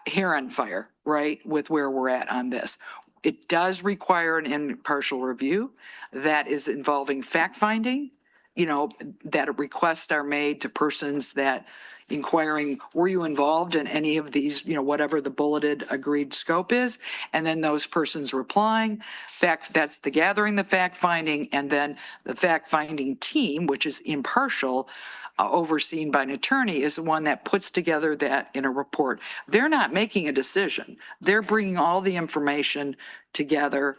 Speaker 3: hair on fire, right, with where we're at on this. It does require an impartial review that is involving fact-finding, that requests are made to persons that inquiring, were you involved in any of these, whatever the bulleted agreed scope is, and then those persons replying. That's the gathering, the fact-finding, and then the fact-finding team, which is impartial, overseen by an attorney, is the one that puts together that in a report. They're not making a decision. They're bringing all the information together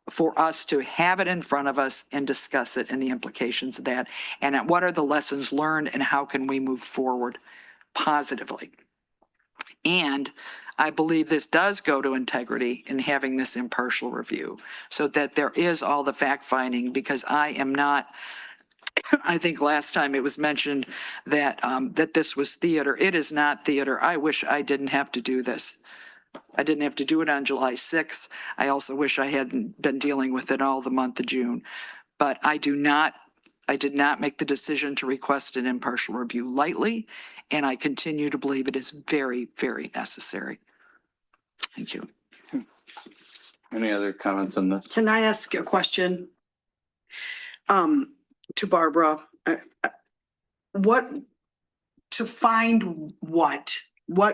Speaker 3: for us to have it in front of us and discuss it and the implications of that. And what are the lessons learned and how can we move forward positively? And I believe this does go to integrity in having this impartial review so that there is all the fact finding, because I am not, I think last time it was mentioned that that this was theater. It is not theater. I wish I didn't have to do this. I didn't have to do it on July 6th. I also wish I hadn't been dealing with it all the month of June. But I did not make the decision to request an impartial review lightly, and I continue to believe it is very, very necessary. Thank you.
Speaker 1: Any other comments on this?
Speaker 8: Can I ask a question? To Barbara, to find what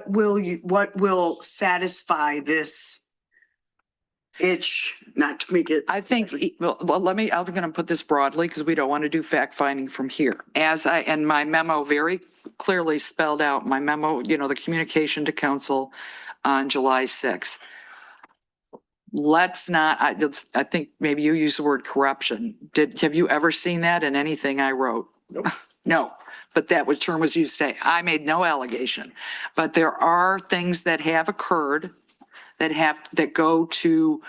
Speaker 8: will satisfy this itch, not to make it?
Speaker 3: I think, well, I'm going to put this broadly because we don't want to do fact finding from here. And my memo very clearly spelled out, my memo, the communication to council on July 6th. Let's not, I think maybe you used the word corruption. Have you ever seen that in anything I wrote?
Speaker 5: Nope.
Speaker 3: No, but that term was used today. I made no allegation, but there are things that have occurred that go to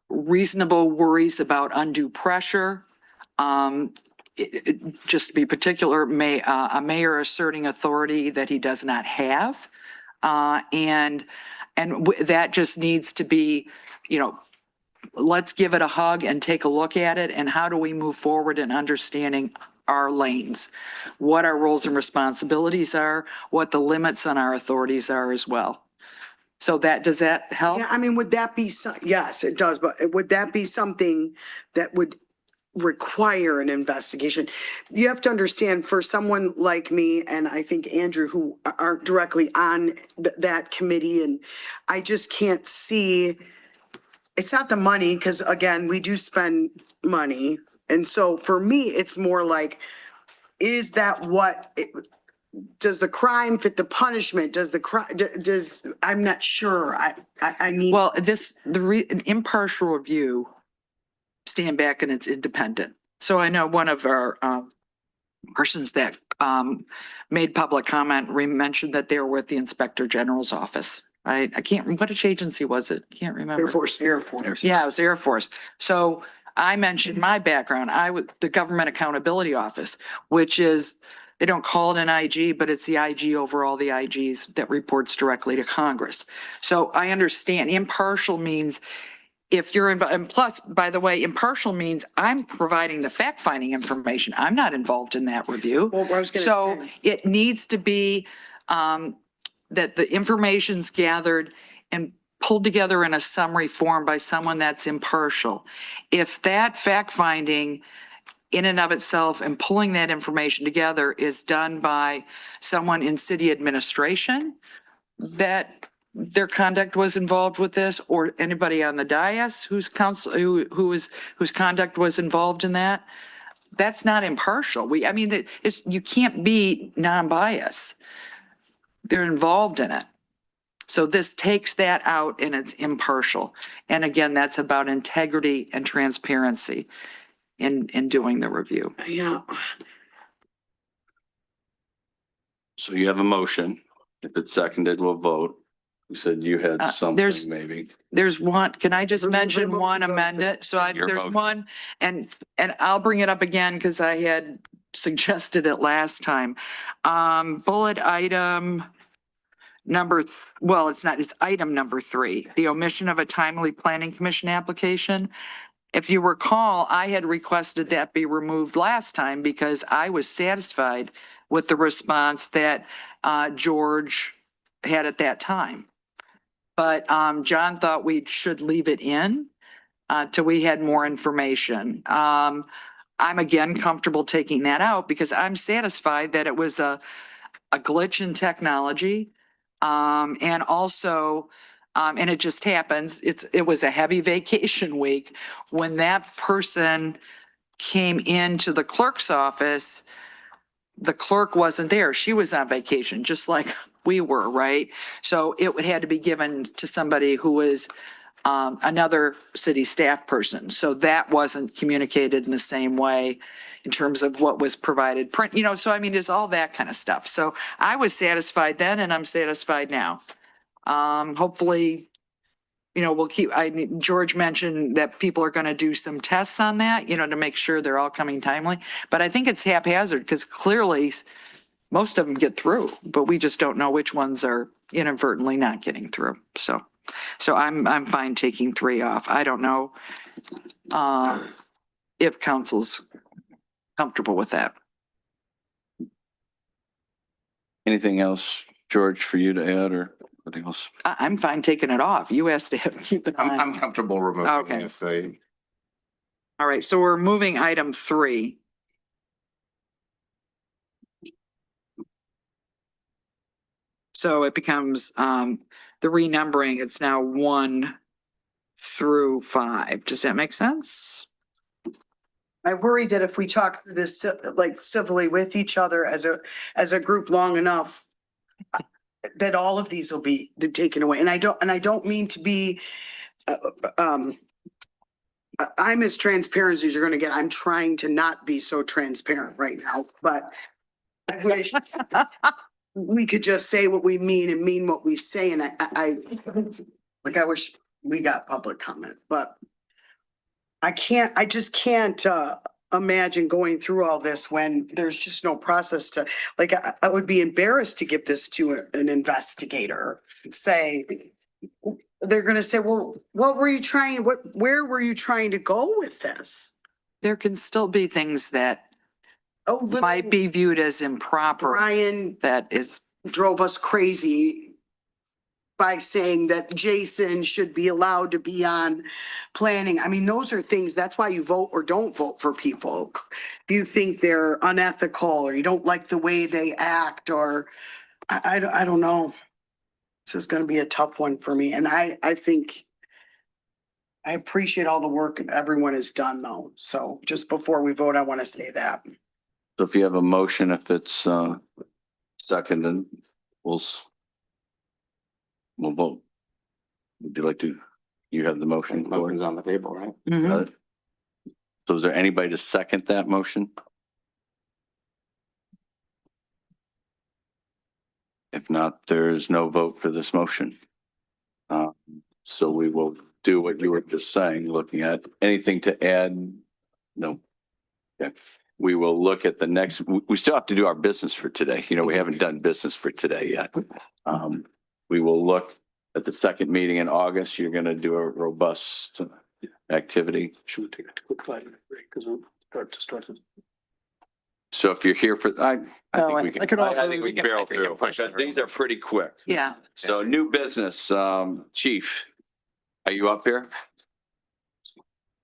Speaker 3: reasonable worries about undue pressure. Just to be particular, a mayor asserting authority that he does not have. And that just needs to be, let's give it a hug and take a look at it. And how do we move forward in understanding our lanes? What our roles and responsibilities are, what the limits on our authorities are as well. So does that help?
Speaker 8: Yeah, I mean, would that be, yes, it does, but would that be something that would require an investigation? You have to understand, for someone like me, and I think Andrew, who aren't directly on that committee, and I just can't see, it's not the money, because again, we do spend money. And so for me, it's more like, is that does the crime fit the punishment? Does the crime, I'm not sure. I need.
Speaker 3: Well, an impartial review, stand back and it's independent. So I know one of our persons that made public comment mentioned that they were with the Inspector General's office. I can't, which agency was it? Can't remember.
Speaker 8: Air Force.
Speaker 3: Yeah, it was Air Force. So I mentioned my background. The Government Accountability Office, which is, they don't call it an IG, but it's the IG over all the IGs that reports directly to Congress. So I understand impartial means if you're involved, and plus, by the way, impartial means I'm providing the fact-finding information. I'm not involved in that review.
Speaker 8: Well, I was gonna
Speaker 3: So
Speaker 8: say.
Speaker 3: it needs to be that the information's gathered and pulled together in a summary form by someone that's impartial. If that fact-finding in and of itself and pulling that information together is done by someone in city administration, that their conduct was involved with this, or anybody on the dais whose conduct was involved in that, that's not impartial. You can't be non-biased. They're involved in it. So this takes that out and it's impartial. And again, that's about integrity and transparency in doing the review.
Speaker 8: Yeah.
Speaker 1: So you have a motion. If it's seconded, we'll vote. You said you had
Speaker 3: there's-
Speaker 1: something maybe.
Speaker 3: There's one, can I just mention one amendment? So
Speaker 1: Your
Speaker 3: there's
Speaker 1: motion.
Speaker 3: one, and I'll bring it up again because I had suggested it last time. Bullet item it's item number 3, the omission of a timely planning commission application. If you recall, I had requested that be removed last time because I was satisfied with the response that George had at that time. But John thought we should leave it in till we had more information. I'm again comfortable taking that out because I'm satisfied that it was a glitch in technology. And also, and it just happens, it was a heavy vacation week. When that person came into the clerk's office, the clerk wasn't there. She was on vacation, just like we were, right? So it had to be given to somebody who was another city staff person. So that wasn't communicated in the same way in terms of what was provided print, so there's all that kind of stuff. So I was satisfied then and I'm satisfied now. Hopefully, we'll keep, George mentioned that people are going to do some tests on that, to make sure they're all coming timely. But I think it's haphazard because clearly most of them get through, but we just don't know which ones are inadvertently not getting through. So I'm fine taking 3 off. I don't know if council's comfortable with that.
Speaker 1: Anything else, George, for you to add or anything else?
Speaker 3: I'm fine taking it off. You asked to keep it on.
Speaker 7: I'm comfortable removing
Speaker 3: Okay.
Speaker 7: it.
Speaker 3: All right, so we're moving item 3. So it becomes the renumbering. It's now 1 through 5. Does that make sense?
Speaker 8: I worry that if we talk through this like civilly with each other as a group long enough, that all of these will be taken away. And I don't mean to be, I'm as transparent as you're going to get. I'm trying to not be so transparent right now, but I wish we could just say what we mean and mean what we say. And I wish we got public comment, but I just can't imagine going through all this when there's just no process to, I would be embarrassed to give this to an investigator and say, they're gonna say, well, where were you trying to go with this?
Speaker 3: There can still be things that
Speaker 8: Oh, little
Speaker 3: might be viewed as improper.
Speaker 8: Brian
Speaker 3: That is,
Speaker 8: drove us crazy by saying that Jason should be allowed to be on planning. I mean, those are things, that's why you vote or don't vote for people. If you think they're unethical or you don't like the way they act, or I don't know. This is gonna be a tough one for me. And I think I appreciate all the work everyone has done though. So just before we vote, I want to say that.
Speaker 1: So if you have a motion, if it's seconded, we'll vote. Would you like to, you have the motion?
Speaker 7: Motion's on the table, right?
Speaker 1: Got it? So is there anybody to second that motion? If not, there's no vote for this motion. So we will do what you were just saying, looking at anything to add. No. Okay. We will look at the next, we still have to do our business for today. You know, we haven't done business for today yet. We will look at the second meeting in August. You're going to do a robust activity.
Speaker 11: Should we take a quick 5-minute break because we're start.
Speaker 1: So if you're here for, I think we can. I think we can barrel through. These are pretty quick.
Speaker 3: yeah.
Speaker 1: So new business, Chief, are you up here?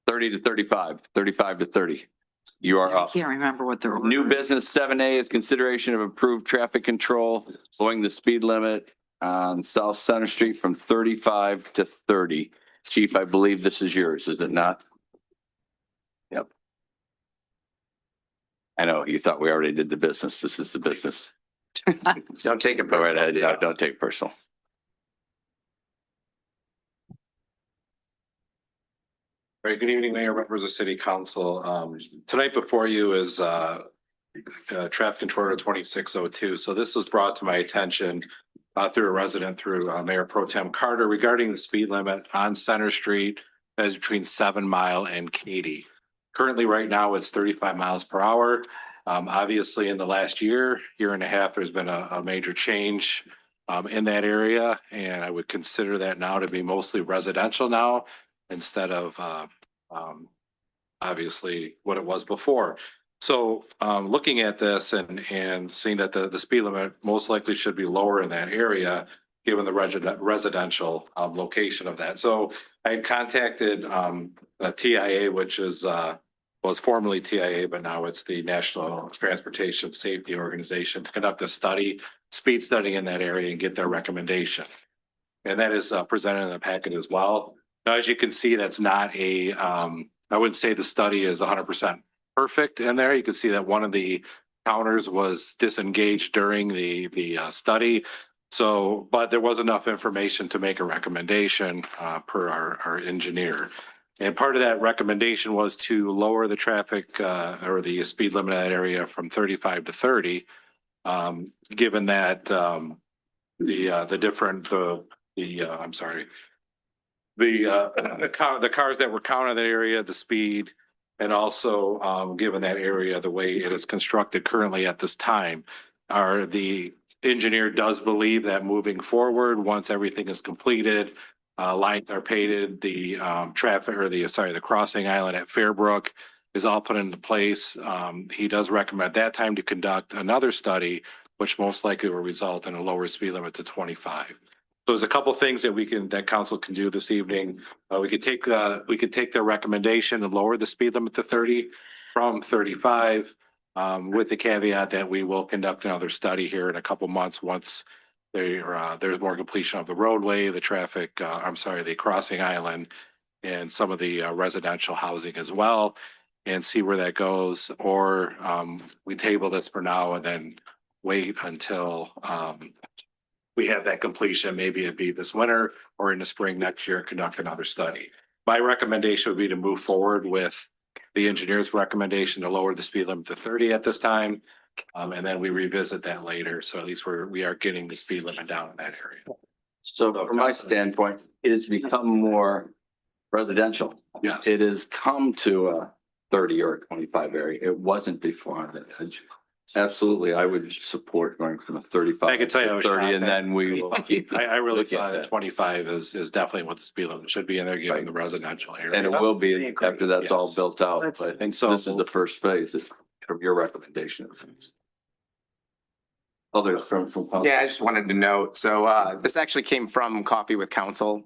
Speaker 1: 30 to 35, 35 to 30. You are
Speaker 3: I
Speaker 1: up.
Speaker 3: can't remember what the order
Speaker 1: New
Speaker 3: is.
Speaker 1: business 7A is consideration of improved traffic control, slowing the speed limit on South Center Street from 35 to 30. Chief, I believe this is yours, is it not? Yep. I know, you thought we already did the business. This is the business.
Speaker 7: Don't take it.
Speaker 1: Go right ahead. No, don't take it personal.
Speaker 19: Right, good evening, Mayor, members of City Council. Tonight before you is traffic control order 2602. So this was brought to my attention through a resident, through Mayor Pro Tem Carter, regarding the speed limit on Center Street as between 7 Mile and Cady. Currently, right now, it's 35 miles per hour. Obviously, in the last year and a half, there's been a major change in that area, and I would consider that now to be mostly residential now, instead of obviously what it was before. So looking at this and seeing that the speed limit most likely should be lower in that area, given the residential location of that. So I had contacted TIA, which is was formerly TIA, but now it's the National Transportation Safety Organization, to conduct a study, speed study in that area and get their recommendation. And that is presented in the packet as well. Now, as you can see, that's not a, I wouldn't say the study is 100% perfect in there. You can see that one of the counters was disengaged during the study. So, but there was enough information to make a recommendation per our engineer. And part of that recommendation was to lower the traffic or the speed limit in that area from 35 to 30, given that the cars that were counted in that area, the speed, and also given that area, the way it is constructed currently at this time, the engineer does believe that moving forward, once everything is completed, lines are painted, the traffic or the crossing island at Fairbrook is all put into place. He does recommend at that time to conduct another study, which most likely will result in a lower speed limit to 25. So there's a couple of things that council can do this evening. We could take their recommendation and lower the speed limit to 30 from 35, with the caveat that we will conduct another study here in a couple months once there's more completion of the roadway, the crossing island, and some of the residential housing as well, and see where that goes. Or we table this for now and then wait until we have that completion. Maybe it'd be this winter or in the spring next year, conduct another study. My recommendation would be to move forward with the engineer's recommendation to lower the speed limit to 30 at this time. And then we revisit that later. So at least we are getting the speed limit down in that area.
Speaker 1: So from my standpoint, it has become more residential.
Speaker 19: Yes.
Speaker 1: It has come to a 30 or 25 area. It wasn't before on the edge. Absolutely. I would support going from a 35
Speaker 19: I can tell you I
Speaker 1: to
Speaker 19: was
Speaker 1: 30
Speaker 19: shocked
Speaker 1: and
Speaker 19: that-
Speaker 1: then we will keep.
Speaker 19: I really
Speaker 1: look at
Speaker 19: thought
Speaker 1: that.
Speaker 19: 25 is definitely what the speed limit should be in there, given
Speaker 1: Right.
Speaker 19: the residential area.
Speaker 1: And it will be after that's all
Speaker 19: Yes.
Speaker 1: built out,
Speaker 8: That's-
Speaker 1: but
Speaker 19: And so-
Speaker 1: this is the first phase of your recommendation. it seems. Others from.
Speaker 7: Yeah, I just wanted to note, so this actually came from Coffee with Council.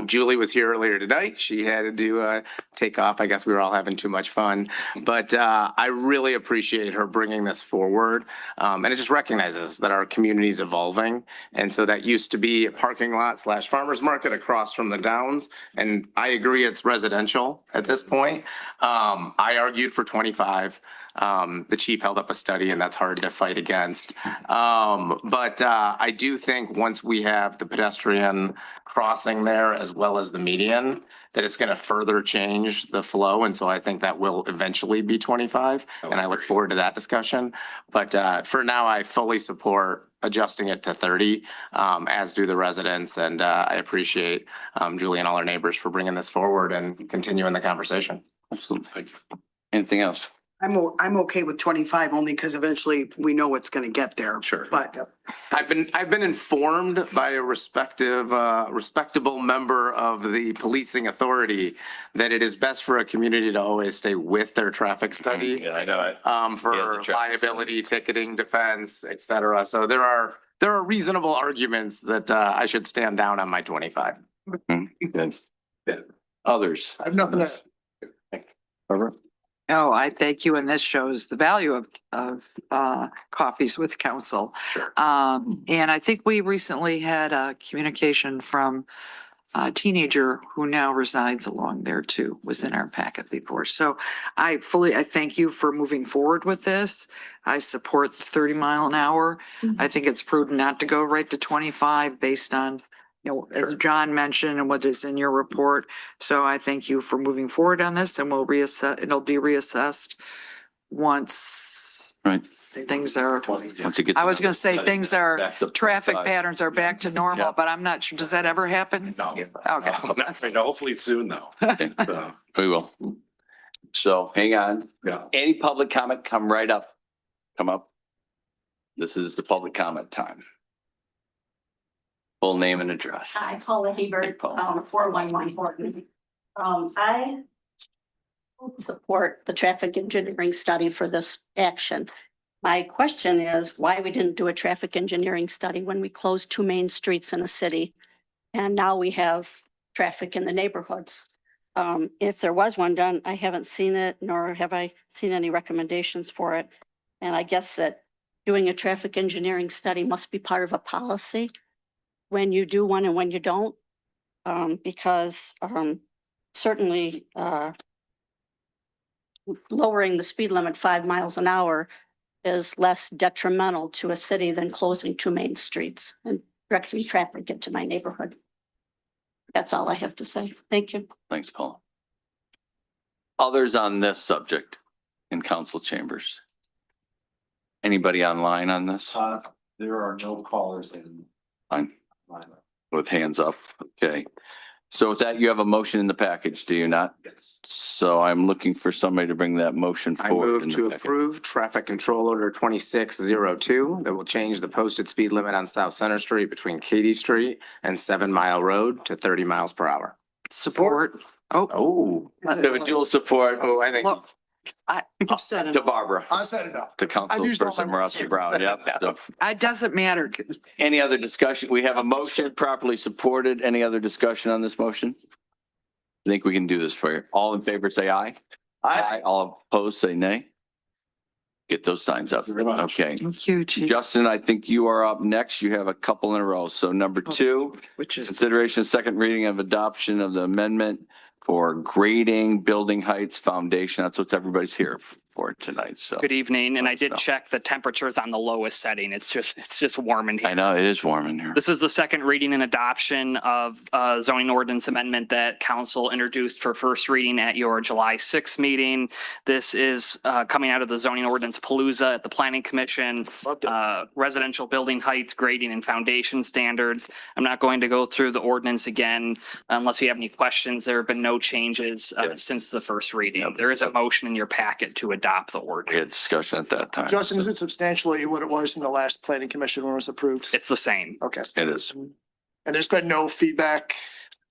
Speaker 7: Julie was here earlier tonight. She had to take off. I guess we were all having too much fun. But I really appreciate her bringing this forward. And it just recognizes that our community is evolving. And so that used to be a parking lot / farmer's market across from the Downs. And I agree it's residential at this point. I argued for 25. The chief held up a study and that's hard to fight against. But I do think once we have the pedestrian crossing there as well as the median, that it's going to further change the flow. And so I think that will eventually be 25. And I look forward to that discussion. But for now, I fully support adjusting it to 30, as do the residents. And I appreciate Julie and all our neighbors for bringing this forward and continuing the conversation.
Speaker 1: Absolutely. Anything else?
Speaker 8: I'm okay with 25 only because eventually we know it's going to get there.
Speaker 7: Sure.
Speaker 8: But
Speaker 7: I've been informed by a respectable member of the policing authority that it is best for a community to always stay with their traffic study.
Speaker 1: Yeah, I know it.
Speaker 7: For
Speaker 1: Yeah, the traffic
Speaker 7: liability, ticketing, defense, et cetera. So there are reasonable arguments that I should stand down on my 25.
Speaker 1: Good. Others?
Speaker 5: I've nothing to
Speaker 1: Barbara?
Speaker 3: No, I thank you. And this shows the value of coffees with council. And I think we recently had a communication from a teenager who now resides along there too, was in our packet before. So I thank you for moving forward with this. I support the 30 mile an hour. I think it's prudent not to go right to 25 based on, as John mentioned and what is in your report. So I thank you for moving forward on this and we'll reassess, it'll be reassessed once
Speaker 1: Right.
Speaker 3: things are,
Speaker 1: Once it gets.
Speaker 3: I was going to say things are,
Speaker 1: Backs up to
Speaker 3: traffic
Speaker 1: 25.
Speaker 3: patterns are back to normal,
Speaker 1: Yeah.
Speaker 3: but I'm not sure, does that ever happen?
Speaker 19: No.
Speaker 3: Okay.
Speaker 19: Not right now. Hopefully soon though.
Speaker 1: Okay.
Speaker 19: So,
Speaker 1: We will. So hang on.
Speaker 19: yeah.
Speaker 1: Any public comment, come right up. Come up. This is the public comment time. Full name and address.
Speaker 20: Hi, Paula Hebert, 411 Horton. I support the traffic engineering study for this action. My question is why we didn't do a traffic engineering study when we closed 2 main streets in a city. And now we have traffic in the neighborhoods. If there was one done, I haven't seen it, nor have I seen any recommendations for it. And I guess that doing a traffic engineering study must be part of a policy when you do one and when you don't. Because certainly lowering the speed limit 5 miles an hour is less detrimental to a city than closing 2 main streets and directing traffic into my neighborhood. That's all I have to say. Thank you.
Speaker 1: Thanks, Paul. Others on this subject in council chambers? Anybody online on this?
Speaker 19: There are no callers in.
Speaker 1: Fine. With hands up. Okay. So with that, you have a motion in the package, do you not?
Speaker 19: Yes.
Speaker 1: So I'm looking for somebody to bring that motion
Speaker 7: I
Speaker 1: forward.
Speaker 7: move to approve traffic control order 2602 that will change the posted speed limit on South Center Street between Cady Street and 7 Mile Road to 30 miles per hour.
Speaker 3: Support.
Speaker 1: Oh, we have a dual support.
Speaker 7: Oh, I think.
Speaker 3: Look,
Speaker 8: I've said it.
Speaker 1: To Barbara,
Speaker 5: I set it up.
Speaker 1: to
Speaker 5: used all
Speaker 1: Councilperson
Speaker 5: my words
Speaker 1: Marusky
Speaker 5: here.
Speaker 1: Brown. Yep. So,
Speaker 3: it doesn't matter.
Speaker 1: any other discussion? We have a motion properly supported. Any other discussion on this motion? I think we can do this for you. All in favor, say aye. Aye. All opposed, say nay. Get those signs up.
Speaker 19: Very much.
Speaker 1: Okay.
Speaker 3: Thank you, Chief.
Speaker 1: Justin, I think you are up next. You have a couple in a row. So number 2,
Speaker 3: Which is,
Speaker 1: consideration of second reading of adoption of the amendment for grading, building heights, foundation. That's what everybody's here for tonight. So
Speaker 21: Good evening, and I did
Speaker 1: So-
Speaker 21: check the temperatures on the lowest setting. It's just warm in here.
Speaker 1: I know it is warm in here.
Speaker 21: This is the second reading and adoption of zoning ordinance amendment that council introduced for first reading at your July 6th meeting. This is coming out of the zoning ordinance palooza at the planning commission, residential building height, grading and foundation standards. I'm not going to go through the ordinance again unless you have any questions. There have been no changes since the first reading. There is a motion in your packet to adopt adopt the
Speaker 1: We
Speaker 21: ordinance.
Speaker 1: had discussion at that time.
Speaker 5: Justin, is it substantially what it was in the last planning commission when it was approved?
Speaker 21: It's the same.
Speaker 5: Okay.
Speaker 1: It is.
Speaker 5: And there's been no feedback?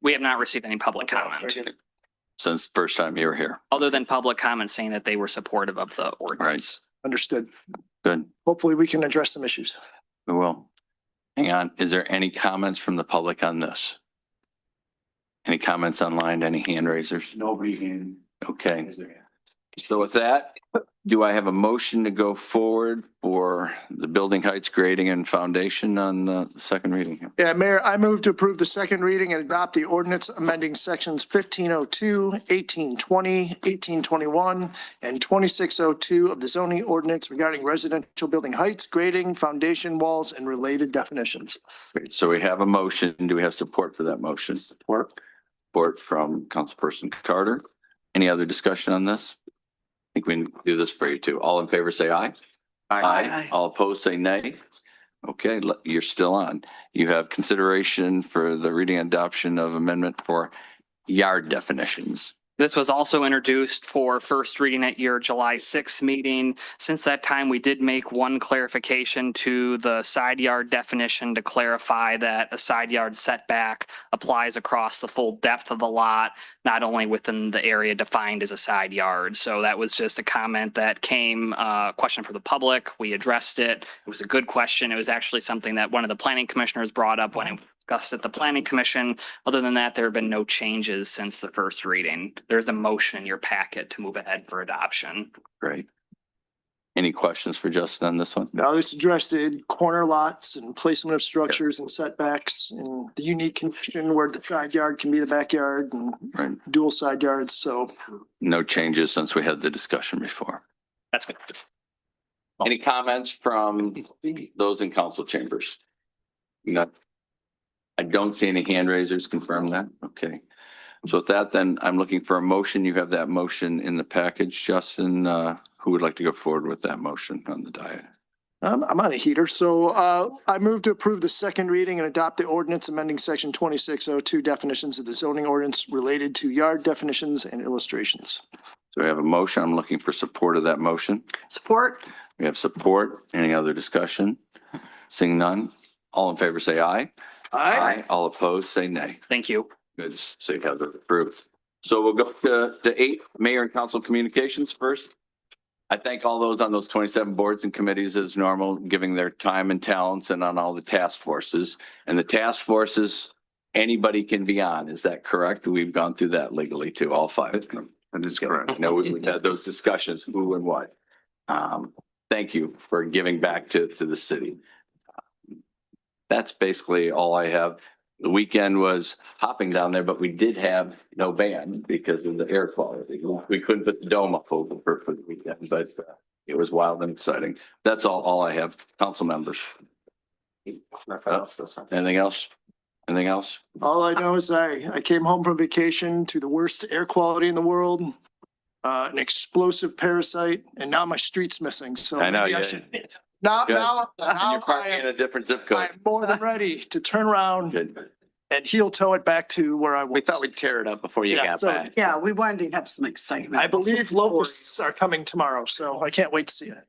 Speaker 21: We have not received any public comment,
Speaker 1: Since the first time you were here.
Speaker 21: other than public comment saying that they were supportive of the ordinance.
Speaker 5: Understood.
Speaker 1: Good.
Speaker 5: Hopefully we can address some issues.
Speaker 1: We will. Hang on. Is there any comments from the public on this? Any comments online? Any hand raisers?
Speaker 15: Nobody can.
Speaker 1: Okay. So with that, do I have a motion to go forward for the building heights grading and foundation on the second reading?
Speaker 5: Yeah, Mayor, I move to approve the second reading and adopt the ordinance amending sections 1502, 1820, 1821, and 2602 of the zoning ordinance regarding residential building heights, grading, foundation walls, and related definitions.
Speaker 1: Great. So we have a motion. Do we have support for that motion?
Speaker 7: Support.
Speaker 1: Support from Councilperson Carter. Any other discussion on this? I think we can do this for you too. All in favor, say aye.
Speaker 3: Aye.
Speaker 1: All opposed, say nay. Okay, you're still on. You have consideration for the reading and adoption of amendment for yard definitions.
Speaker 21: This was also introduced for first reading at your July 6th meeting. Since that time, we did make one clarification to the side yard definition to clarify that a side yard setback applies across the full depth of the lot, not only within the area defined as a side yard. So that was just a comment that came, question for the public. We addressed it. It was a good question. It was actually something that one of the planning commissioners brought up when it discussed at the planning commission. Other than that, there have been no changes since the first reading. There's a motion in your packet to move ahead for adoption.
Speaker 1: Great. Any questions for Justin on this one?
Speaker 5: Now, this addressed the corner lots and placement of structures and setbacks and the unique condition where the side yard can be the backyard and
Speaker 1: Right.
Speaker 5: dual side yards. So
Speaker 1: No changes since we had the discussion before.
Speaker 21: That's good.
Speaker 1: Any comments from those in council chambers? None. I don't see any hand raisers. Confirm that. Okay. So with that, then I'm looking for a motion. You have that motion in the package. Justin, who would like to go forward with that motion on the diet?
Speaker 5: I'm on a heater. So I move to approve the second reading and adopt the ordinance amending section 2602 definitions of the zoning ordinance related to yard definitions and illustrations.
Speaker 1: So we have a motion. I'm looking for support of that motion.
Speaker 8: Support.
Speaker 1: We have support. Any other discussion? Seeing none. All in favor, say aye.
Speaker 5: Aye.
Speaker 1: All opposed, say nay.
Speaker 21: Thank you.
Speaker 1: Good. So you have it approved. So we'll go to 8, mayor and council communications first. I thank all those on those 27 boards and committees as normal, giving their time and talents and on all the task forces. And the task forces, anybody can be on. Is that correct? We've gone through that legally too, all 5.
Speaker 6: That is correct.
Speaker 1: I know we've had those discussions, who and what. Thank you for giving back to the city. That's basically all I have. The weekend was hopping down there, but we did have no band because of the air quality. We couldn't put the dome up over for the weekend, but it was wild and exciting. That's all I have. Council members. Anything else? Anything else?
Speaker 5: All I know is I came home from vacation to the worst air quality in the world, an explosive parasite, and now my street's missing. So
Speaker 1: I know,
Speaker 5: maybe
Speaker 1: yeah.
Speaker 5: Now
Speaker 1: Good.
Speaker 5: now
Speaker 1: You're parking in a different zip code.
Speaker 5: I'm more than ready to turn around
Speaker 1: Good.
Speaker 5: and heel toe it back to where I was.
Speaker 7: We thought we'd tear it up before you
Speaker 5: Yeah,
Speaker 7: got
Speaker 5: so-
Speaker 7: back.
Speaker 8: Yeah, we wanted to have some excitement.
Speaker 5: I believe locusts are coming tomorrow, so I can't wait to see it.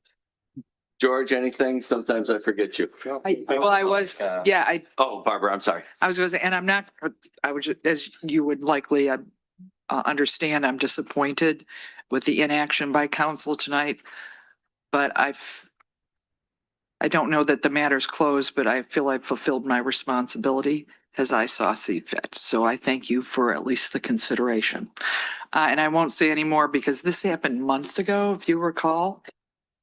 Speaker 1: George, anything? Sometimes I forget you.
Speaker 3: I was, yeah,
Speaker 1: Oh, Barbara, I'm sorry.
Speaker 3: I was going to say, and I'm not, I would, as you would likely understand, I'm disappointed with the inaction by council tonight. But I don't know that the matter's closed, but I feel I've fulfilled my responsibility as I see fit. So I thank you for at least the consideration. And I won't say any more because this happened months ago, if you recall.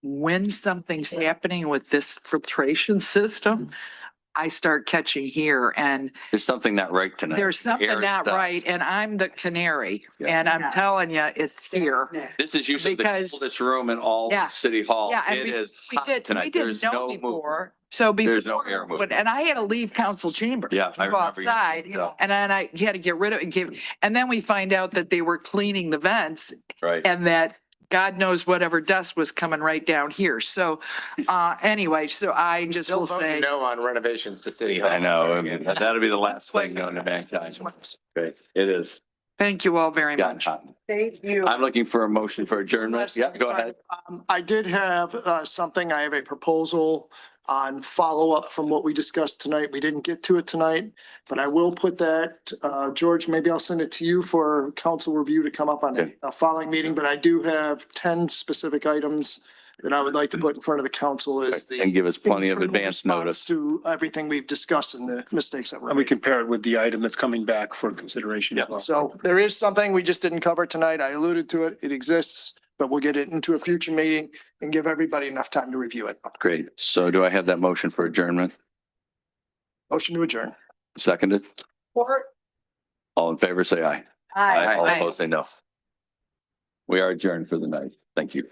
Speaker 3: When something's happening with this filtration system, I start catching here and
Speaker 1: There's something not right tonight.
Speaker 3: there's something
Speaker 1: Air
Speaker 3: not
Speaker 1: stuff.
Speaker 3: right. And I'm the canary.
Speaker 1: Yeah.
Speaker 3: And I'm
Speaker 8: Yeah.
Speaker 3: telling you, it's here.
Speaker 1: This is usually the
Speaker 3: Because-
Speaker 1: coldest room in all
Speaker 3: Yeah.
Speaker 1: City Hall.
Speaker 3: Yeah, and
Speaker 1: It is
Speaker 3: we
Speaker 1: hot
Speaker 3: we
Speaker 1: tonight.
Speaker 3: didn't
Speaker 1: There's
Speaker 3: know
Speaker 1: no movement.
Speaker 3: before. So
Speaker 1: There's no
Speaker 3: before,
Speaker 1: air movement.
Speaker 3: and I had to leave council chamber.
Speaker 1: Yeah, I
Speaker 3: to go
Speaker 1: remember you.
Speaker 3: outside,
Speaker 1: Yeah.
Speaker 3: and then I had to get rid of it and and then we find out that they were cleaning the vents
Speaker 1: Right.
Speaker 3: and that God knows whatever dust was coming right down here. So, anyway, so I just
Speaker 7: Still
Speaker 3: will
Speaker 7: voting
Speaker 3: say,
Speaker 7: no on renovations to City Hall.
Speaker 1: I know. And that'll be the last thing known to mankind. Great. It is.
Speaker 3: Thank you all very
Speaker 1: Yeah,
Speaker 3: much.
Speaker 8: Thank you.
Speaker 1: I'm looking for a motion for adjournment. Yeah, go ahead.
Speaker 5: I did have something. I have a proposal on follow-up from what we discussed tonight. We didn't get to it tonight, but I will put that, George, maybe I'll send it to you for council review to come up on a following meeting, but I do have 10 specific items that I would like to put in front of the council as the.
Speaker 1: And give us plenty of advance notice.
Speaker 5: To everything we've discussed and the mistakes that were
Speaker 4: And we
Speaker 5: made.
Speaker 4: compare it with the item that's coming back for consideration as
Speaker 5: Yeah,
Speaker 4: well.
Speaker 5: so there is something we just didn't cover tonight. I alluded to it. It exists, but we'll get it into a future meeting and give everybody enough time to review it.
Speaker 1: Great. So do I have that motion for adjournment?
Speaker 5: Motion to adjourn.
Speaker 1: Seconded? All in favor, say aye. All opposed, say no. We are adjourned for the night. Thank you.